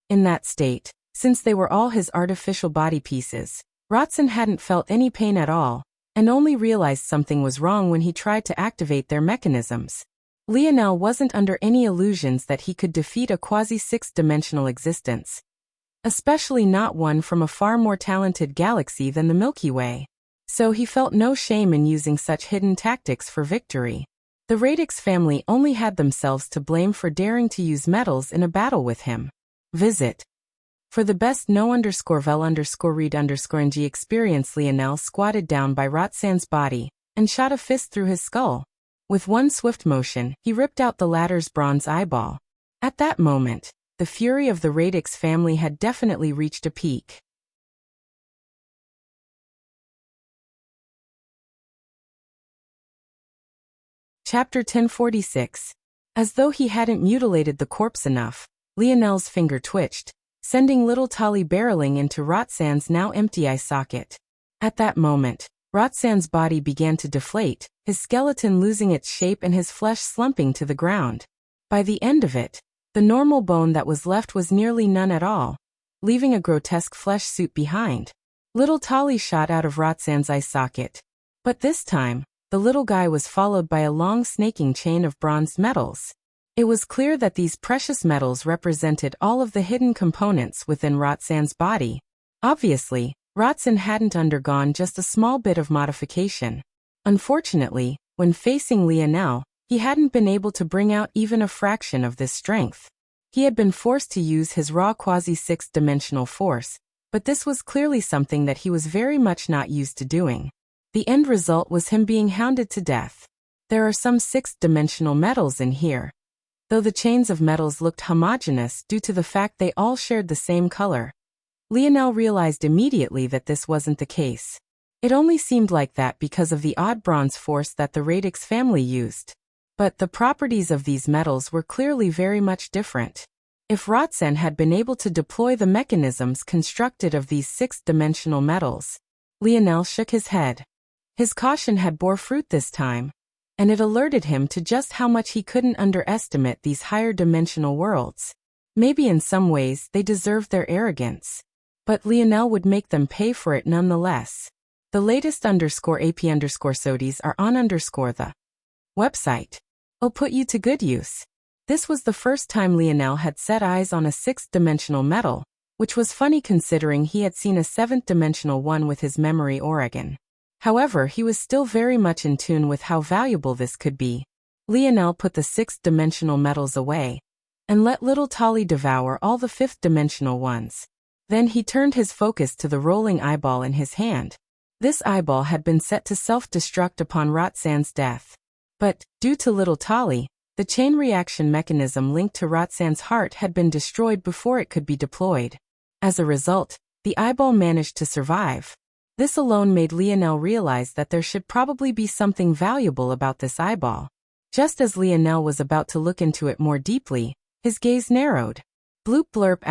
In that state, since they were all his artificial body pieces, Roxanne hadn't felt any pain at all, and only realized something was wrong when he tried to activate their mechanisms. Lionel wasn't under any illusions that he could defeat a quasi-sixth-dimensional existence, especially not one from a far more talented galaxy than the Milky Way. So he felt no shame in using such hidden tactics for victory. The Radix family only had themselves to blame for daring to use metals in a battle with him. Visit. For the best no_vel_read_ng experience, Lionel squatted down by Roxanne's body and shot a fist through his skull. With one swift motion, he ripped out the latter's bronze eyeball. At that moment, the fury of the Radix family had definitely reached a peak. Chapter 1046. As though he hadn't mutilated the corpse enough, Lionel's finger twitched, sending little Tolly barreling into Roxanne's now empty eye socket. At that moment, Roxanne's body began to deflate, his skeleton losing its shape and his flesh slumping to the ground. By the end of it, the normal bone that was left was nearly none at all, leaving a grotesque flesh suit behind. Little Tolly shot out of Roxanne's eye socket. But this time, the little guy was followed by a long snaking chain of bronzed metals. It was clear that these precious metals represented all of the hidden components within Roxanne's body. Obviously, Roxanne hadn't undergone just a small bit of modification. Unfortunately, when facing Lionel, he hadn't been able to bring out even a fraction of this strength. He had been forced to use his raw quasi-sixth-dimensional force, but this was clearly something that he was very much not used to doing. The end result was him being hounded to death. There are some sixth-dimensional metals in here. though the chains of metals looked homogeneous due to the fact they all shared the same color. Lionel realized immediately that this wasn't the case. It only seemed like that because of the odd bronze force that the radix family used. But the properties of these metals were clearly very much different. If Rotzen had been able to deploy the mechanisms constructed of these sixth-dimensional metals, Lionel shook his head. His caution had bore fruit this time, and it alerted him to just how much he couldn't underestimate these higher-dimensional worlds. Maybe in some ways they deserved their arrogance, but Lionel would make them pay for it nonetheless. The latest _AP_SODIES are on the website. I'll put you to good use. This was the first time Lionel had set eyes on a sixth-dimensional metal, which was funny considering he had seen a seventh-dimensional one with his memory organ. However, he was still very much in tune with how valuable this could be. Lionel put the sixth-dimensional metals away, and let little Tali devour all the fifth-dimensional ones. Then he turned his focus to the rolling eyeball in his hand. This eyeball had been set to self-destruct upon Rotsan's death. But, due to little Tali, the chain reaction mechanism linked to Rotsan's heart had been destroyed before it could be deployed. As a result, the eyeball managed to survive. This alone made Lionel realize that there should probably be something valuable about this eyeball. Just as Lionel was about to look into it more deeply, his gaze narrowed. Bloop blurp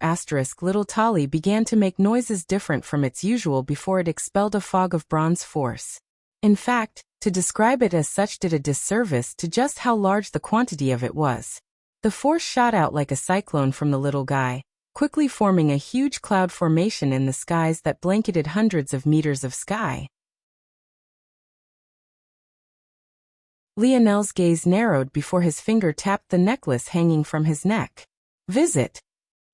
asterisk little Tali began to make noises different from its usual before it expelled a fog of bronze force. In fact, to describe it as such did a disservice to just how large the quantity of it was. The force shot out like a cyclone from the little guy, quickly forming a huge cloud formation in the skies that blanketed hundreds of meters of sky. Lionel's gaze narrowed before his finger tapped the necklace hanging from his neck. Visit.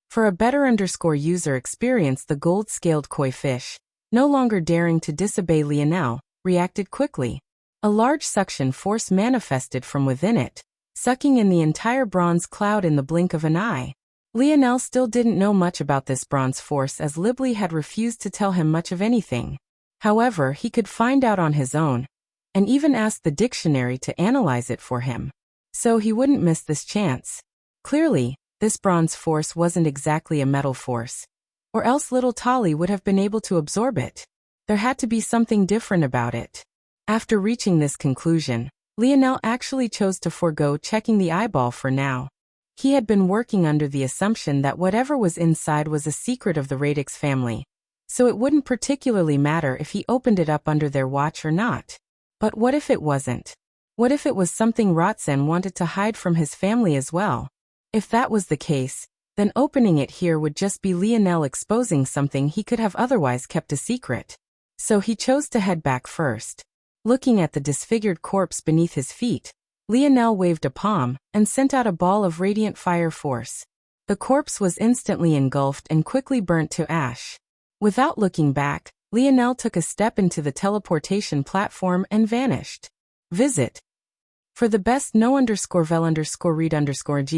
For a better user experience, the gold-scaled koi fish, no longer daring to disobey Lionel, reacted quickly. A large suction force manifested from within it, sucking in the entire bronze cloud in the blink of an eye. Lionel still didn't know much about this bronze force as Libly had refused to tell him much of anything. However, he could find out on his own, and even ask the dictionary to analyze it for him. So he wouldn't miss this chance. Clearly, this bronze force wasn't exactly a metal force, or else little Tali would have been able to absorb it. There had to be something different about it. After reaching this conclusion, Lionel actually chose to forego checking the eyeball for now. He had been working under the assumption that whatever was inside was a secret of the Radix family, so it wouldn't particularly matter if he opened it up under their watch or not. But what if it wasn't? What if it was something Rotsen wanted to hide from his family as well? If that was the case, then opening it here would just be Lionel exposing something he could have otherwise kept a secret. So he chose to head back first. Looking at the disfigured corpse beneath his feet, Lionel waved a palm and sent out a ball of radiant fire force. The corpse was instantly engulfed and quickly burnt to ash. Without looking back, Lionel took a step into the teleportation platform and vanished. Visit. For the best no_vel_read_g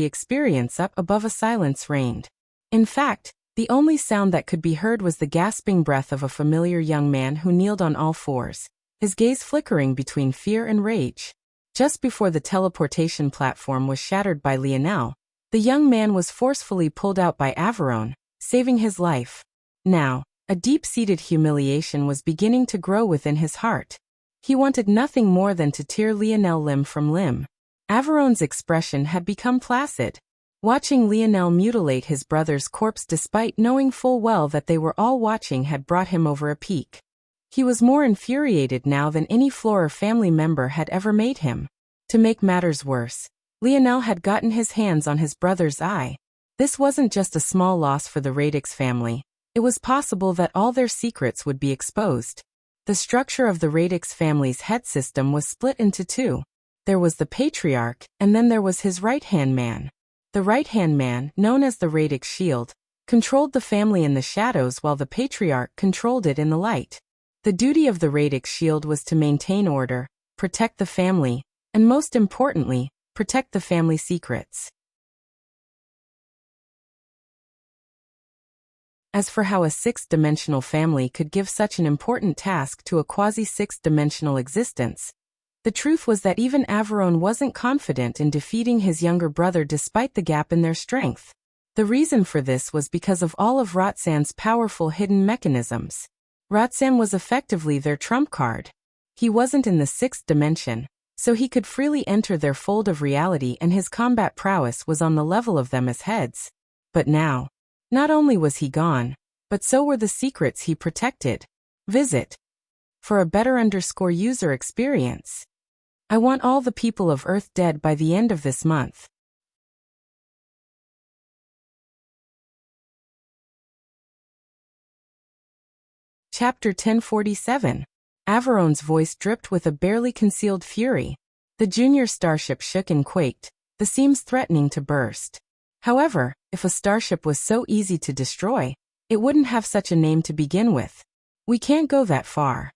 experience, up above a silence reigned. In fact, the only sound that could be heard was the gasping breath of a familiar young man who kneeled on all fours, his gaze flickering between fear and rage. Just before the teleportation platform was shattered by Lionel, the young man was forcefully pulled out by Averone, saving his life. Now, a deep-seated humiliation was beginning to grow within his heart. He wanted nothing more than to tear Lionel limb from limb. Averone's expression had become placid. Watching Lionel mutilate his brother's corpse despite knowing full well that they were all watching had brought him over a peak. He was more infuriated now than any Flora family member had ever made him. To make matters worse, Lionel had gotten his hands on his brother's eye. This wasn't just a small loss for the Radix family. It was possible that all their secrets would be exposed. The structure of the Radix family's head system was split into two. There was the Patriarch, and then there was his right-hand man. The right-hand man, known as the Radix Shield, controlled the family in the shadows while the Patriarch controlled it in the light. The duty of the Radix Shield was to maintain order, protect the family, and most importantly, protect the family secrets. As for how a sixth-dimensional family could give such an important task to a quasi-sixth-dimensional existence, The truth was that even Averone wasn't confident in defeating his younger brother despite the gap in their strength. The reason for this was because of all of Roxanne's powerful hidden mechanisms. Roxanne was effectively their trump card. He wasn't in the sixth dimension, so he could freely enter their fold of reality, and his combat prowess was on the level of them as heads. But now, not only was he gone, but so were the secrets he protected. Visit. For a better user experience. I want all the people of Earth dead by the end of this month. Chapter 1047. Averone's voice dripped with a barely concealed fury. The junior starship shook and quaked, the seams threatening to burst. However, if a starship was so easy to destroy, it wouldn't have such a name to begin with. We can't go that far.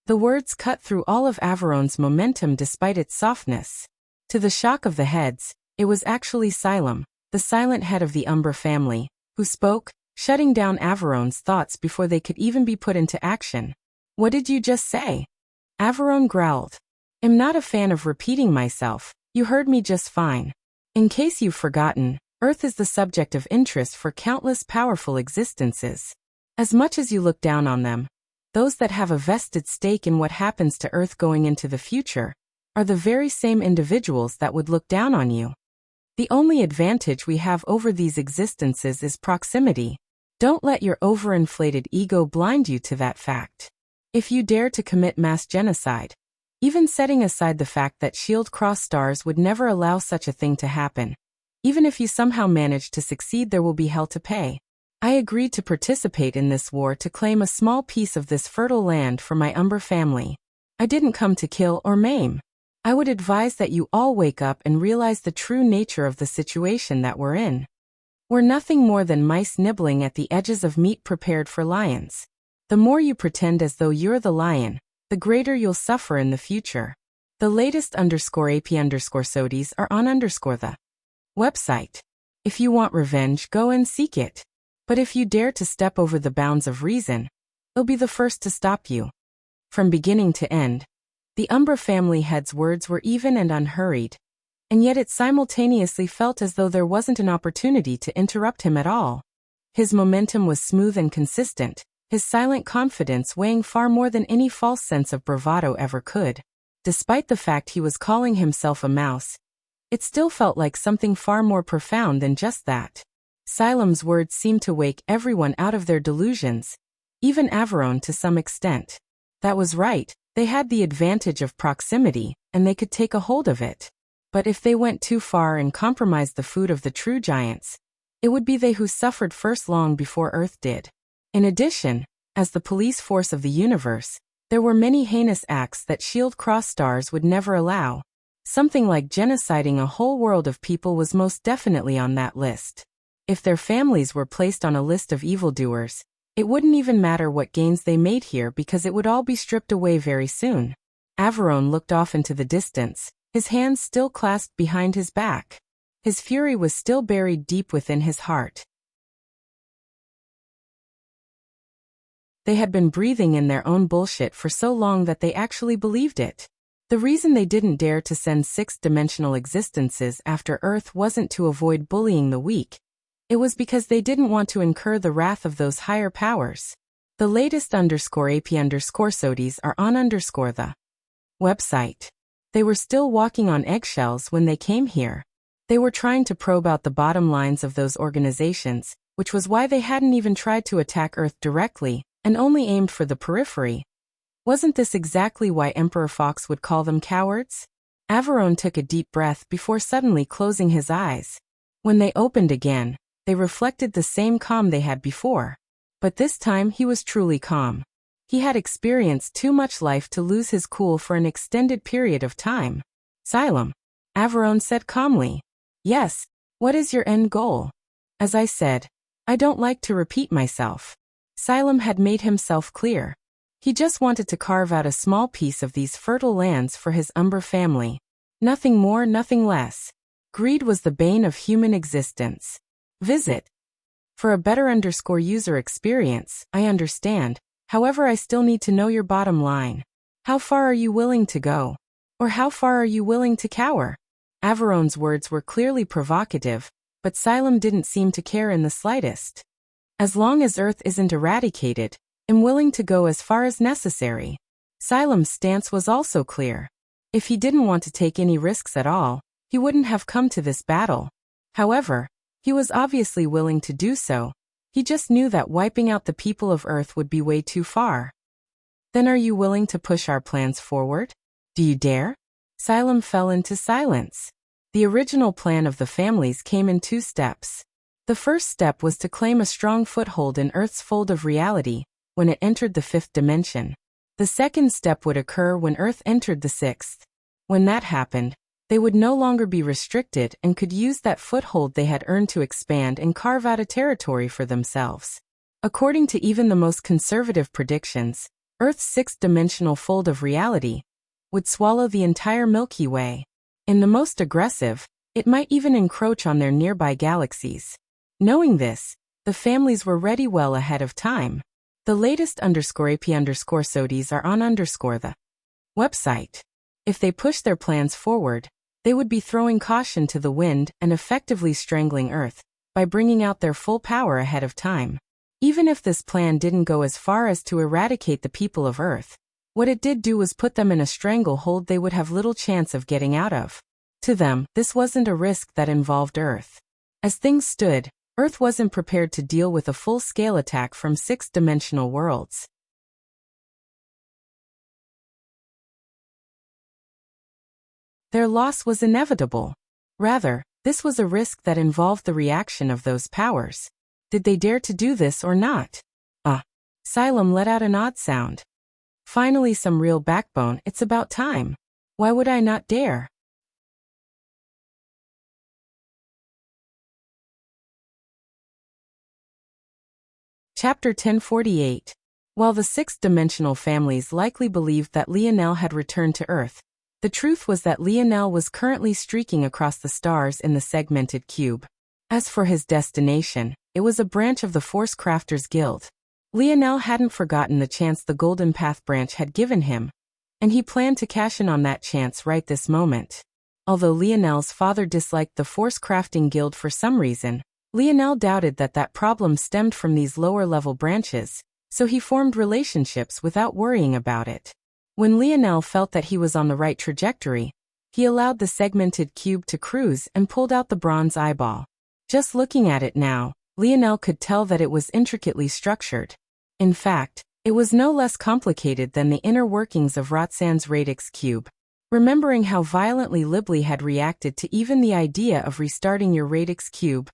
The words cut through all of Averone's momentum despite its softness. To the shock of the heads, it was actually Xylem, the silent head of the Umbra family, who spoke, shutting down Averone's thoughts before they could even be put into action. What did you just say? Averone growled. I'm not a fan of repeating myself, you heard me just fine. In case you've forgotten, Earth is the subject of interest for countless powerful existences. As much as you look down on them, those that have a vested stake in what happens to Earth going into the future are the very same individuals that would look down on you. The only advantage we have over these existences is proximity. Don't let your overinflated ego blind you to that fact. If you dare to commit mass genocide, even setting aside the fact that Shield Cross stars would never allow such a thing to happen, even if you somehow manage to succeed, there will be hell to pay. I agreed to participate in this war to claim a small piece of this fertile land for my Umbra family. I didn't come to kill or maim. I would advise that you all wake up and realize the true nature of the situation that we're in. We're nothing more than mice nibbling at the edges of meat prepared for lions. The more you pretend as though you're the lion, the greater you'll suffer in the future. The latest _AP_SODIes are on the website. If you want revenge, go and seek it. But if you dare to step over the bounds of reason, it'll be the first to stop you. From beginning to end, the Umbra family head's words were even and unhurried, and yet it simultaneously felt as though there wasn't an opportunity to interrupt him at all. His momentum was smooth and consistent, his silent confidence weighing far more than any false sense of bravado ever could. Despite the fact he was calling himself a mouse, it still felt like something far more profound than just that. Xylem's words seemed to wake everyone out of their delusions, even Averone to some extent. That was right, they had the advantage of proximity, and they could take a hold of it. But if they went too far and compromised the food of the true giants, it would be they who suffered first long before Earth did. In addition, as the police force of the universe, there were many heinous acts that Shield Cross stars would never allow. Something like genociding a whole world of people was most definitely on that list. If their families were placed on a list of evildoers, it wouldn't even matter what gains they made here because it would all be stripped away very soon. Averone looked off into the distance, his hands still clasped behind his back. His fury was still buried deep within his heart. They had been breathing in their own bullshit for so long that they actually believed it. The reason they didn't dare to send sixth-dimensional existences after Earth wasn't to avoid bullying the weak. It was because they didn't want to incur the wrath of those higher powers. The latest _AP_SODIes are on the website. They were still walking on eggshells when they came here. They were trying to probe out the bottom lines of those organizations, which was why they hadn't even tried to attack Earth directly, and only aimed for the periphery. Wasn't this exactly why Emperor Fox would call them cowards? Averone took a deep breath before suddenly closing his eyes. When they opened again, they reflected the same calm they had before. But this time he was truly calm. He had experienced too much life to lose his cool for an extended period of time. Xylem, Averone said calmly. Yes, what is your end goal? As I said, I don't like to repeat myself. Xylem had made himself clear. He just wanted to carve out a small piece of these fertile lands for his Umbra family. Nothing more, nothing less. Greed was the bane of human existence. Visit. For a better user experience, I understand. However, I still need to know your bottom line. How far are you willing to go? Or how far are you willing to cower? Averone's words were clearly provocative, but Xylem didn't seem to care in the slightest. As long as Earth isn't eradicated, I'm willing to go as far as necessary. Xylem's stance was also clear. If he didn't want to take any risks at all, he wouldn't have come to this battle. However, he was obviously willing to do so. He just knew that wiping out the people of Earth would be way too far. Then are you willing to push our plans forward? Do you dare? Xylem fell into silence. The original plan of the families came in 2 steps. The first step was to claim a strong foothold in Earth's fold of reality when it entered the 5th dimension. The second step would occur when Earth entered the 6th. When that happened, they would no longer be restricted and could use that foothold they had earned to expand and carve out a territory for themselves. According to even the most conservative predictions, Earth's 6th-dimensional fold of reality would swallow the entire Milky Way. In the most aggressive, it might even encroach on their nearby galaxies. Knowing this, the families were ready well ahead of time. The latest _AP_SODIs are on the website. If they push their plans forward, they would be throwing caution to the wind and effectively strangling Earth by bringing out their full power ahead of time. Even if this plan didn't go as far as to eradicate the people of Earth, what it did do was put them in a stranglehold they would have little chance of getting out of. To them, this wasn't a risk that involved Earth. As things stood, Earth wasn't prepared to deal with a full-scale attack from 6th-dimensional worlds. Their loss was inevitable. Rather, this was a risk that involved the reaction of those powers. Did they dare to do this or not? Xylem let out an odd sound. Finally some real backbone, it's about time. Why would I not dare? Chapter 1048. While the 6th-dimensional families likely believed that Lionel had returned to Earth, the truth was that Lionel was currently streaking across the stars in the segmented cube. As for his destination, it was a branch of the Force Crafters Guild. Lionel hadn't forgotten the chance the Golden Path branch had given him, and he planned to cash in on that chance right this moment. Although Lionel's father disliked the Force Crafting Guild for some reason, Lionel doubted that problem stemmed from these lower-level branches, so he formed relationships without worrying about it. When Lionel felt that he was on the right trajectory, he allowed the segmented cube to cruise and pulled out the bronze eyeball. Just looking at it now, Lionel could tell that it was intricately structured. In fact, it was no less complicated than the inner workings of Roxanne's radix cube. Remembering how violently Libly had reacted to even the idea of restarting your radix cube,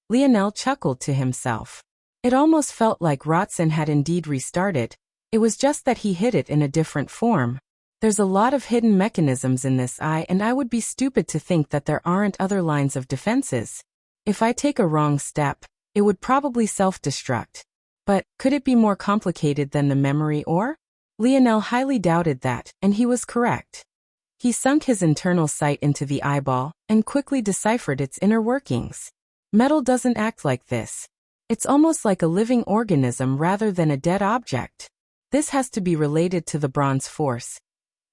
Lionel chuckled to himself. It almost felt like Roxanne had indeed restarted. It was just that he hid it in a different form. There's a lot of hidden mechanisms in this eye, and I would be stupid to think that there aren't other lines of defenses. If I take a wrong step, it would probably self-destruct. But could it be more complicated than the memory ore? Lionel highly doubted that, and he was correct. He sunk his internal sight into the eyeball and quickly deciphered its inner workings. Metal doesn't act like this. It's almost like a living organism rather than a dead object. This has to be related to the bronze force.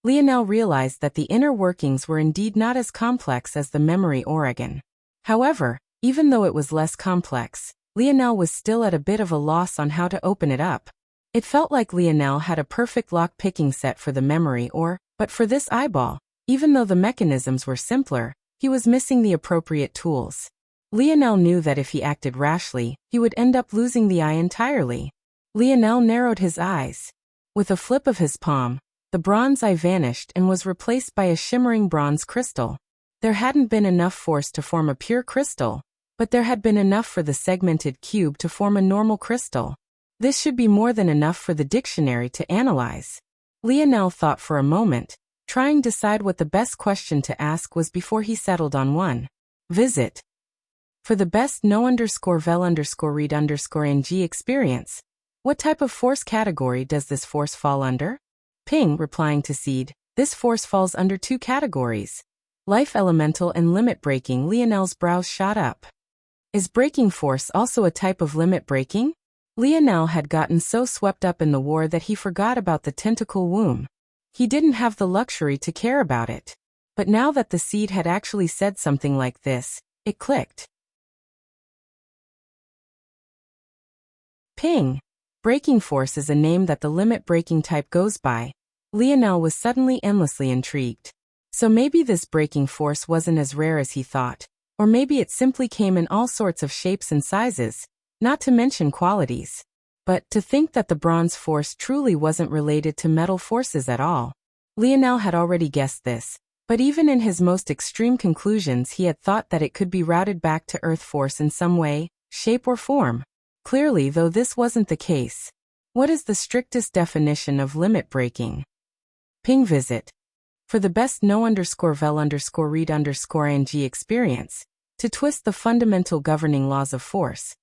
Lionel realized that the inner workings were indeed not as complex as the memory organ. However, even though it was less complex, Lionel was still at a bit of a loss on how to open it up. It felt like Lionel had a perfect lock-picking set for the memory ore, but for this eyeball, even though the mechanisms were simpler, he was missing the appropriate tools. Lionel knew that if he acted rashly, he would end up losing the eye entirely. Lionel narrowed his eyes. With a flip of his palm, the bronze eye vanished and was replaced by a shimmering bronze crystal. There hadn't been enough force to form a pure crystal, but there had been enough for the segmented cube to form a normal crystal. This should be more than enough for the dictionary to analyze. Lionel thought for a moment, trying to decide what the best question to ask was before he settled on one. Visit. For the best no_vel_read_ng experience. What type of force category does this force fall under? Ping, replying to Seed, this force falls under 2 categories. Life elemental and limit breaking. Lionel's brows shot up. Is breaking force also a type of limit breaking? Lionel had gotten so swept up in the war that he forgot about the tentacle womb. He didn't have the luxury to care about it. But now that the seed had actually said something like this, it clicked. Ping. Breaking force is a name that the limit breaking type goes by. Lionel was suddenly endlessly intrigued. So maybe this breaking force wasn't as rare as he thought, or maybe it simply came in all sorts of shapes and sizes, not to mention qualities. But to think that the bronze force truly wasn't related to metal forces at all. Lionel had already guessed this, but even in his most extreme conclusions he had thought that it could be routed back to Earth force in some way, shape or form. Clearly, though, this wasn't the case. What is the strictest definition of limit breaking? Ping visit. For the best know_vel_read_ing experience, to twist the fundamental governing laws of force.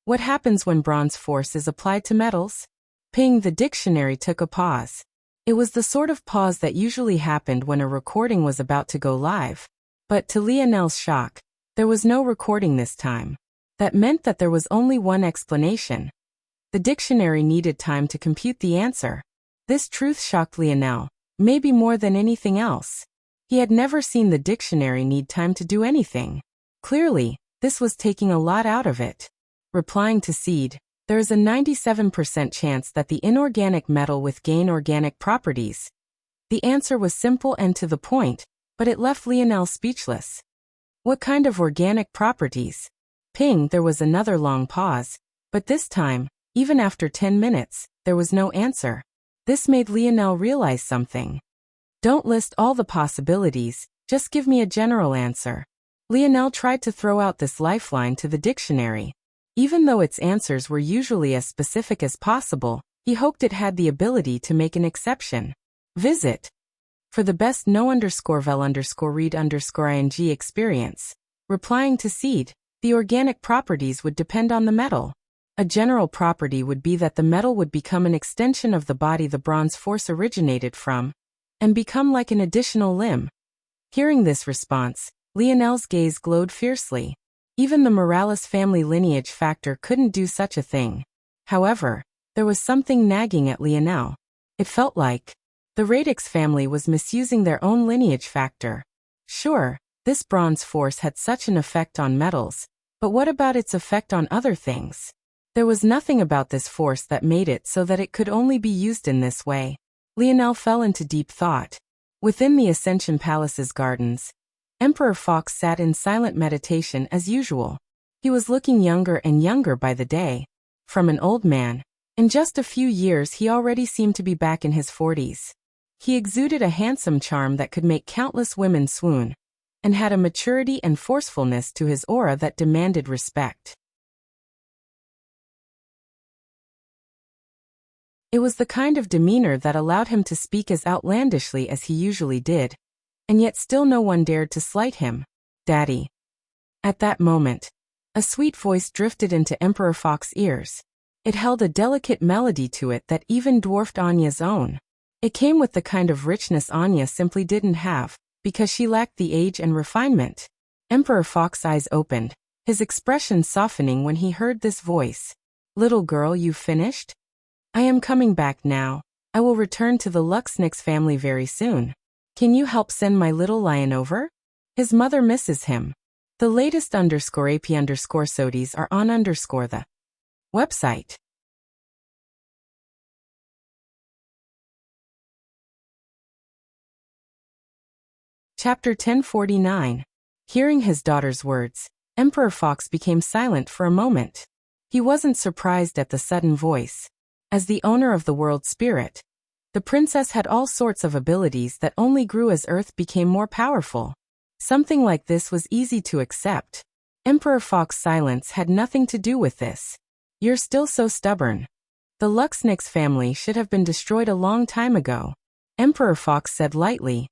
What happens when bronze force is applied to metals? Ping. The dictionary took a pause. It was the sort of pause that usually happened when a recording was about to go live. But to Lionel's shock, there was no recording this time. That meant that there was only one explanation. The dictionary needed time to compute the answer. This truth shocked Lionel, maybe more than anything else. He had never seen the dictionary need time to do anything. Clearly, this was taking a lot out of it. Replying to seed, there is a 97% chance that the inorganic metal would gain organic properties. The answer was simple and to the point, but it left Lionel speechless. What kind of organic properties? Ping. There was another long pause, but this time, even after 10 minutes, there was no answer. This made Lionel realize something. Don't list all the possibilities, just give me a general answer. Lionel tried to throw out this lifeline to the dictionary. Even though its answers were usually as specific as possible, he hoped it had the ability to make an exception. Visit. For the best know_vel_read_ing experience. Replying to seed. The organic properties would depend on the metal. A general property would be that the metal would become an extension of the body the bronze force originated from, and become like an additional limb. Hearing this response, Lionel's gaze glowed fiercely. Even the Morales family lineage factor couldn't do such a thing. However, there was something nagging at Lionel. It felt like the Radix family was misusing their own lineage factor. Sure, this bronze force had such an effect on metals, but what about its effect on other things? There was nothing about this force that made it so that it could only be used in this way. Lionel fell into deep thought. Within the Ascension Palace's gardens, Emperor Fox sat in silent meditation as usual. He was looking younger and younger by the day. From an old man, in just a few years he already seemed to be back in his 40s. He exuded a handsome charm that could make countless women swoon, and had a maturity and forcefulness to his aura that demanded respect. It was the kind of demeanor that allowed him to speak as outlandishly as he usually did, and yet still no one dared to slight him. Daddy. At that moment, a sweet voice drifted into Emperor Fox's ears. It held a delicate melody to it that even dwarfed Anya's own. It came with the kind of richness Anya simply didn't have, because she lacked the age and refinement. Emperor Fox's eyes opened, his expression softening when he heard this voice. Little girl, you've finished? I am coming back now. I will return to the Luxnix family very soon. Can you help send my little lion over? His mother misses him. The latest _AP_SODIES are on the website. Chapter 1049. Hearing his daughter's words, Emperor Fox became silent for a moment. He wasn't surprised at the sudden voice. As the owner of the world spirit, the princess had all sorts of abilities that only grew as Earth became more powerful. Something like this was easy to accept. Emperor Fox's silence had nothing to do with this. You're still so stubborn. The Luxnix family should have been destroyed a long time ago. Emperor Fox said lightly.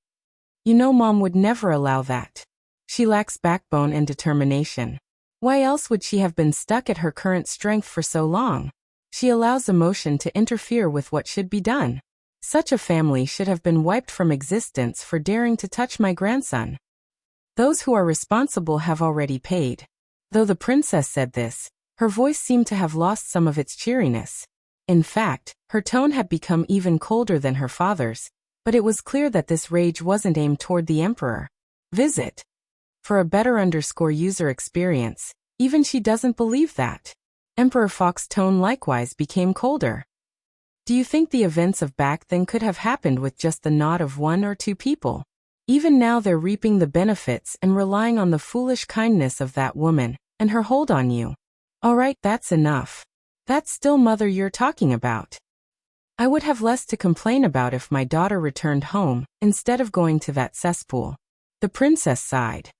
You know Mom would never allow that. She lacks backbone and determination. Why else would she have been stuck at her current strength for so long? She allows emotion to interfere with what should be done. Such a family should have been wiped from existence for daring to touch my grandson. Those who are responsible have already paid. Though the princess said this, her voice seemed to have lost some of its cheeriness. In fact, her tone had become even colder than her father's, But it was clear that this rage wasn't aimed toward the Emperor. Visit. For a better user experience, even she doesn't believe that. Emperor Fox's tone likewise became colder. Do you think the events of back then could have happened with just the nod of one or two people? Even now they're reaping the benefits and relying on the foolish kindness of that woman and her hold on you. Alright, that's enough. That's still mother you're talking about. I would have less to complain about if my daughter returned home instead of going to that cesspool. The princess sighed.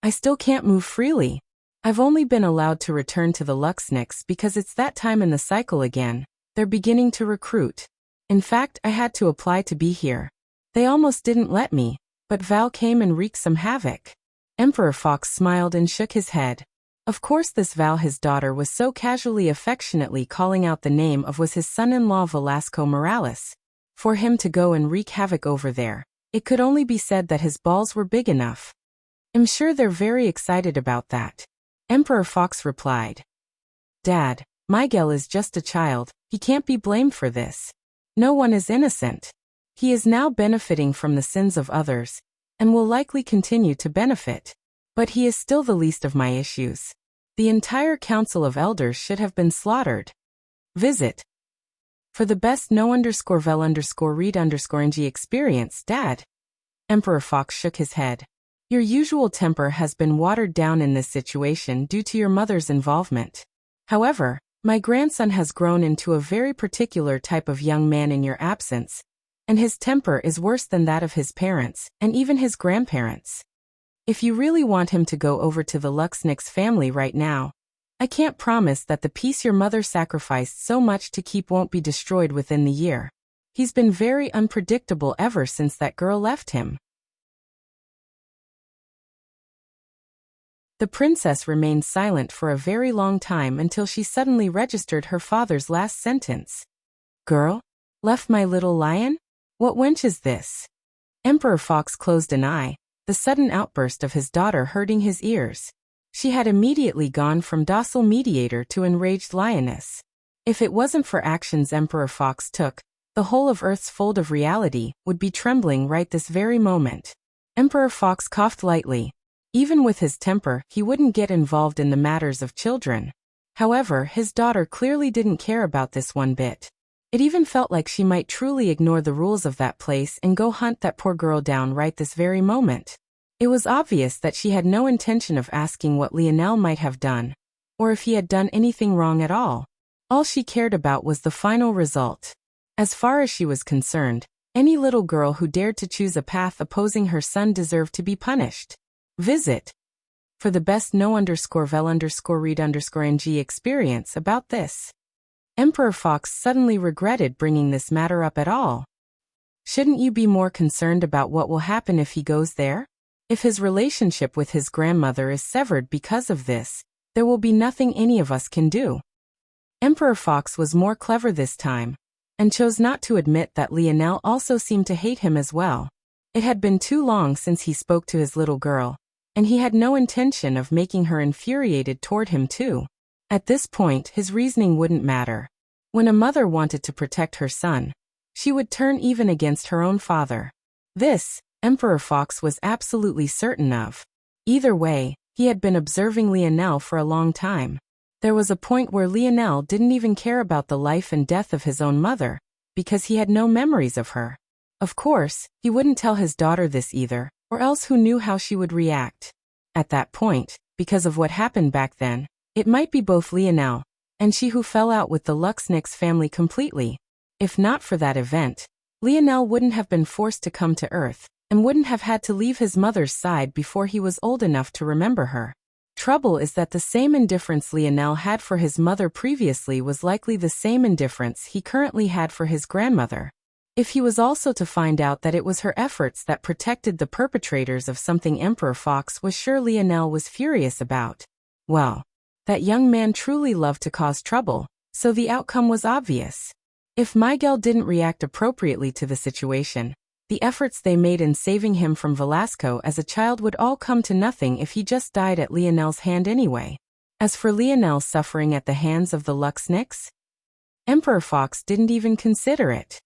I still can't move freely. I've only been allowed to return to the Luxnix because it's that time in the cycle again. They're beginning to recruit. In fact, I had to apply to be here. They almost didn't let me, but Val came and wreaked some havoc. Emperor Fox smiled and shook his head. Of course this Val his daughter was so casually affectionately calling out the name of was his son-in-law Velasco Morales. For him to go and wreak havoc over there, it could only be said that his balls were big enough. I'm sure they're very excited about that. Emperor Fox replied. Dad, Miguel is just a child, he can't be blamed for this. No one is innocent. He is now benefiting from the sins of others, and will likely continue to benefit. But he is still the least of my issues. The entire Council of Elders should have been slaughtered. Visit. For the best no_vel_read_ng experience, Dad. Emperor Fox shook his head. Your usual temper has been watered down in this situation due to your mother's involvement. However, my grandson has grown into a very particular type of young man in your absence, and his temper is worse than that of his parents and even his grandparents. If you really want him to go over to the Luxnix family right now, I can't promise that the peace your mother sacrificed so much to keep won't be destroyed within the year. He's been very unpredictable ever since that girl left him. The princess remained silent for a very long time until she suddenly registered her father's last sentence. Girl? Left my little lion? What wench is this? Emperor Fox closed an eye, the sudden outburst of his daughter hurting his ears. She had immediately gone from docile mediator to enraged lioness. If it wasn't for actions Emperor Fox took, the whole of Earth's fold of reality would be trembling right this very moment. Emperor Fox coughed lightly. Even with his temper, he wouldn't get involved in the matters of children. However, his daughter clearly didn't care about this one bit. It even felt like she might truly ignore the rules of that place and go hunt that poor girl down right this very moment. It was obvious that she had no intention of asking what Lionel might have done, or if he had done anything wrong at all. All she cared about was the final result. As far as she was concerned, any little girl who dared to choose a path opposing her son deserved to be punished. Visit. For the best no_vel_read_ng experience about this. Emperor Fox suddenly regretted bringing this matter up at all. Shouldn't you be more concerned about what will happen if he goes there? If his relationship with his grandmother is severed because of this, there will be nothing any of us can do. Emperor Fox was more clever this time, and chose not to admit that Lionel also seemed to hate him as well. It had been too long since he spoke to his little girl, and he had no intention of making her infuriated toward him too. At this point, his reasoning wouldn't matter. When a mother wanted to protect her son, she would turn even against her own father. This, Emperor Fox was absolutely certain of. Either way, he had been observing Lionel for a long time. There was a point where Lionel didn't even care about the life and death of his own mother, because he had no memories of her. Of course, he wouldn't tell his daughter this either, or else who knew how she would react. At that point, because of what happened back then, it might be both Lionel and she who fell out with the Luxnix family completely. If not for that event, Lionel wouldn't have been forced to come to Earth, and wouldn't have had to leave his mother's side before he was old enough to remember her. Trouble is that the same indifference Lionel had for his mother previously was likely the same indifference he currently had for his grandmother. If he was also to find out that it was her efforts that protected the perpetrators of something Emperor Fox was sure Lionel was furious about, well, that young man truly loved to cause trouble, so the outcome was obvious. If Miguel didn't react appropriately to the situation, the efforts they made in saving him from Velasco as a child would all come to nothing if he just died at Lionel's hand anyway. As for Lionel suffering at the hands of the Luxnix, Emperor Fox didn't even consider it.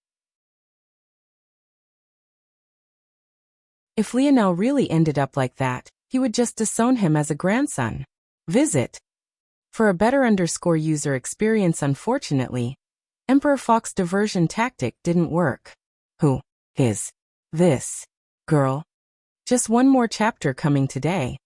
If Lionel really ended up like that, he would just disown him as a grandson. Visit. For a better user experience, unfortunately, Emperor Fox's diversion tactic didn't work. Who is this girl? Just one more chapter coming today.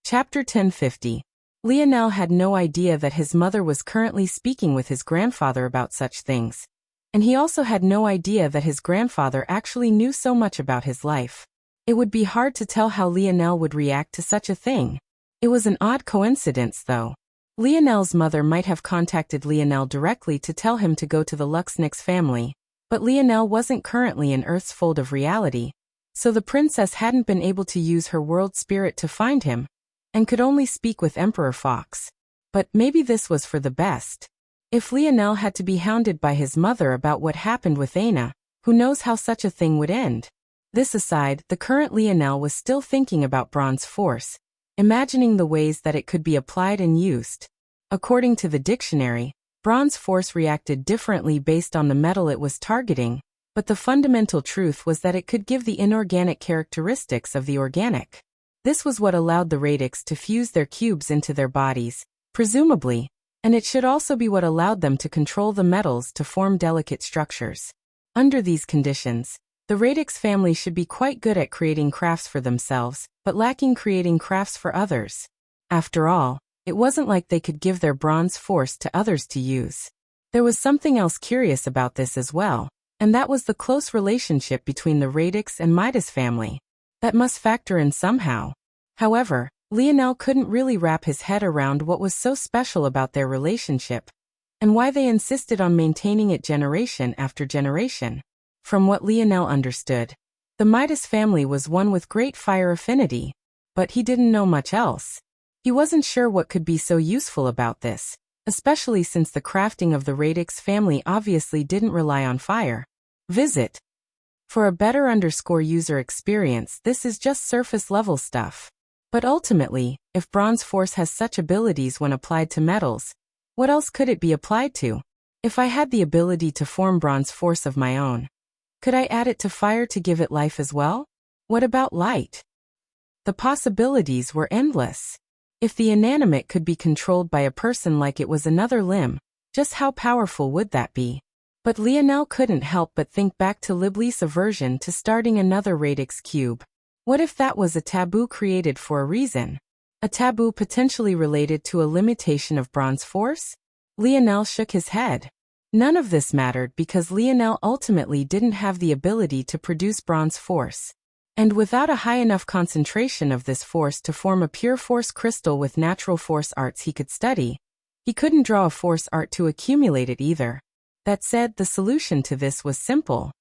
Chapter 1050. Lionel had no idea that his mother was currently speaking with his grandfather about such things. And he also had no idea that his grandfather actually knew so much about his life. It would be hard to tell how Lionel would react to such a thing. It was an odd coincidence, though. Lionel's mother might have contacted Lionel directly to tell him to go to the Luxnix family, but Lionel wasn't currently in Earth's fold of reality, so the princess hadn't been able to use her world spirit to find him, and could only speak with Emperor Fox. But maybe this was for the best. If Lionel had to be hounded by his mother about what happened with Aina, who knows how such a thing would end? This aside, the current Lionel was still thinking about Bronze Force, imagining the ways that it could be applied and used. According to the dictionary, Bronze Force reacted differently based on the metal it was targeting, but the fundamental truth was that it could give the inorganic characteristics of the organic. This was what allowed the radix to fuse their cubes into their bodies, presumably, and it should also be what allowed them to control the metals to form delicate structures. Under these conditions, the radix family should be quite good at creating crafts for themselves, but lacking creating crafts for others. After all, it wasn't like they could give their bronze force to others to use. There was something else curious about this as well, and that was the close relationship between the radix and Midas family. That must factor in somehow. However, Lionel couldn't really wrap his head around what was so special about their relationship, and why they insisted on maintaining it generation after generation. From what Lionel understood, the Midas family was one with great fire affinity, but he didn't know much else. He wasn't sure what could be so useful about this, especially since the crafting of the radix family obviously didn't rely on fire. Visit. For a better user experience, this is just surface level stuff. But ultimately, if Bronze Force has such abilities when applied to metals, what else could it be applied to? If I had the ability to form Bronze Force of my own, could I add it to fire to give it life as well? What about light? The possibilities were endless. If the inanimate could be controlled by a person like it was another limb, just how powerful would that be? But Lionel couldn't help but think back to Libley's aversion to starting another radix cube. What if that was a taboo created for a reason? A taboo potentially related to a limitation of Bronze Force? Lionel shook his head. None of this mattered because Lionel ultimately didn't have the ability to produce Bronze Force. And without a high enough concentration of this force to form a pure force crystal with natural force arts he could study, he couldn't draw a force art to accumulate it either. That said, the solution to this was simple.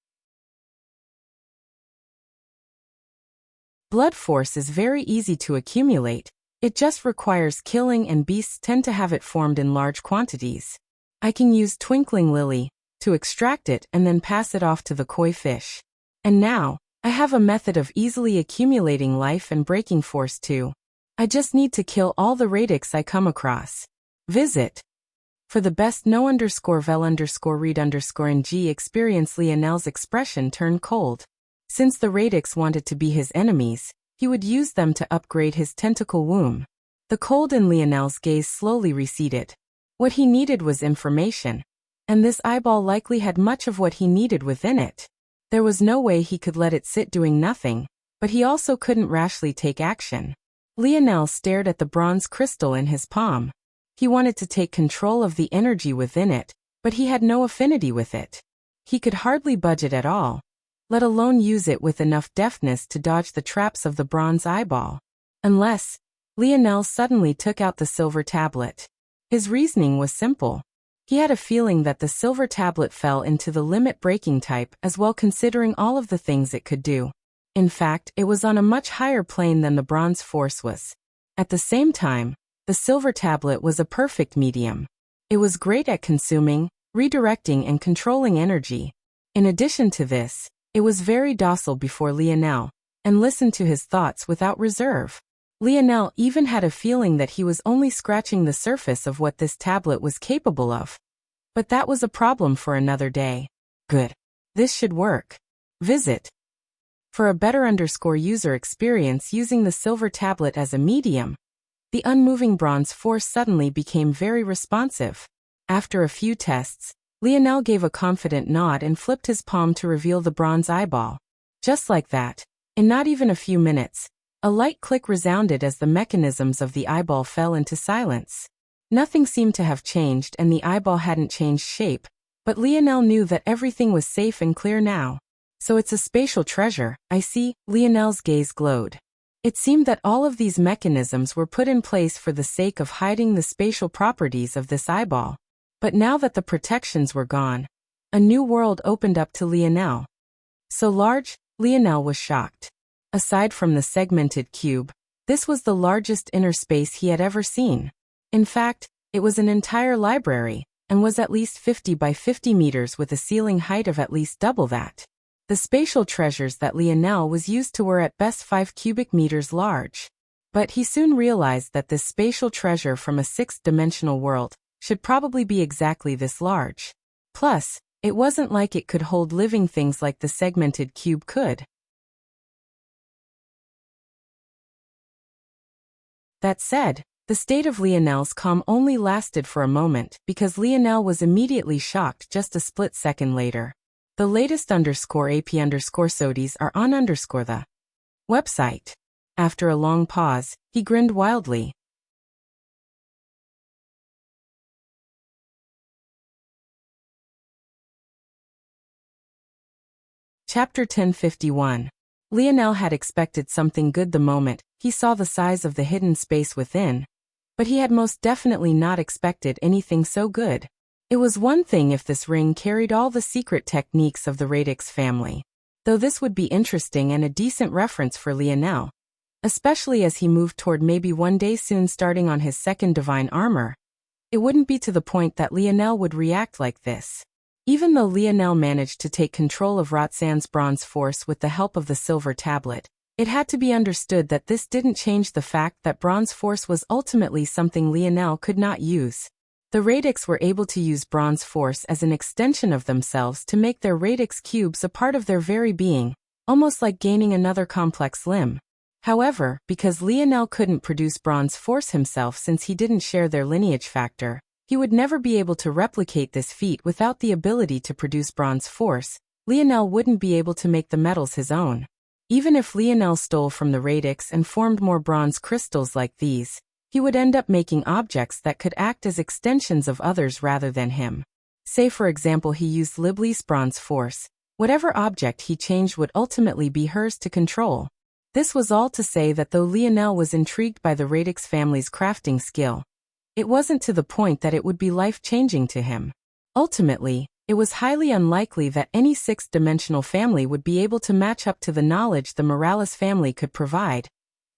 Blood force is very easy to accumulate, it just requires killing, and beasts tend to have it formed in large quantities. I can use Twinkling Lily to extract it and then pass it off to the koi fish. And now, I have a method of easily accumulating life and breaking force too. I just need to kill all the radix I come across. Visit. For the best no_vel_read_ng experience, Lionel's expression turned cold. Since the radix wanted to be his enemies, he would use them to upgrade his tentacle womb. The cold in Lionel's gaze slowly receded. What he needed was information, and this eyeball likely had much of what he needed within it. There was no way he could let it sit doing nothing, but he also couldn't rashly take action. Lionel stared at the bronze crystal in his palm. He wanted to take control of the energy within it, but he had no affinity with it. He could hardly budge it at all, let alone use it with enough deftness to dodge the traps of the bronze eyeball. Unless, Lionel suddenly took out the silver tablet. His reasoning was simple. He had a feeling that the silver tablet fell into the limit-breaking type as well, considering all of the things it could do. In fact, it was on a much higher plane than the bronze force was. At the same time, the silver tablet was a perfect medium. It was great at consuming, redirecting, and controlling energy. In addition to this, it was very docile before Lionel, and listened to his thoughts without reserve. Lionel even had a feeling that he was only scratching the surface of what this tablet was capable of. But that was a problem for another day. Good. This should work. Visit. For a better user experience using the silver tablet as a medium, the unmoving bronze force suddenly became very responsive. After a few tests, Lionel gave a confident nod and flipped his palm to reveal the bronze eyeball. Just like that, in not even a few minutes, a light click resounded as the mechanisms of the eyeball fell into silence. Nothing seemed to have changed and the eyeball hadn't changed shape, but Lionel knew that everything was safe and clear now. So it's a spatial treasure, I see. Lionel's gaze glowed. It seemed that all of these mechanisms were put in place for the sake of hiding the spatial properties of this eyeball. But now that the protections were gone, a new world opened up to Lionel. So large, Lionel was shocked. Aside from the segmented cube, this was the largest inner space he had ever seen. In fact, it was an entire library, and was at least 50 by 50 meters with a ceiling height of at least double that. The spatial treasures that Lionel was used to were at best 5 cubic meters large. But he soon realized that this spatial treasure from a sixth-dimensional world should probably be exactly this large. Plus, it wasn't like it could hold living things like the segmented cube could. That said, the state of Lionel's calm only lasted for a moment because Lionel was immediately shocked just a split second later. The latest _AP_SODIES are on the website. After a long pause, he grinned wildly. Chapter 1051. Lionel had expected something good the moment he saw the size of the hidden space within, but he had most definitely not expected anything so good. It was one thing if this ring carried all the secret techniques of the radix family, though this would be interesting and a decent reference for Lionel, especially as he moved toward maybe one day soon starting on his second divine armor. It wouldn't be to the point that Lionel would react like this. Even though Lionel managed to take control of Roxanne's bronze force with the help of the silver tablet, it had to be understood that this didn't change the fact that bronze force was ultimately something Lionel could not use. The radix were able to use bronze force as an extension of themselves to make their radix cubes a part of their very being, almost like gaining another complex limb. However, because Lionel couldn't produce bronze force himself since he didn't share their lineage factor, he would never be able to replicate this feat without the ability to produce bronze force. Lionel wouldn't be able to make the metals his own. Even if Lionel stole from the radix and formed more bronze crystals like these, he would end up making objects that could act as extensions of others rather than him. Say for example he used Libley's bronze force, whatever object he changed would ultimately be hers to control. This was all to say that though Lionel was intrigued by the radix family's crafting skill, it wasn't to the point that it would be life-changing to him. Ultimately, it was highly unlikely that any sixth-dimensional family would be able to match up to the knowledge the Morales family could provide,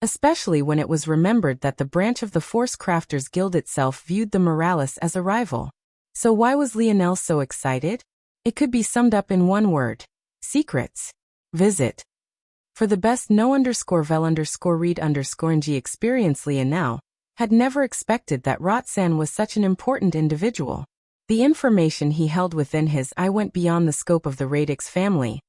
especially when it was remembered that the branch of the Force Crafters Guild itself viewed the Morales as a rival. So why was Lionel so excited? It could be summed up in one word: secrets. Visit. For the best no_vel_read_ng experience, Lionel had never expected that Roxanne was such an important individual. The information he held within his eye went beyond the scope of the radix family,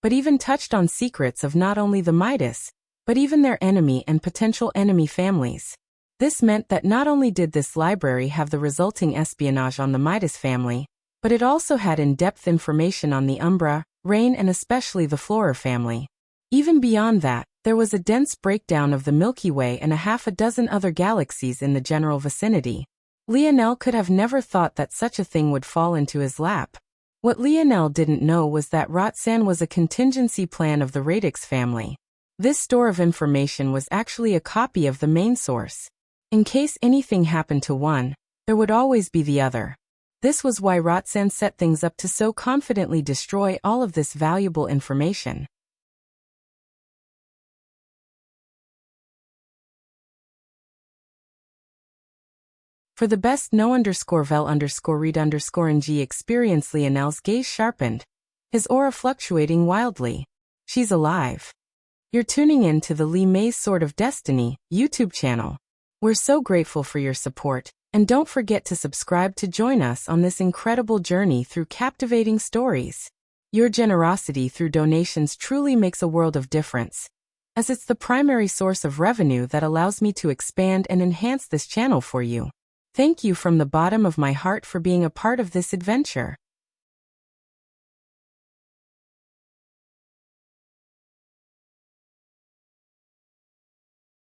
but even touched on secrets of not only the Midas, but even their enemy and potential enemy families. This meant that not only did this library have the resulting espionage on the Midas family, but it also had in-depth information on the Umbra, Rain and especially the Flora family. Even beyond that, there was a dense breakdown of the Milky Way and a half a dozen other galaxies in the general vicinity. Lionel could have never thought that such a thing would fall into his lap. What Lionel didn't know was that Roxanne was a contingency plan of the radix family. This store of information was actually a copy of the main source. In case anything happened to one, there would always be the other. This was why Roxanne set things up to so confidently destroy all of this valuable information. For the best no_vel_read_ng experience, Lionel's gaze sharpened, his aura fluctuating wildly. She's alive. You're tuning in to the Lee May's Sword of Destiny YouTube channel. We're so grateful for your support, and don't forget to subscribe to join us on this incredible journey through captivating stories. Your generosity through donations truly makes a world of difference, as it's the primary source of revenue that allows me to expand and enhance this channel for you. Thank you from the bottom of my heart for being a part of this adventure.